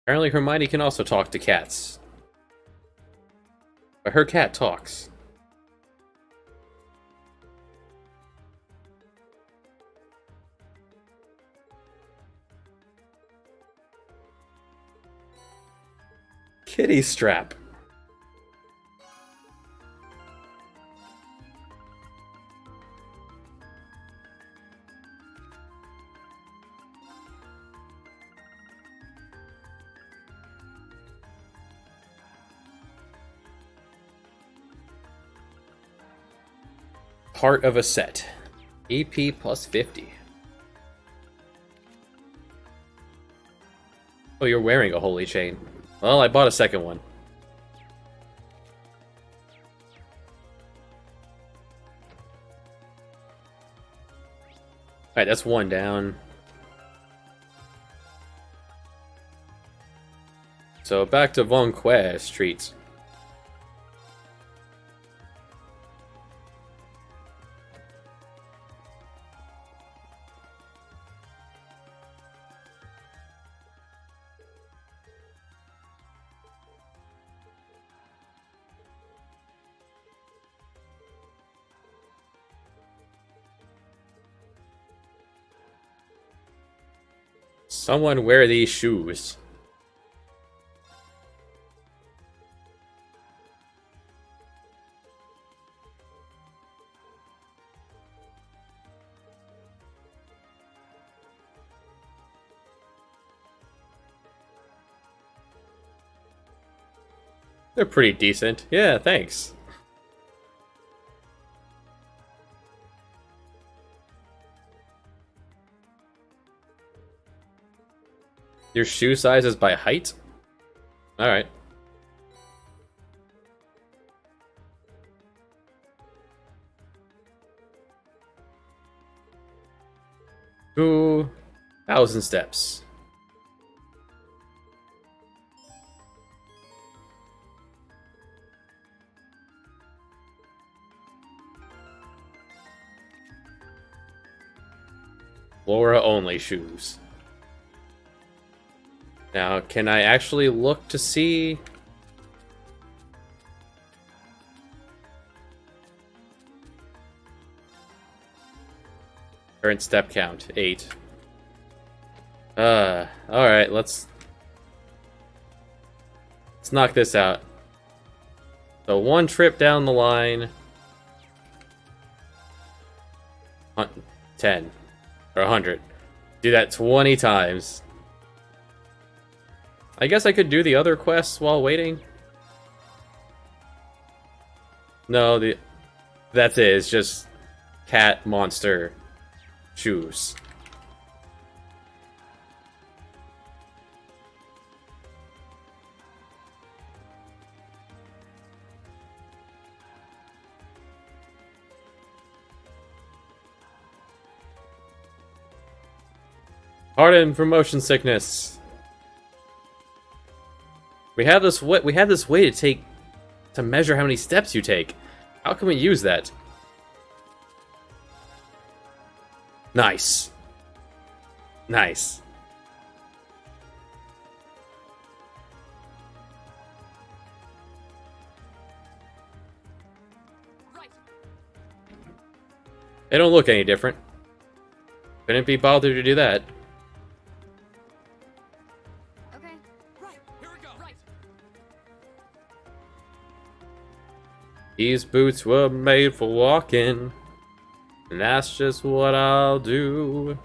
Apparently Hermione can also talk to cats. But her cat talks. Kitty strap. Part of a set. EP plus 50. Oh, you're wearing a holy chain. Well, I bought a second one. Alright, that's one down. So back to Von Quest Street. Someone wear these shoes. They're pretty decent. Yeah, thanks. Your shoe size is by height? Alright. Ooh, 1,000 steps. Flora only shoes. Now, can I actually look to see? Current step count, 8. Alright, let's knock this out. So one trip down the line. 10. Or 100. Do that 20 times. I guess I could do the other quests while waiting. No, that's it. It's just cat, monster, shoes. Pardon for motion sickness. We have this way to measure how many steps you take. How can we use that? Nice. Nice. They don't look any different. Couldn't be bothered to do that. Okay. Right, here we go. Right. These boots were made for walking, and that's just what I'll do.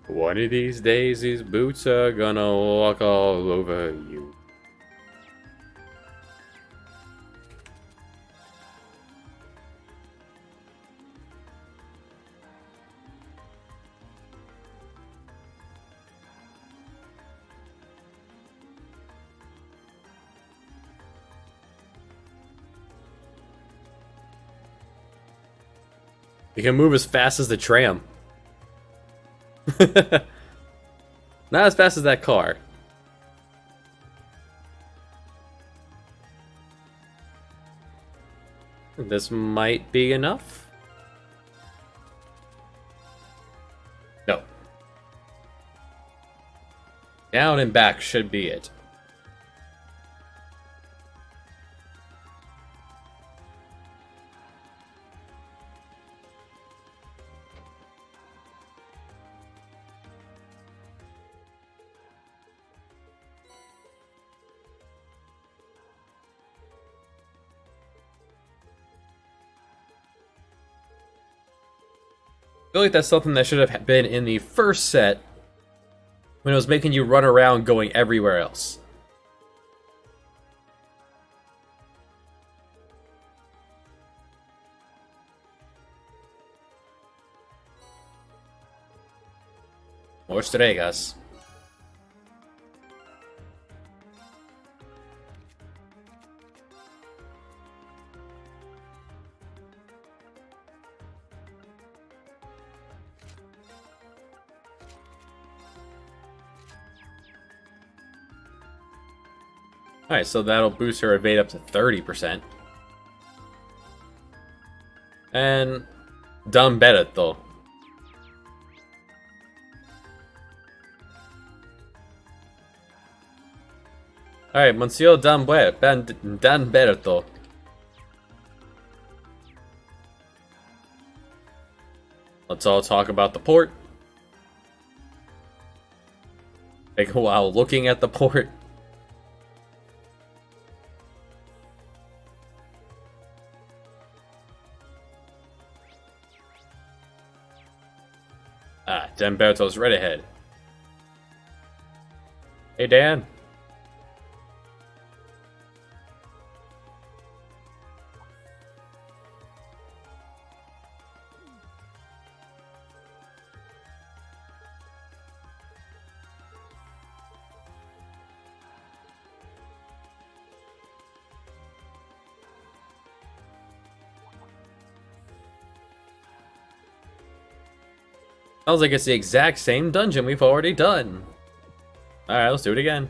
One of these days, these boots are gonna walk all over you. You can move as fast as the tram. Not as fast as that car. This might be enough. No. Down and back should be it. I feel like that's something that should have been in the first set when it was making you run around going everywhere else. More Stregas. Alright, so that'll boost her evade up to 30%. And Dan Beretto. Alright, Monsieur Dan Beretto. Let's all talk about the port. Take a while looking at the port. Ah, Dan Beretto's right ahead. Hey, Dan. Sounds like it's the exact same dungeon we've already done. Alright, let's do it again.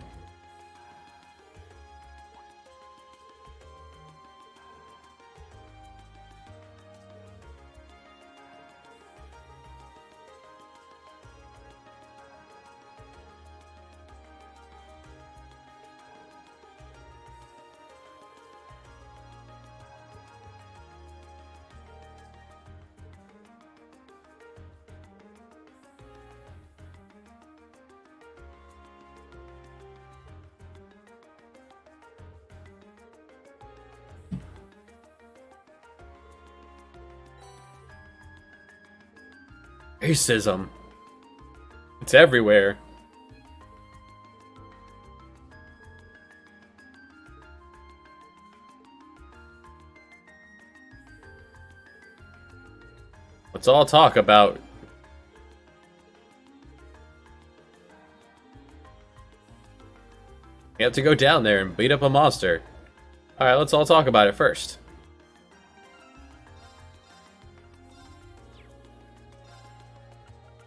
Racism. It's everywhere. Let's all talk about. You have to go down there and beat up a monster. Alright, let's all talk about it first.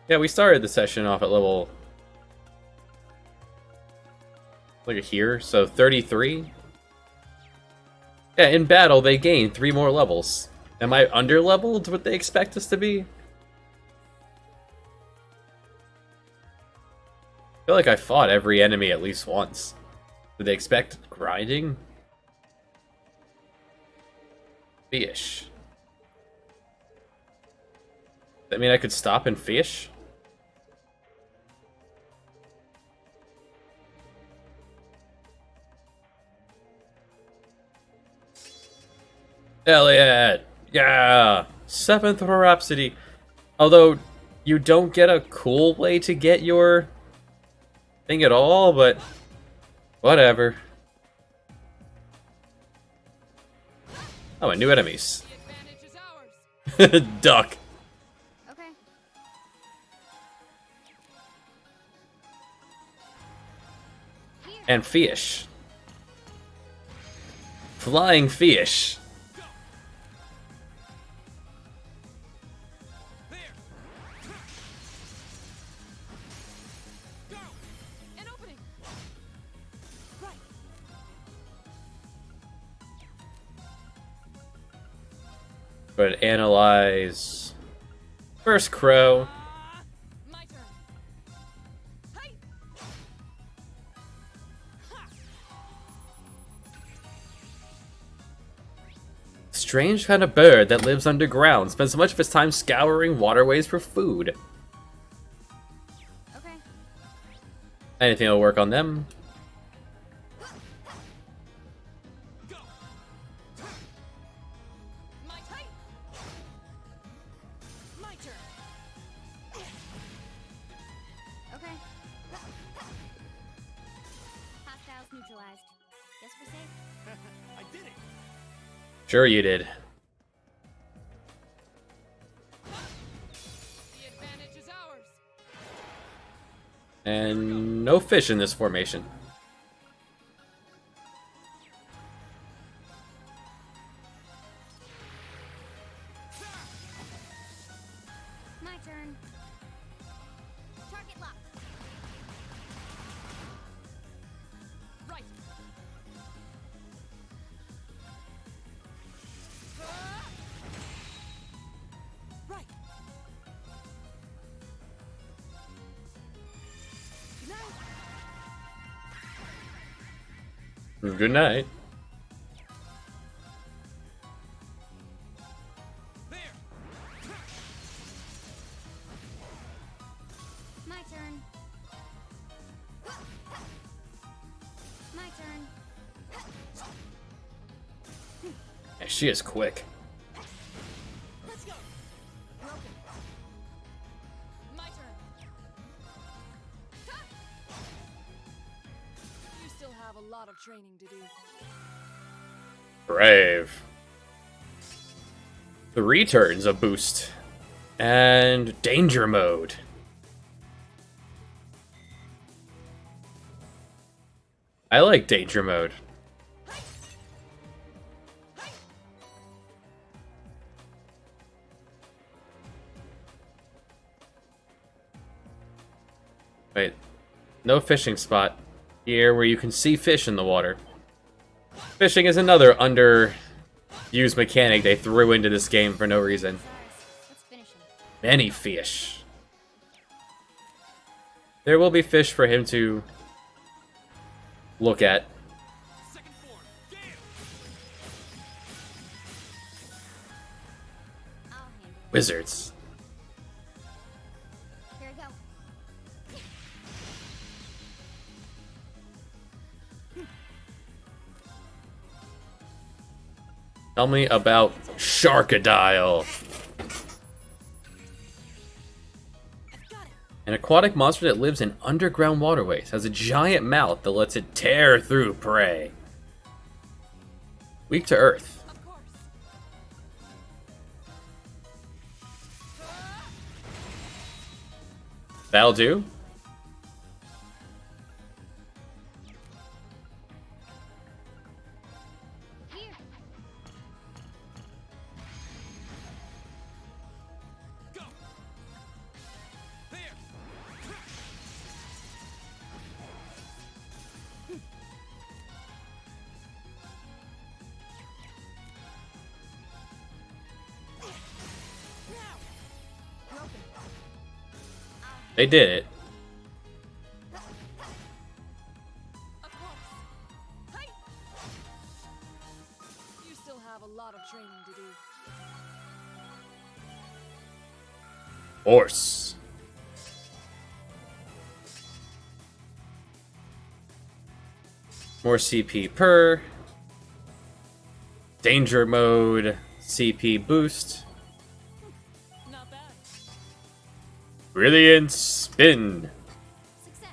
Yeah, we started the session off at level... Look at here, so 33? Yeah, in battle they gain 3 more levels. Am I under-leveled what they expect us to be? feel like I fought every enemy at least once. Did they expect grinding? Fish. Does that mean I could stop and fish? Elliot! Yeah! 7th Rhapsody. Although, you don't get a cool way to get your thing at all, but whatever. Oh, and new enemies. Duck. Okay. And fish. Flying fish. An opening. But analyze. First crow. My turn. Hey. Strange kind of bird that lives underground. Spends much of its time scouring waterways for food. Okay. Anything will work on them. My turn. My turn. Okay. Hostiles neutralized. Guess we're safe. I did it! Sure you did. The advantage is ours. And no fish in this formation. My turn. Target locked. Right. Right. Good night. Good night. My turn. My turn. Yeah, she is quick. Let's go. Broken. My turn. Ha! You still have a lot of training to do. Brave. 3 turns of boost. And danger mode. I like danger mode. Wait, no fishing spot here where you can see fish in the water. Fishing is another underused mechanic they threw into this game for no reason. Let's finish him. Many fish. There will be fish for him to look at. Second form, damn! I'll handle it. Wizards. Here I go. Tell me about Sharkadile. An aquatic monster that lives in underground waterways, has a giant mouth that lets it tear through prey. Weak to earth. Of course. That'll do. Here. Go! There! They did it. have a lot of training to do. Horse. More CP per. Danger mode. CP boost. Not bad. Brilliant spin. Success.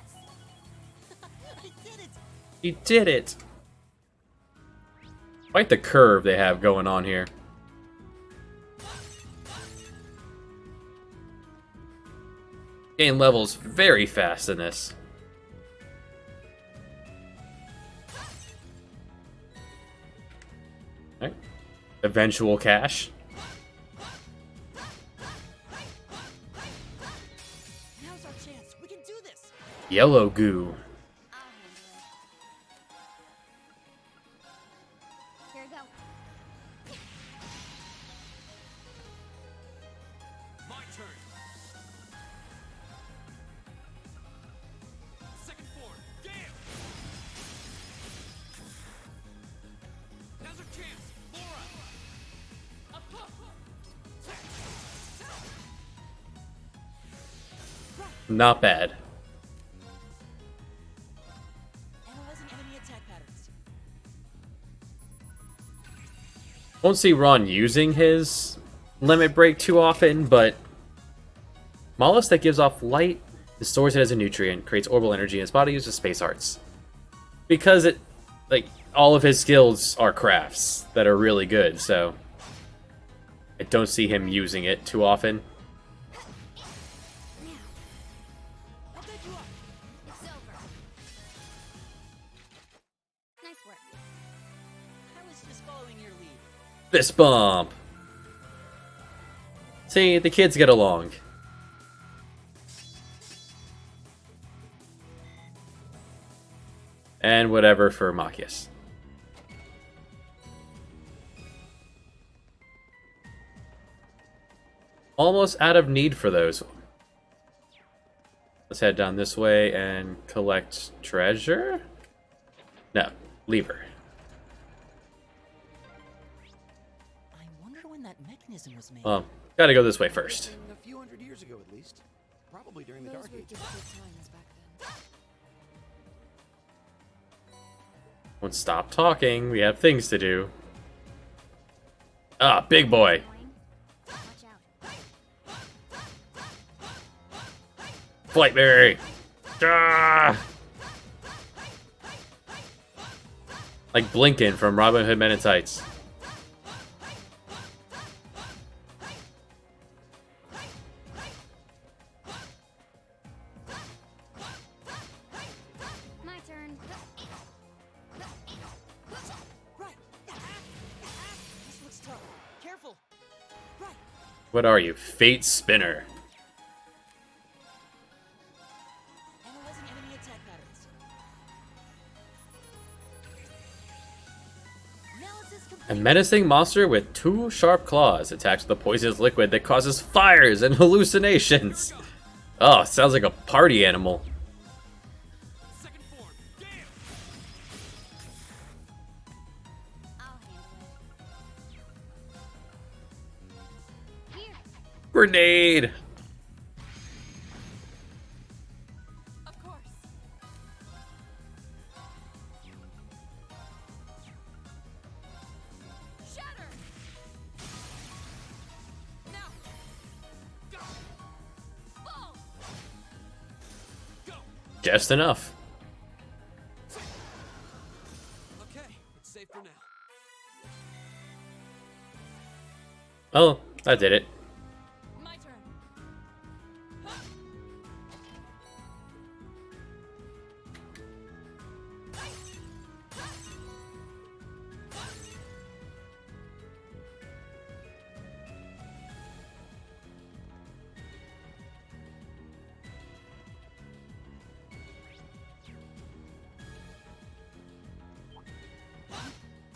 I did it! He did it. Quite the curve they have going on here. Gain levels very fast in this. Alright. Eventual cash. Now's our chance. We can do this. Yellow goo. I'll handle it. Here we go. My turn. Second form, Gale! Now's our chance, Laura! Not bad. Analyzing enemy attack patterns. Won't see Ron using his limit break too often, but Mollusk that gives off light and stores it as a nutrient, creates orbital energy in his body, uses space arts. Because it, like, all of his skills are crafts that are really good, so I don't see him using it too often. I'll back you up. It's over. Nice work. I was just following your lead. Fist bump! See, the kids get along. And whatever for Machias. Almost out of need for those. Let's head down this way and collect treasure? No, lever. I wonder when that mechanism was made. Well, gotta go this way first. A few hundred years ago, at least. Probably during the Those Dark were Ages. difficult times back then. Won't stop talking, we have things to do. Ah, big boy. Annoying. Watch out. Flightberry! Ah! Like Blinken from Robin Hood Men in Tights. My turn. Right. This looks tough. Careful. Right. What are you? Fate Spinner. Analyzing enemy attack patterns. Analysis A complete. menacing monster with 2 sharp claws attacks with a poisonous liquid that causes fires and hallucinations. Oh, sounds like a party animal. Second form, Gale! I'll handle it. Here. Grenade! Of course. Shatter! Now! Go! Fall! Go! Just enough. Okay, it's safe for now. Oh, that did it. My turn.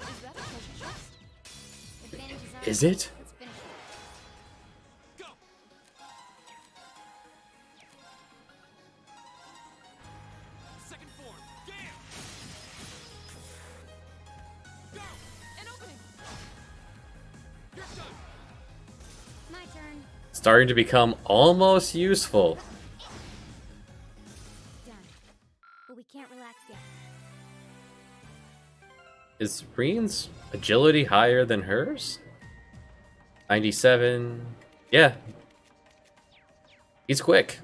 Is that a treasure chest? Advantage is ours. Is it? Let's finish it. Go! Second form, Gale! Go! An opening! starting to become almost useful. Done. But we can't relax yet. Is Reen's agility higher than hers? 97. Yeah. He's quick.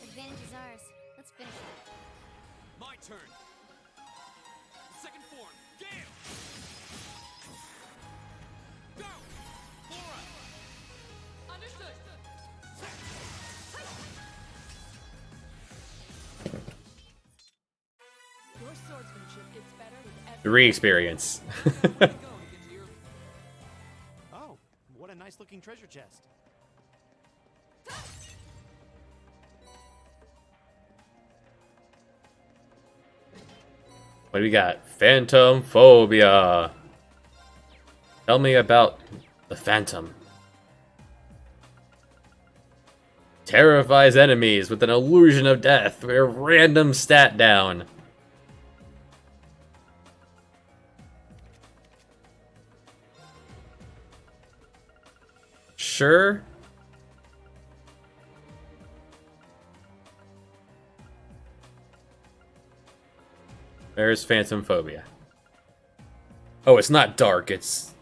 Advantage is ours. Let's finish it. My turn. Second form, Gale! Go! Laura! Understood. Your swordsmanship gets better with every Three experience. Oh, what a nice looking treasure chest. What do we got? Phantom phobia. Tell me about the Phantom. Terrifies enemies with an illusion of death. A random stat down. Sure. There's Phantom phobia. Oh, it's not dark, it's...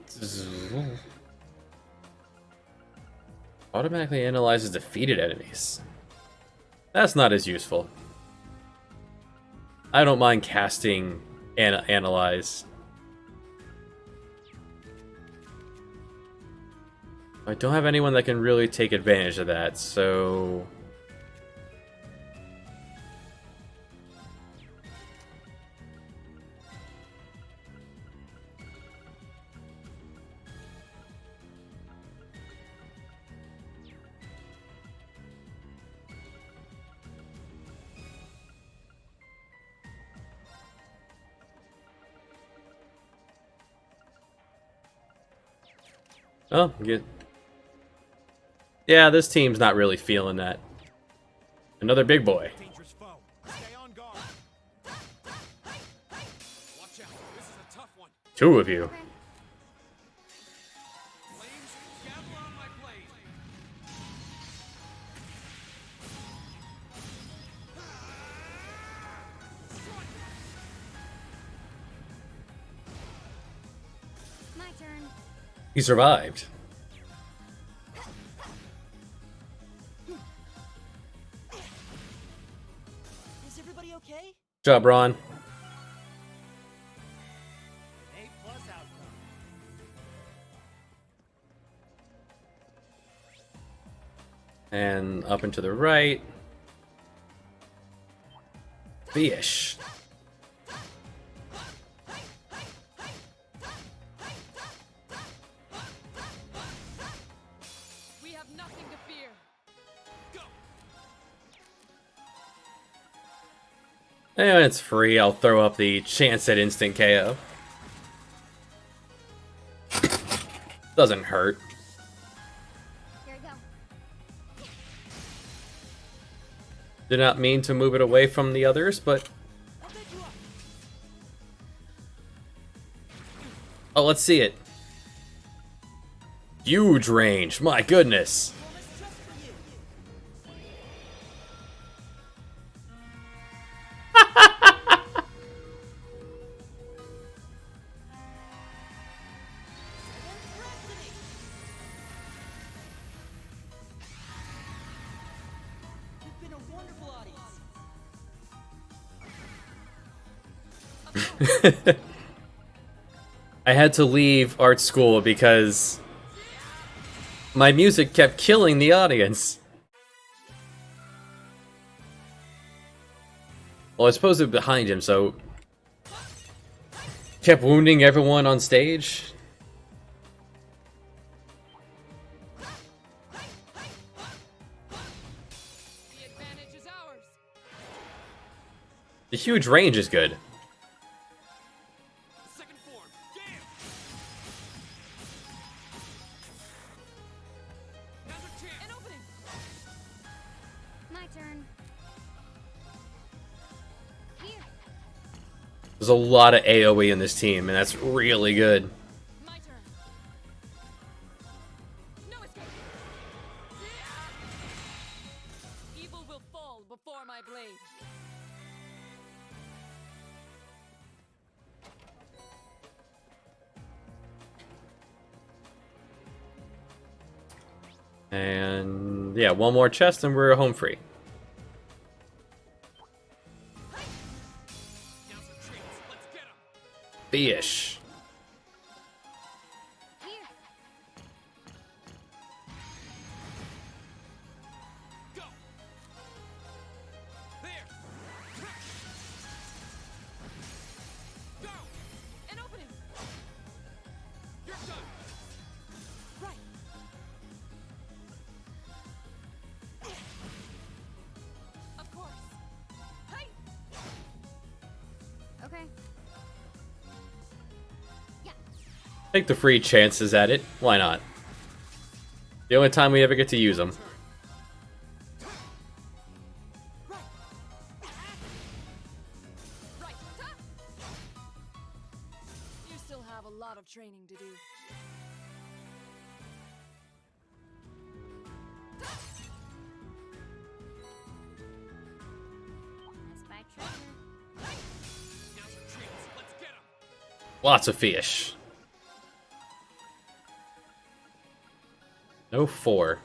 Automatically analyzes defeated enemies. That's not as useful. I don't mind casting analyze. I don't have anyone that can really take advantage of that, so... Oh, good. Yeah, this team's not really feeling that. Another big boy. Dangerous foe. Stay on guard. Watch out, this is a tough one. Two of you. Flames, gather on my blade. My turn. He survived. Is everybody okay? Good job, Ron. A+ outcome. And up and to the right. Fish. We have nothing to fear. Go! And it's free. I'll throw up the chance at instant KO. Doesn't hurt. Here we go. Did not mean to move it away from the others, but... Oh, let's see it. Huge range. My goodness. You've been a wonderful audience. I had to leave art school because my music kept killing the audience. Well, I was supposed to be behind him, so... Kept wounding everyone on stage. The advantage is ours. The huge range is good. Second form, Gale! Now's our chance! An opening. My turn. Here. There's a lot of AoE in this team, and that's really good. My turn. And yeah, one more chest and we're home free. Fish. Okay. Take the free chances at it. Why not? The only time we ever get to use them. You still have a lot of training to do. I spy treasure. Lots of fish. No 4.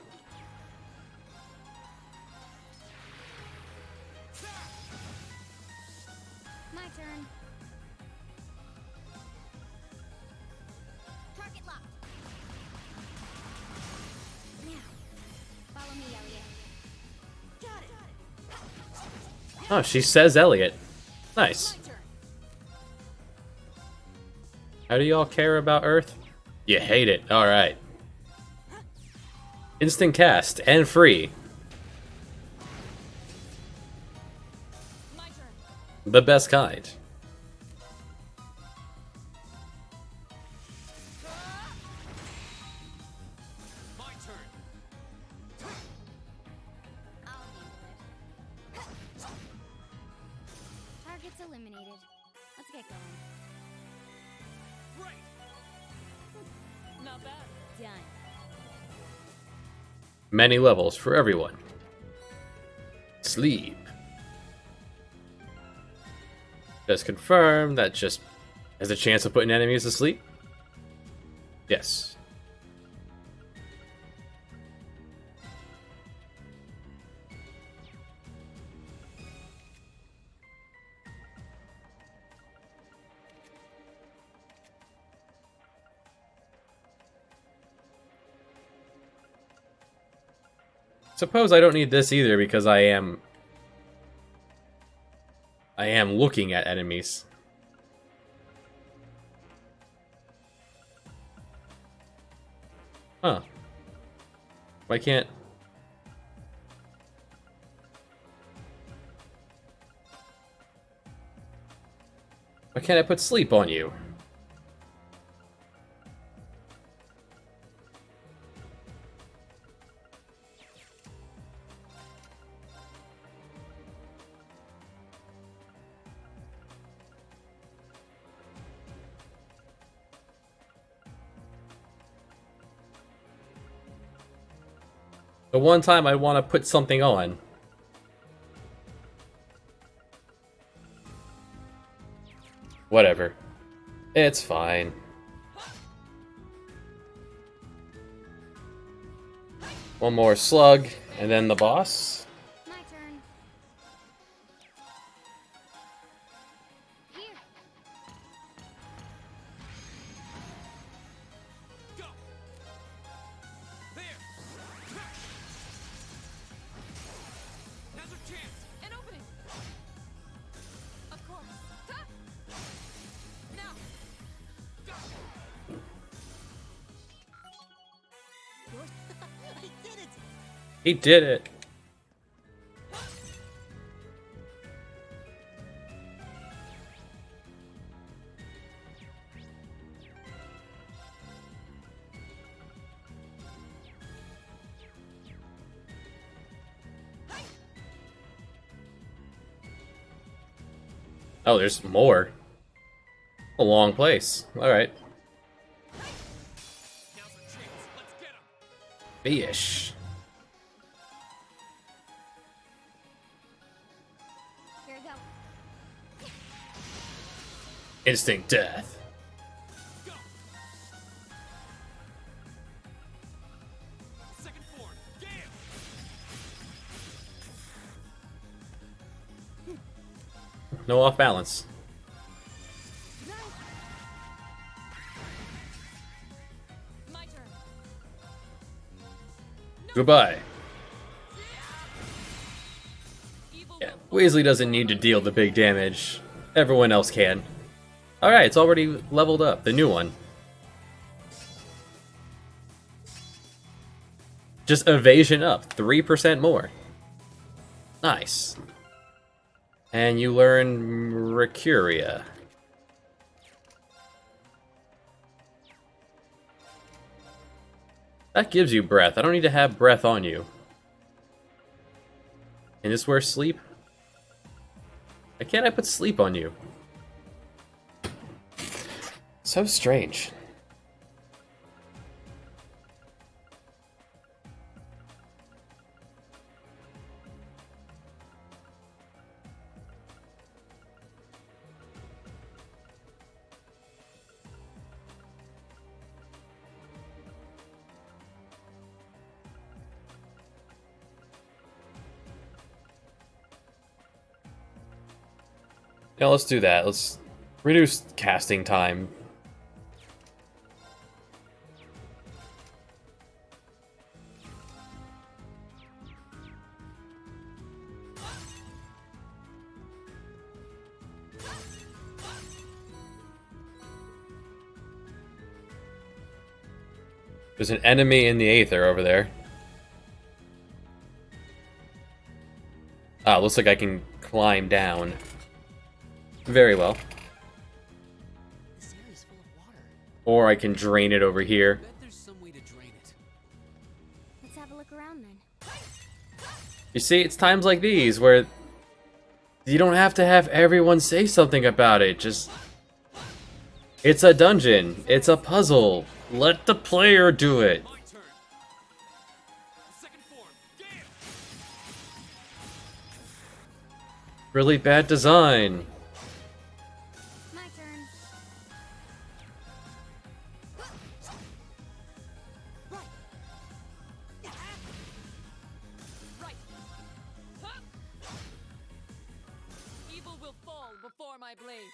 My turn. Target locked. Now, follow me, Elliot. Got it. Oh, she says Elliot. Nice. How do y'all care about Earth? You hate it. Alright. Instant cast and free. The best kind. My turn. I'll handle it. Target's eliminated. Let's get going. Not bad. Done. Many levels for everyone. Sleep. Does confirm that just has a chance of putting enemies to sleep? Yes. Suppose I don't need this either because I am looking at enemies. Huh. Why can't... Why can't I put sleep on you? The one time I want to put something on. Whatever. It's fine. One more slug, and then the boss. My turn. Here. Go. There. Now's our chance. An opening. Of course. Ha! Now. I did it! He did it. Oh, there's more. A long place. Alright. Now's our chance. Let's get him. Fish. Here we go. Instant death. Go. Second form. No off balance. My turn. Goodbye. Evil Yeah, will Weasley doesn't need to deal the big damage. Everyone else can. Alright, it's already leveled up. The new one. Just evasion up. 3% more. Nice. And you learn Mercuria. That gives you breath. I don't need to have breath on you. Can this wear sleep? Why can't I put sleep on you? So strange. Yeah, let's do that. Let's reduce casting time. There's an enemy in the Aether over there. Ah, looks like I can climb down. Very well. This area's full of water. Or I can drain it over here. Bet there's some way to drain it. Let's have a look around then. You see, it's times like these where you don't have to have everyone say something about it. Just... It's a dungeon. It's a puzzle. Let the player do it. My turn. Second form. Gale. Really bad design. My turn. right. Huh? Evil will fall before my blade.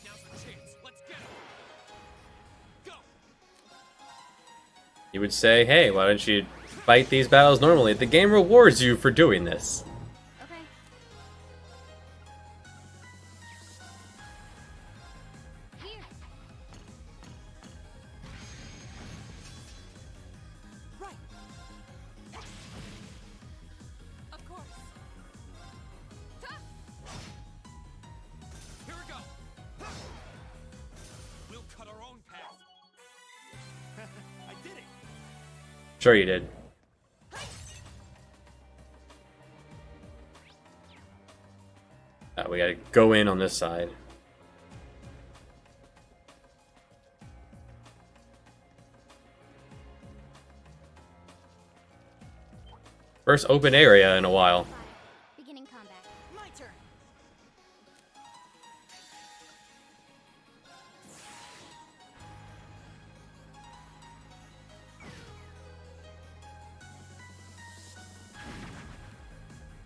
Now's the chance. Let's get him. Go. You would say, hey, why don't you fight these battles normally? The game rewards you for doing this. Okay. Here. Right. Of course. Ha! Here we go. We'll cut our own path. I did it. Sure you did. We gotta go in on this side. First open area in a while. Beginning combat. My turn.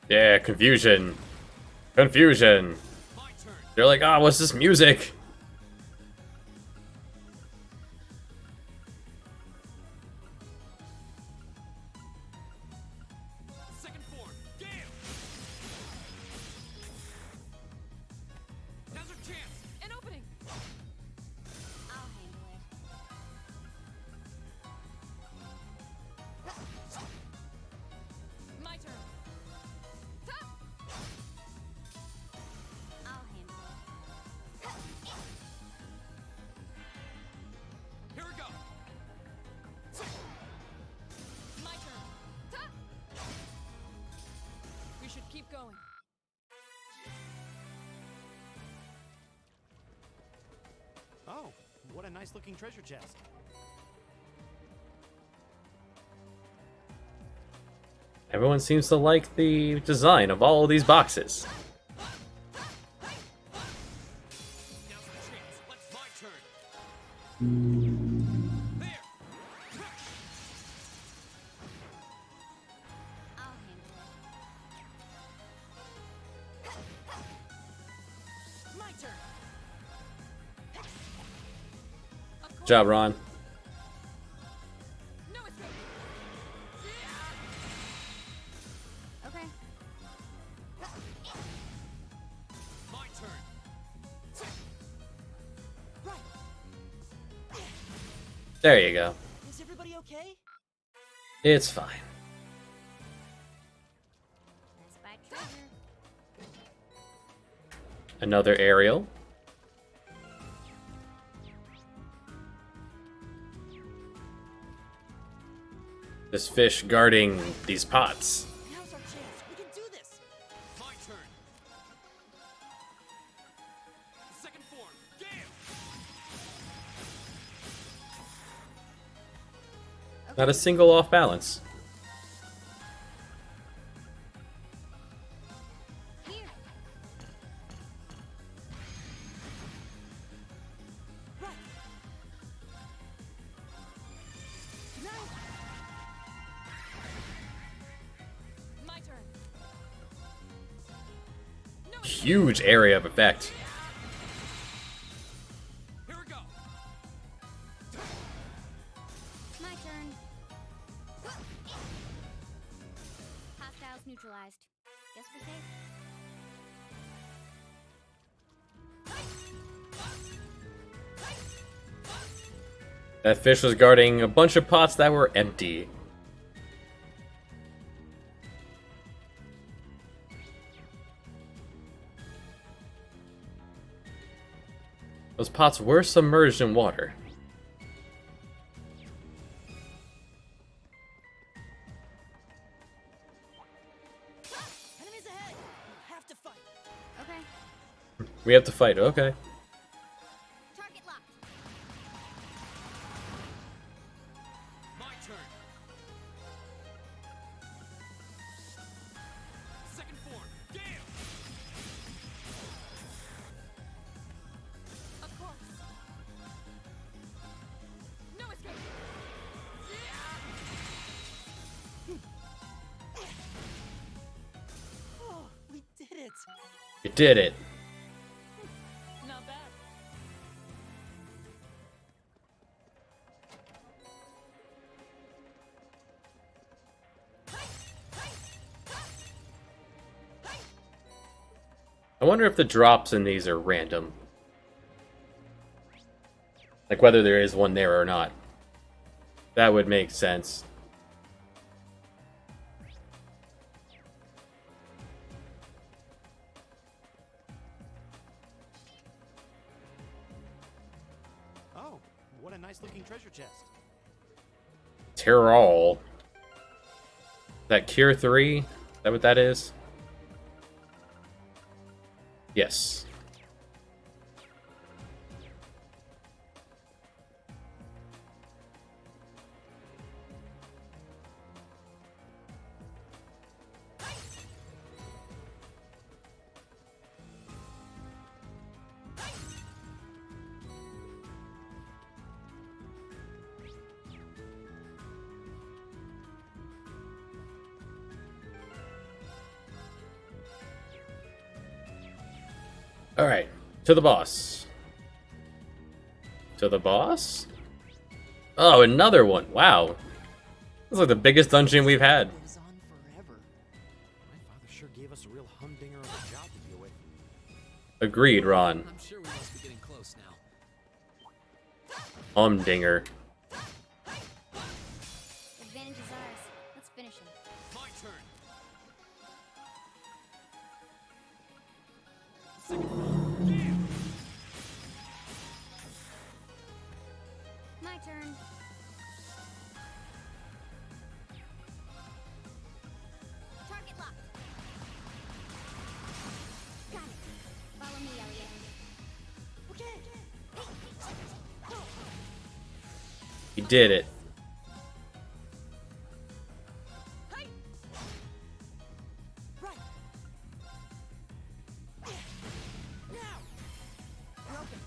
Yeah, confusion. Confusion. My turn. They're like, ah, what's this music? Second form. Gale. Now's our chance. An opening. I'll handle it. My turn. Ha! I'll handle it. Here we go. My turn. Ha! We should keep going. Oh, what a nice looking treasure chest. Everyone seems to like the design of all of these boxes. Now's our chance. My turn. Good job, Ron. No escape. Okay. My turn. Right. There you go. Is everybody okay? It's fine. I spy treasure. Another aerial. This fish guarding these pots. Now's our chance. We can do this. My turn. Second form. Gale. Not a single off balance. Here. Right. Now. My turn. No escape. Huge area of effect. Here we go. My turn. Hostiles neutralized. Guess we're safe. That fish was guarding a bunch of pots that were empty. Those pots were submerged in water. Enemies ahead. We have to fight. Okay. We have to fight, okay. Target locked. My turn. Second form. Gale. Of course. No escape. Oh, we did it. You did it. Not bad. I wonder if the drops in these are random. Like whether there is one there or not. That would make sense. Oh, what a nice looking treasure chest. Tyrol. That Cure 3? Is that what that is? Yes. Alright, to the boss. To the boss? Oh, another one. Wow. This is like the biggest dungeon we've had. Goes on forever. My father sure gave us a real humdinger of a job to deal with. Agreed, Ron. I'm sure we must be getting close now. Humdinger. Advantage is ours. Let's finish him. My turn. Second form. Gale. My turn. Target locked. Got it. Follow me, Elliot. Okay. He did it. Right. Now. Broken.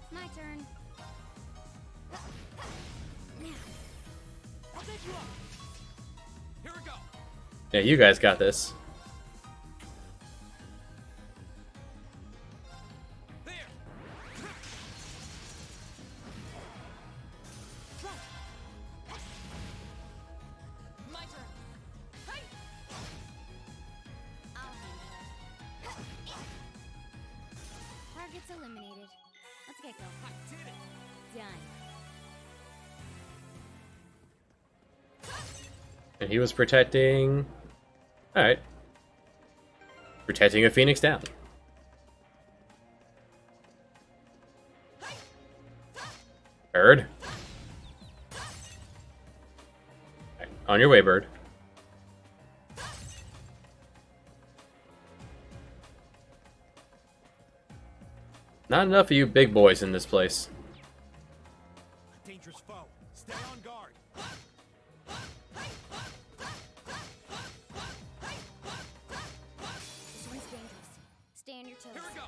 My turn. Now. I'll take you up. Here we go. Yeah, you guys got this. There. done. And he was protecting... Alright. Protecting a Phoenix down. Bird. Right, on your way, Bird. Not enough of you big boys in this place. Dangerous foe. Stay on guard. This one's dangerous. Stay on your toes. Here we go.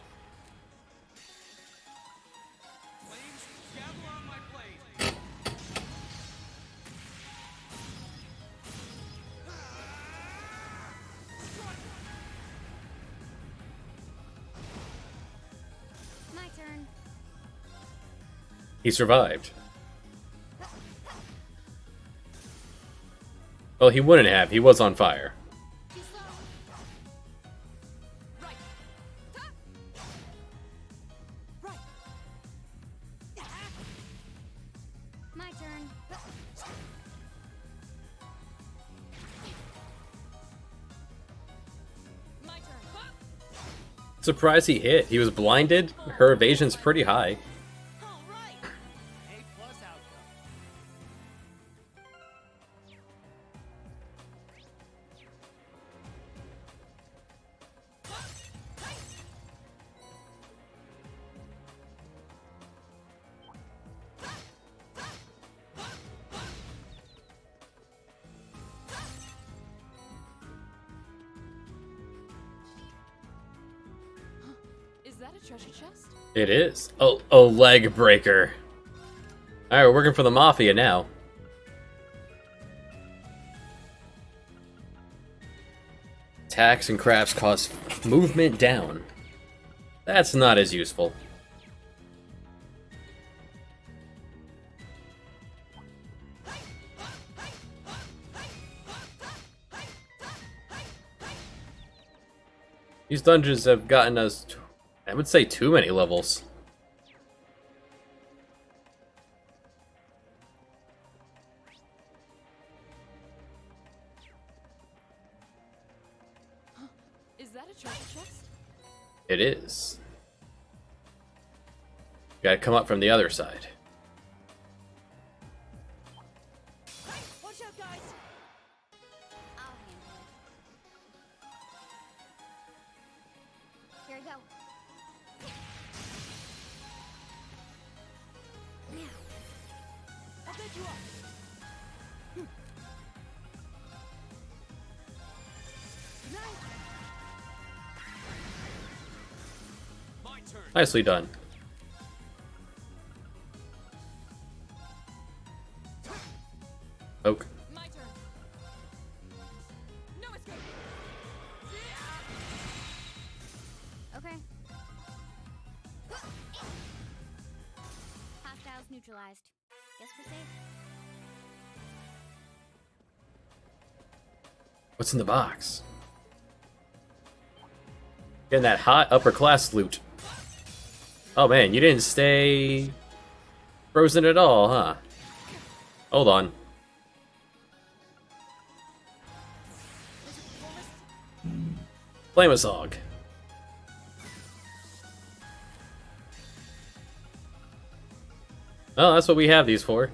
Flames, gather on my blade. My turn. He survived. Well, he wouldn't have. He was on fire. Too slow. Right. Right. My turn. My turn. Surprised he hit. He was blinded. Her evasion's pretty high. All right. A+ outcome. Is that a treasure chest? It is. Oh, a leg breaker. Alright, we're working for the Mafia now. Attacks and crafts cost movement down. That's not as useful. These dungeons have gotten us, I would say, too many levels. Is that a treasure chest? It is. Gotta come up from the other side. Watch out, guys! I'll handle it. Here we go. Now. I'll get you up! My turn. Nicely done. Oak. My turn. No escape. Okay. Hostiles neutralized. Guess we're safe. What's in the box? Getting that hot upper class loot. Oh man, you didn't stay frozen at all, huh? Hold on. Flamasog. Oh, that's what we have these for.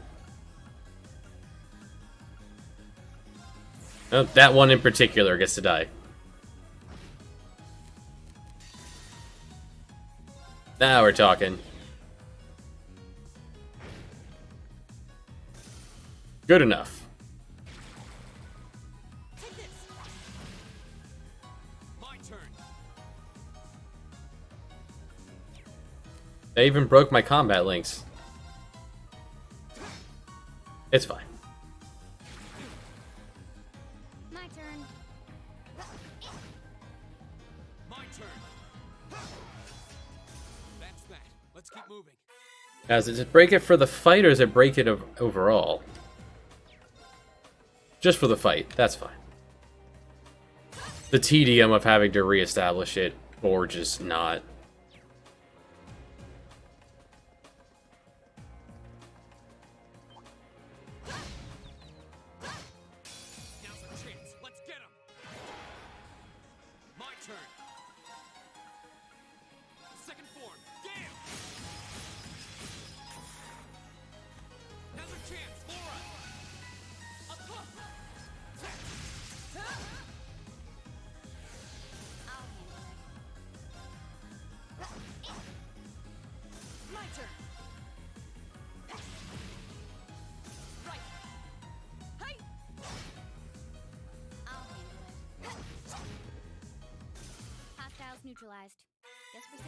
Oh, that one in particular gets to die. Now we're talking. Good enough. Take this! My turn. They even broke my combat links. It's fine. My turn. My turn. That's that. Let's keep moving. Does it break it for the fight, or does it break it overall? Just for the fight, that's fine. The tedium of having to reestablish it, or just not. neutralized. Guess we're safe.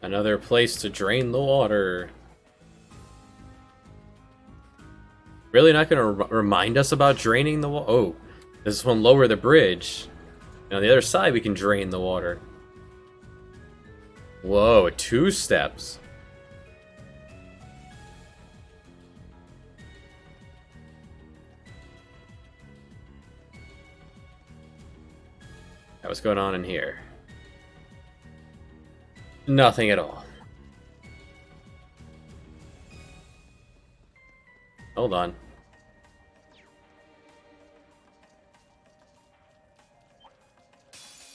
Another place to drain the water. Really not gonna remind us about draining the water? Oh, this one lower the bridge. And on the other side we can drain the water. Whoa, 2 steps. What's going on in here? Nothing at all. Hold on.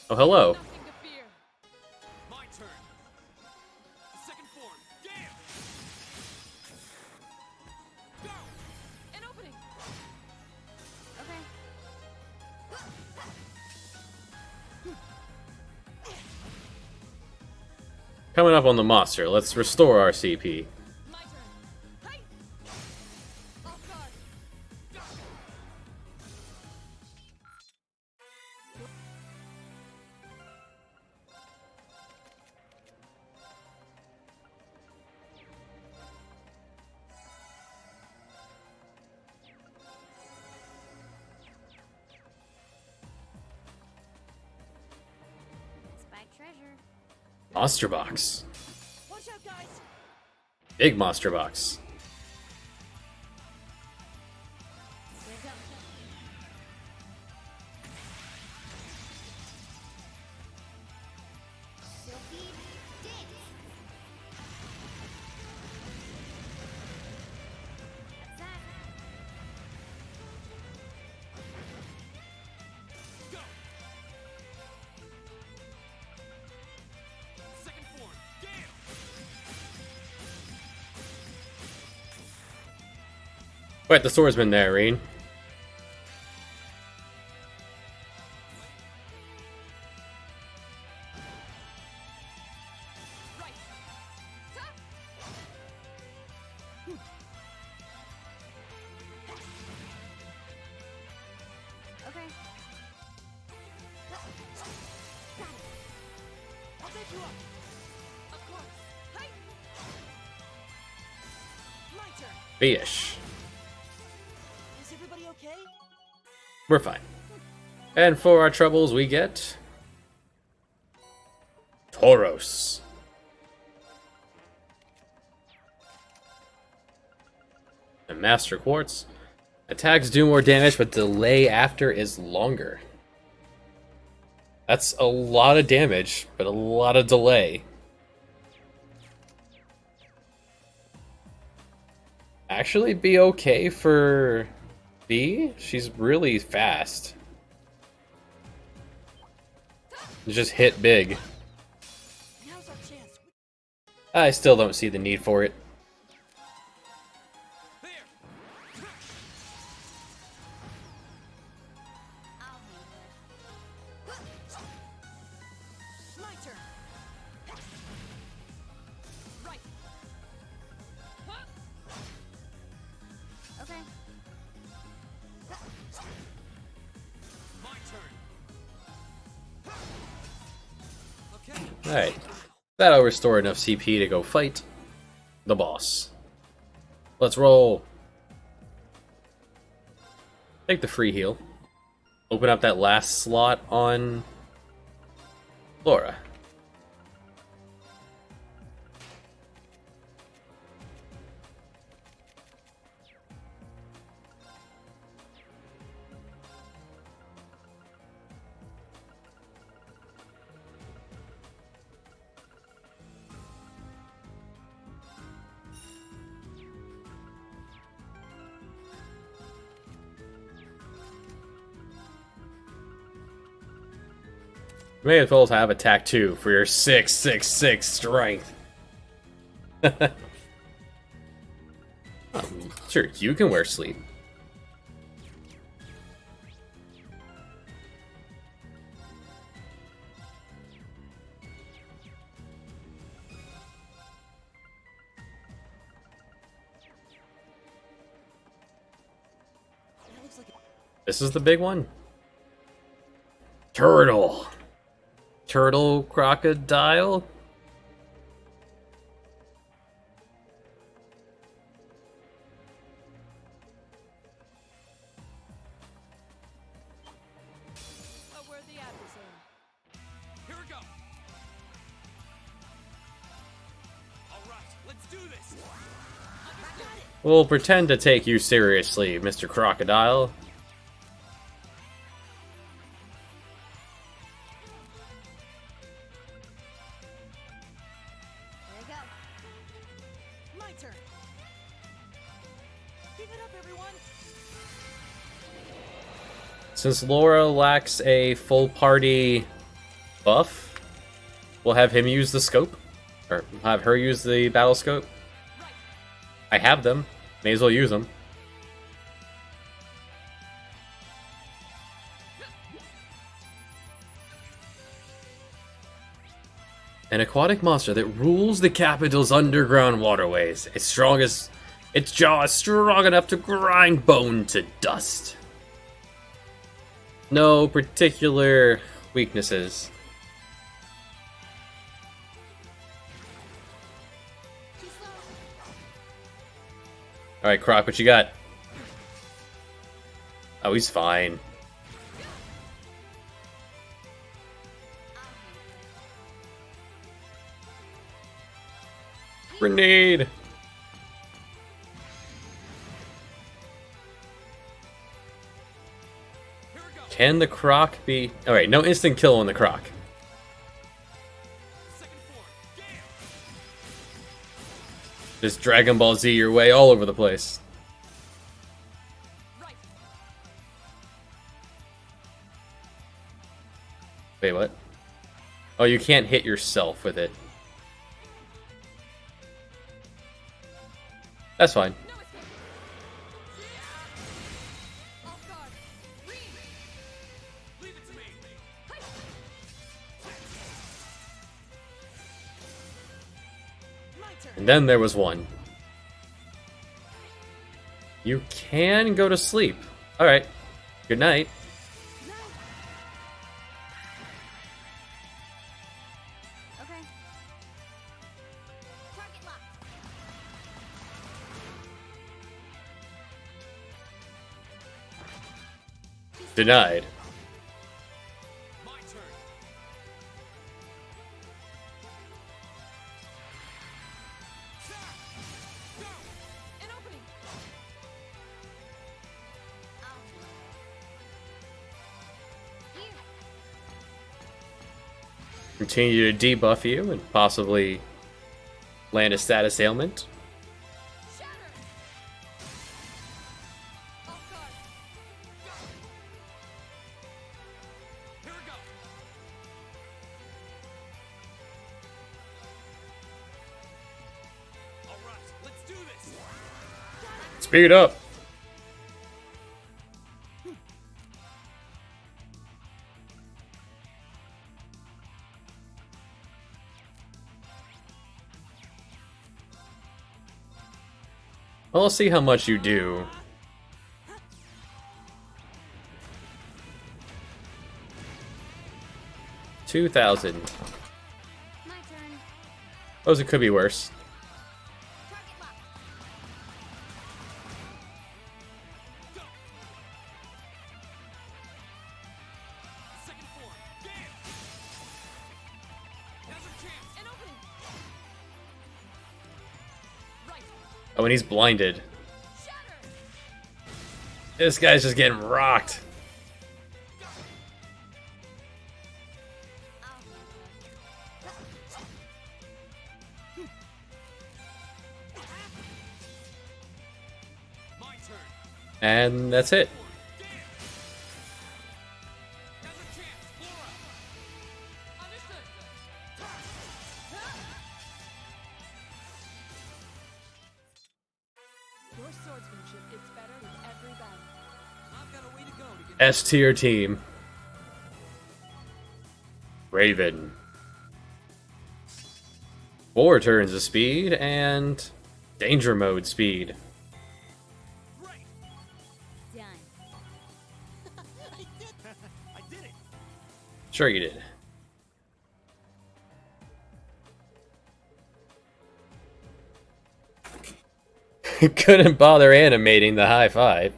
Oh, hello. Nothing to fear. My turn. Second form. Gale. Go. An opening. Okay. Coming up on the monster, let's restore our CP. My turn. Hey. Off guard. Spike treasure. Monster box. Watch out, guys! Big monster box. We're going. Silky dance. That's that. Go. Second form. Gale. Wait, the swordsman there, Reen. Right. Ta. Okay. I'll pick you up! Of course. Hey. My turn! Fish. Is everybody okay? We're fine. And for our troubles, we get Tauros. And Master Quartz. Attacks do more damage, but delay after is longer. That's a lot of damage, but a lot of delay. Actually be okay for B? She's really fast. Just hit big. Now's our chance. I still don't see the need for it. There. I'll handle it. My turn! Right. Huh. Okay. My turn. Okay. Alright. That'll restore enough CP to go fight the boss. Let's roll. Take the free heal. Open up that last slot on Laura. You may as well have attack 2 for your 666 strength. Sure, you can wear sleep. That looks like This is the big one. Turtle. Turtle crocodile? A worthy adversary. Here we go. All right, let's do this. We'll pretend to take you seriously, Mr. Crocodile. There you go. My turn. Give it up, everyone. Since Laura lacks a full party buff, we'll have him use the scope. Or have her use the battle scope. I have them. May as well use them. An aquatic monster that rules the capital's underground waterways. Its jaw is strong enough to grind bone to dust. No particular weaknesses. Alright, Croc, what you got? Oh, he's fine. Grenade! Can the Croc be... Alright, no instant kill on the Croc. Just Dragon Ball Z your way all over the place. Wait, what? Oh, you can't hit yourself with it. That's fine. And then there was one. You can go to sleep. Alright. Good night. Okay. Target locked. Denied. My turn. An opening. Here. Continue to debuff you and possibly land a status ailment. Shatter. Off guard. Here we go. All right, let's do this. Speed up! Well, I'll see how much you do. $2,000. My turn. Suppose it could be worse. Target locked. Second form. Damn. Now's our chance. An opening. Right. Oh, and he's blinded. Shatter. This guy's just getting rocked. My turn. And that's it. Now's our chance. Laura. Understood. Your swordsmanship gets better with every battle. I've got a way to go to get S tier team. Raven. 4 turns of speed and danger mode speed. Done. I did it. Sure you did. Couldn't bother animating the high five.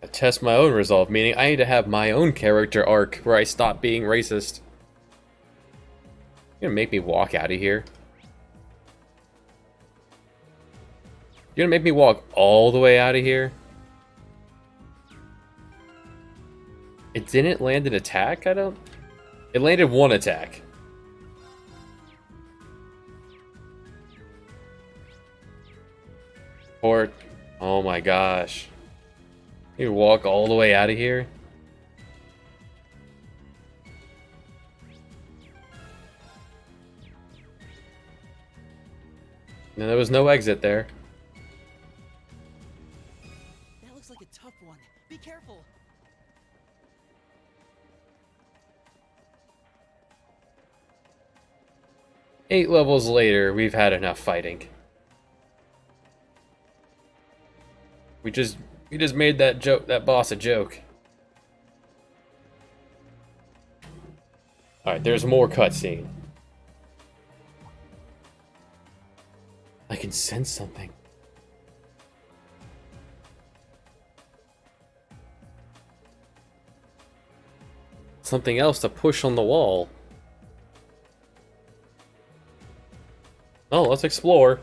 I test my own resolve, meaning I need to have my own character arc where I stop being racist. You're gonna make me walk out of here? You're gonna make me walk all the way out of here? It didn't land an attack? I don't... It landed one attack. Port. Oh my gosh. You walk all the way out of here? No, there was no exit there. That looks like a tough one. Be careful. 8 levels later, we've had enough fighting. We just made that boss a joke. Alright, there's more cutscene. I can sense something. Something else to push on the wall. Oh, let's explore.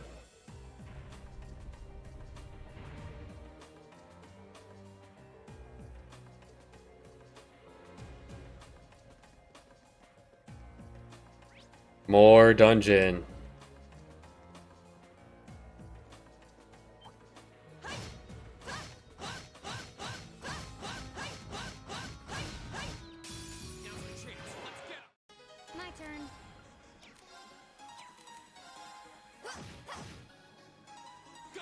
More dungeon. My turn. Go!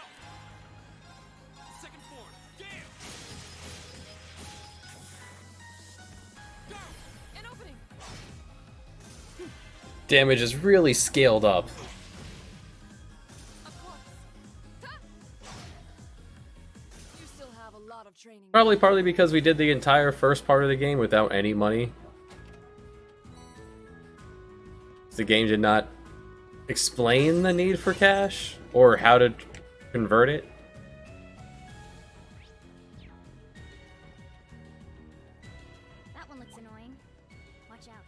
Second form, damn! Go! An opening. Damage is really scaled up. Of course. Ha! You still have a lot of training. Probably partly because we did the entire first part of the game without any money. The game did not explain the need for cash or how to convert it. That one looks annoying. Watch out.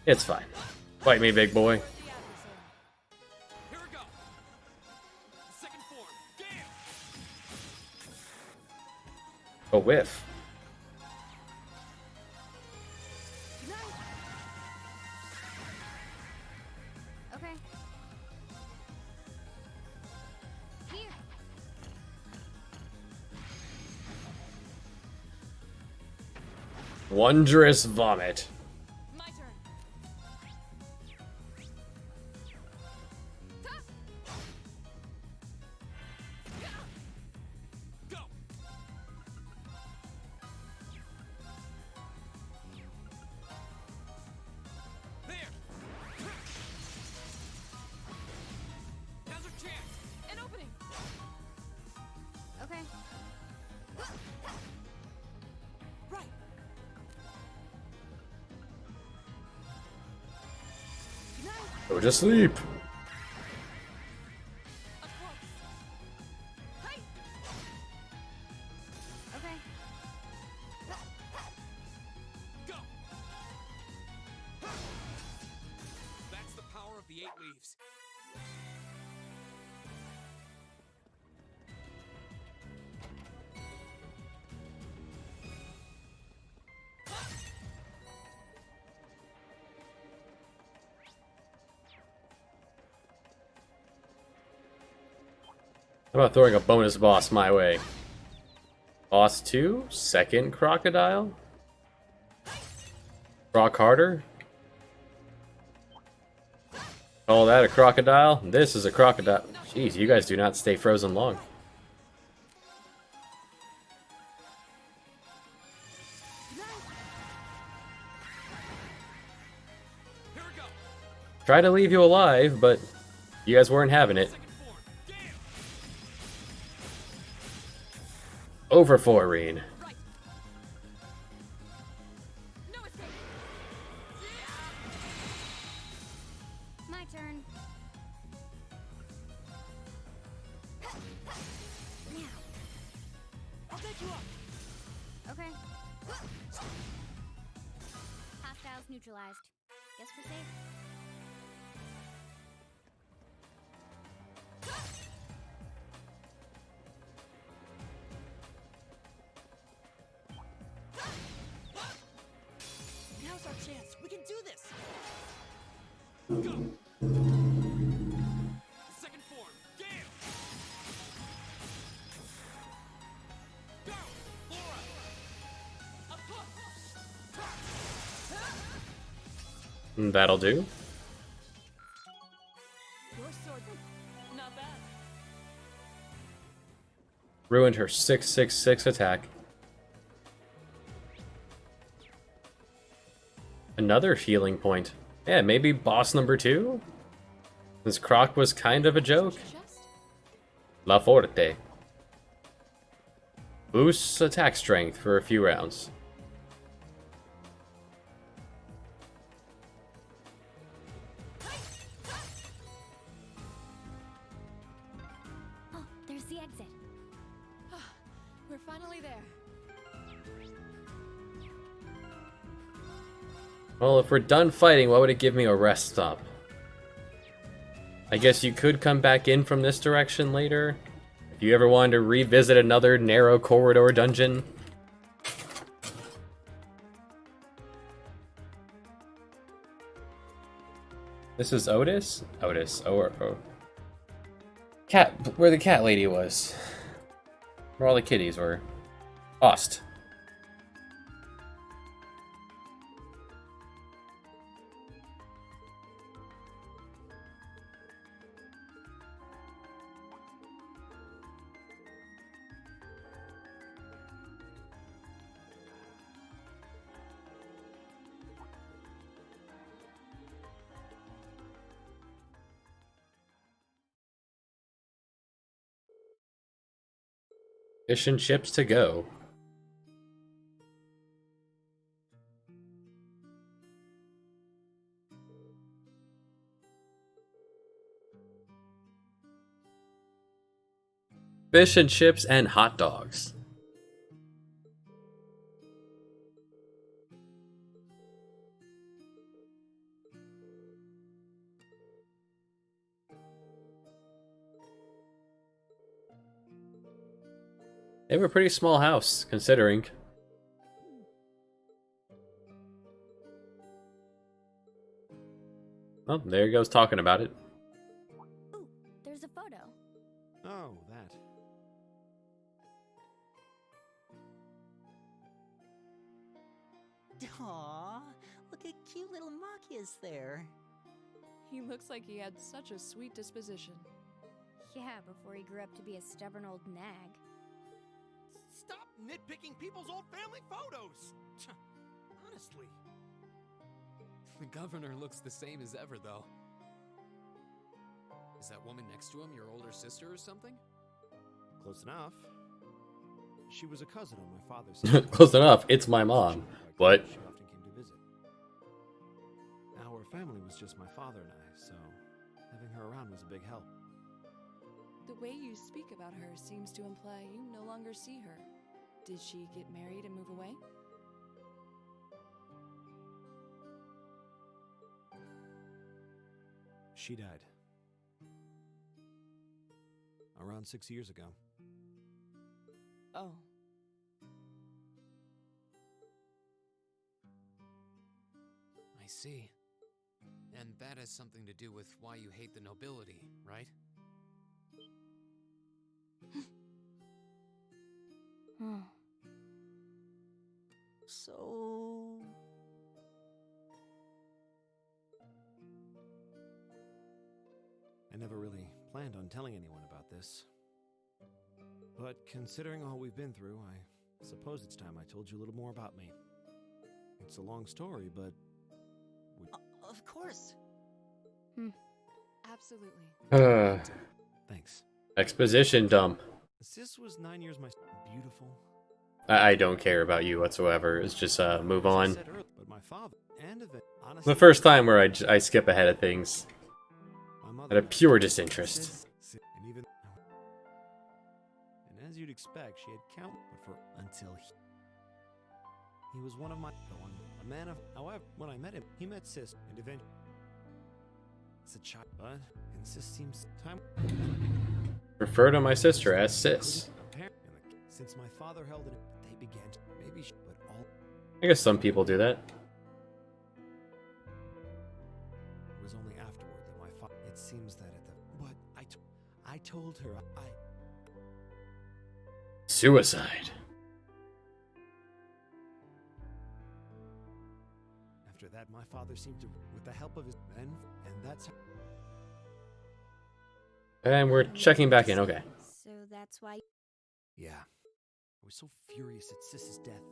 It's fine. Fight me, big boy. Here we go! Second form, damn! A whiff. Okay. Here. Wondrous vomit. My turn. Go! There! Now's our chance! An opening. Okay. Right. Go to sleep. Of course. Hey! Okay. Go! That's the power of the 8 leaves. How about throwing a bonus boss my way? Boss 2? Second crocodile? Rock harder? Call that a crocodile? This is a crocodile. Jeez, you guys do not stay frozen long. Tried to leave you alive, but you guys weren't having it. Over for Reen. My turn. Now. I'll take you up. Okay. Hostiles neutralized. Guess we're safe. Now's our chance. We can do this. Second form. Gale. Go. Laura. That'll do. Your sword. Not bad. Ruined her 666 attack. Another healing point. Yeah, maybe boss number 2? Since Croc was kind of a joke. La Forte. Boosts attack strength for a few rounds. Oh, there's the exit. We're finally there. Well, if we're done fighting, why would it give me a rest stop? I guess you could come back in from this direction later. If you ever wanted to revisit another narrow corridor dungeon. This is Otis? Otis. Oh. Cat, where the cat lady was. Where all the kitties were. Ost. Fish and chips to go. Fish and chips and hot dogs. They have a pretty small house, considering. Oh, there he goes talking about it. Ooh, there's a photo. Oh, that. Aww, look at cute little Machias there. He looks like he had such a sweet disposition. Yeah, before he grew up to be a stubborn old nag. Stop nitpicking people's old family photos! Honestly. The governor looks the same as ever, though. Is that woman next to him your older sister or something? Close enough. She was a cousin on my father's side. Close enough, it's my mom. What? She often came to visit. Our family was just my father and I, so having her around was a big help. The way you speak about her seems to imply you no longer see her. Did she get married and move away? She died. Around 6 years ago. Oh. I see. And that has something to do with why you hate the nobility, right? So... I never really planned on telling anyone about this. But considering all we've been through, I suppose it's time I told you a little more about me. It's a long story, but... Of course. Absolutely. Thanks. Exposition dump. Sis was 9 years my beautiful. I don't care about you whatsoever. It's just move As I on. said earlier, but my father and The first time where I skip ahead of things my out mother of pure disinterest. and even and as you'd expect, she had count but for until he was one of my a man of however when I met him, he met Sis and eventually as a child, but and Sis seems time Refer to my sister as Sis. since my father held it, they began to maybe but all I guess some people do that. it was only afterward that my father it seems that at the but I told her I Suicide. after that my father seemed to with the help of his men and that's how And we're checking back in, okay. So that's why. yeah. I was so furious at Sis's death.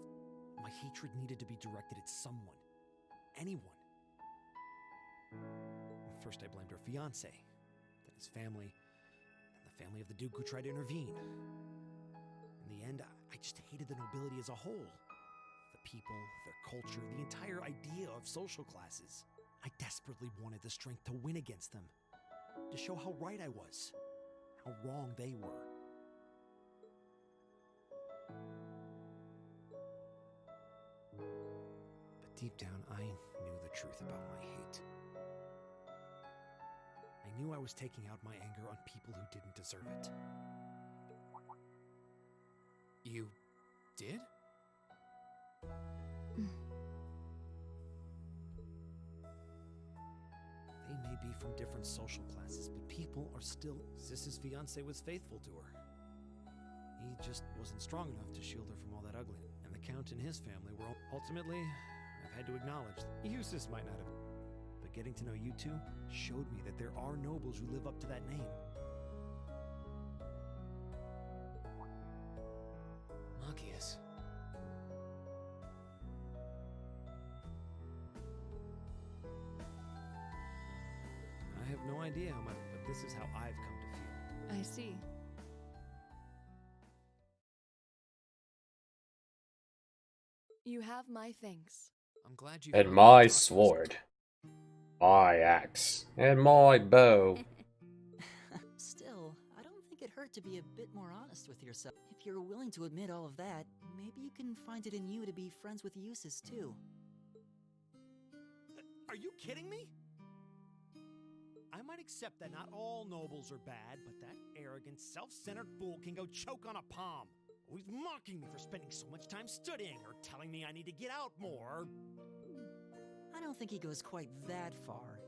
My hatred needed to be directed at someone. Anyone. First I blamed her fiancé, then his family, and the family of the Duke who tried to intervene. In the end, I just hated the nobility as a whole. The people, their culture, the entire idea of social classes. I desperately wanted the strength to win against them. To show how right I was. How wrong they were. But deep down, I knew the truth about my hate. I knew I was taking out my anger on people who didn't deserve it. You did? They may be from different social classes, but people are still... Sis's fiancé was faithful to her. He just wasn't strong enough to shield her from all that ugliness. And the Count and his family were... Ultimately, I've had to acknowledge that Eustace might not have... But getting to know you two showed me that there are nobles who live up to that name. Machias. I have no idea how much, but this is how I've come to feel. I see. You have my thanks. I'm glad you. And found my the sword. My axe. And my bow. Still, I don't think it hurt to be a bit more honest with yourself. If you're willing to admit all of that, maybe you can find it in you to be friends with Eustace too. Are you kidding me? I might accept that not all nobles are bad, but that arrogant, self-centered fool can go choke on a palm. Always mocking me for spending so much time studying, or telling me I need to get out more. I don't think he goes quite that far.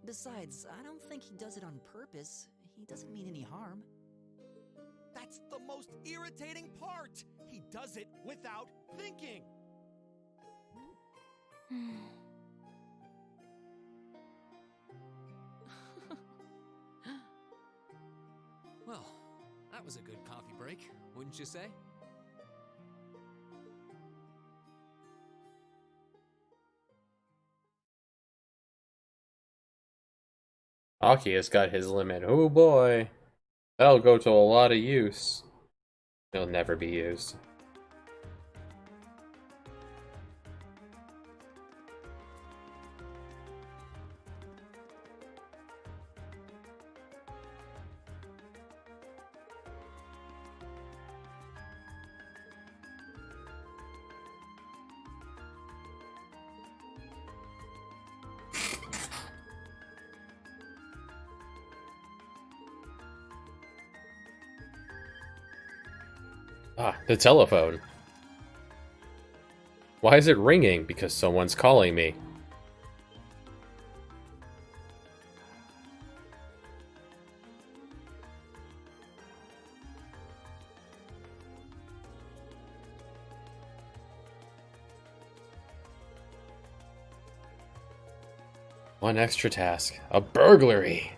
Besides, I don't think he does it on purpose. He doesn't mean any harm. That's the most irritating part! He does it without thinking! Well, that was a good coffee break, wouldn't you say? Aki has got his limit. Oh boy. That'll go to a lot of use. It'll never be used. Ah, the telephone. Why is it ringing? Because someone's calling me. One extra task. A burglary!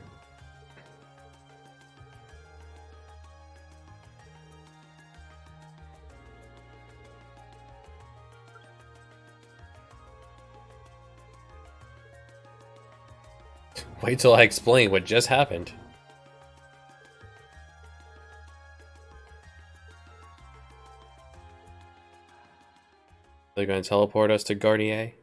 Wait till I explain what just happened. They're going to teleport us to Garnier?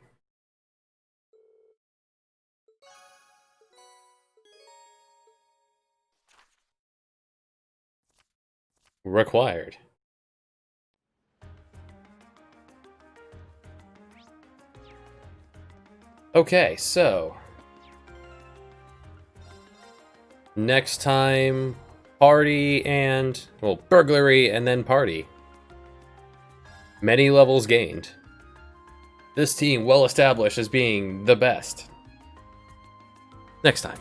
Required. Okay, so next time, party and, well, burglary and then party. Many levels gained. This team well established as being the best. Next time.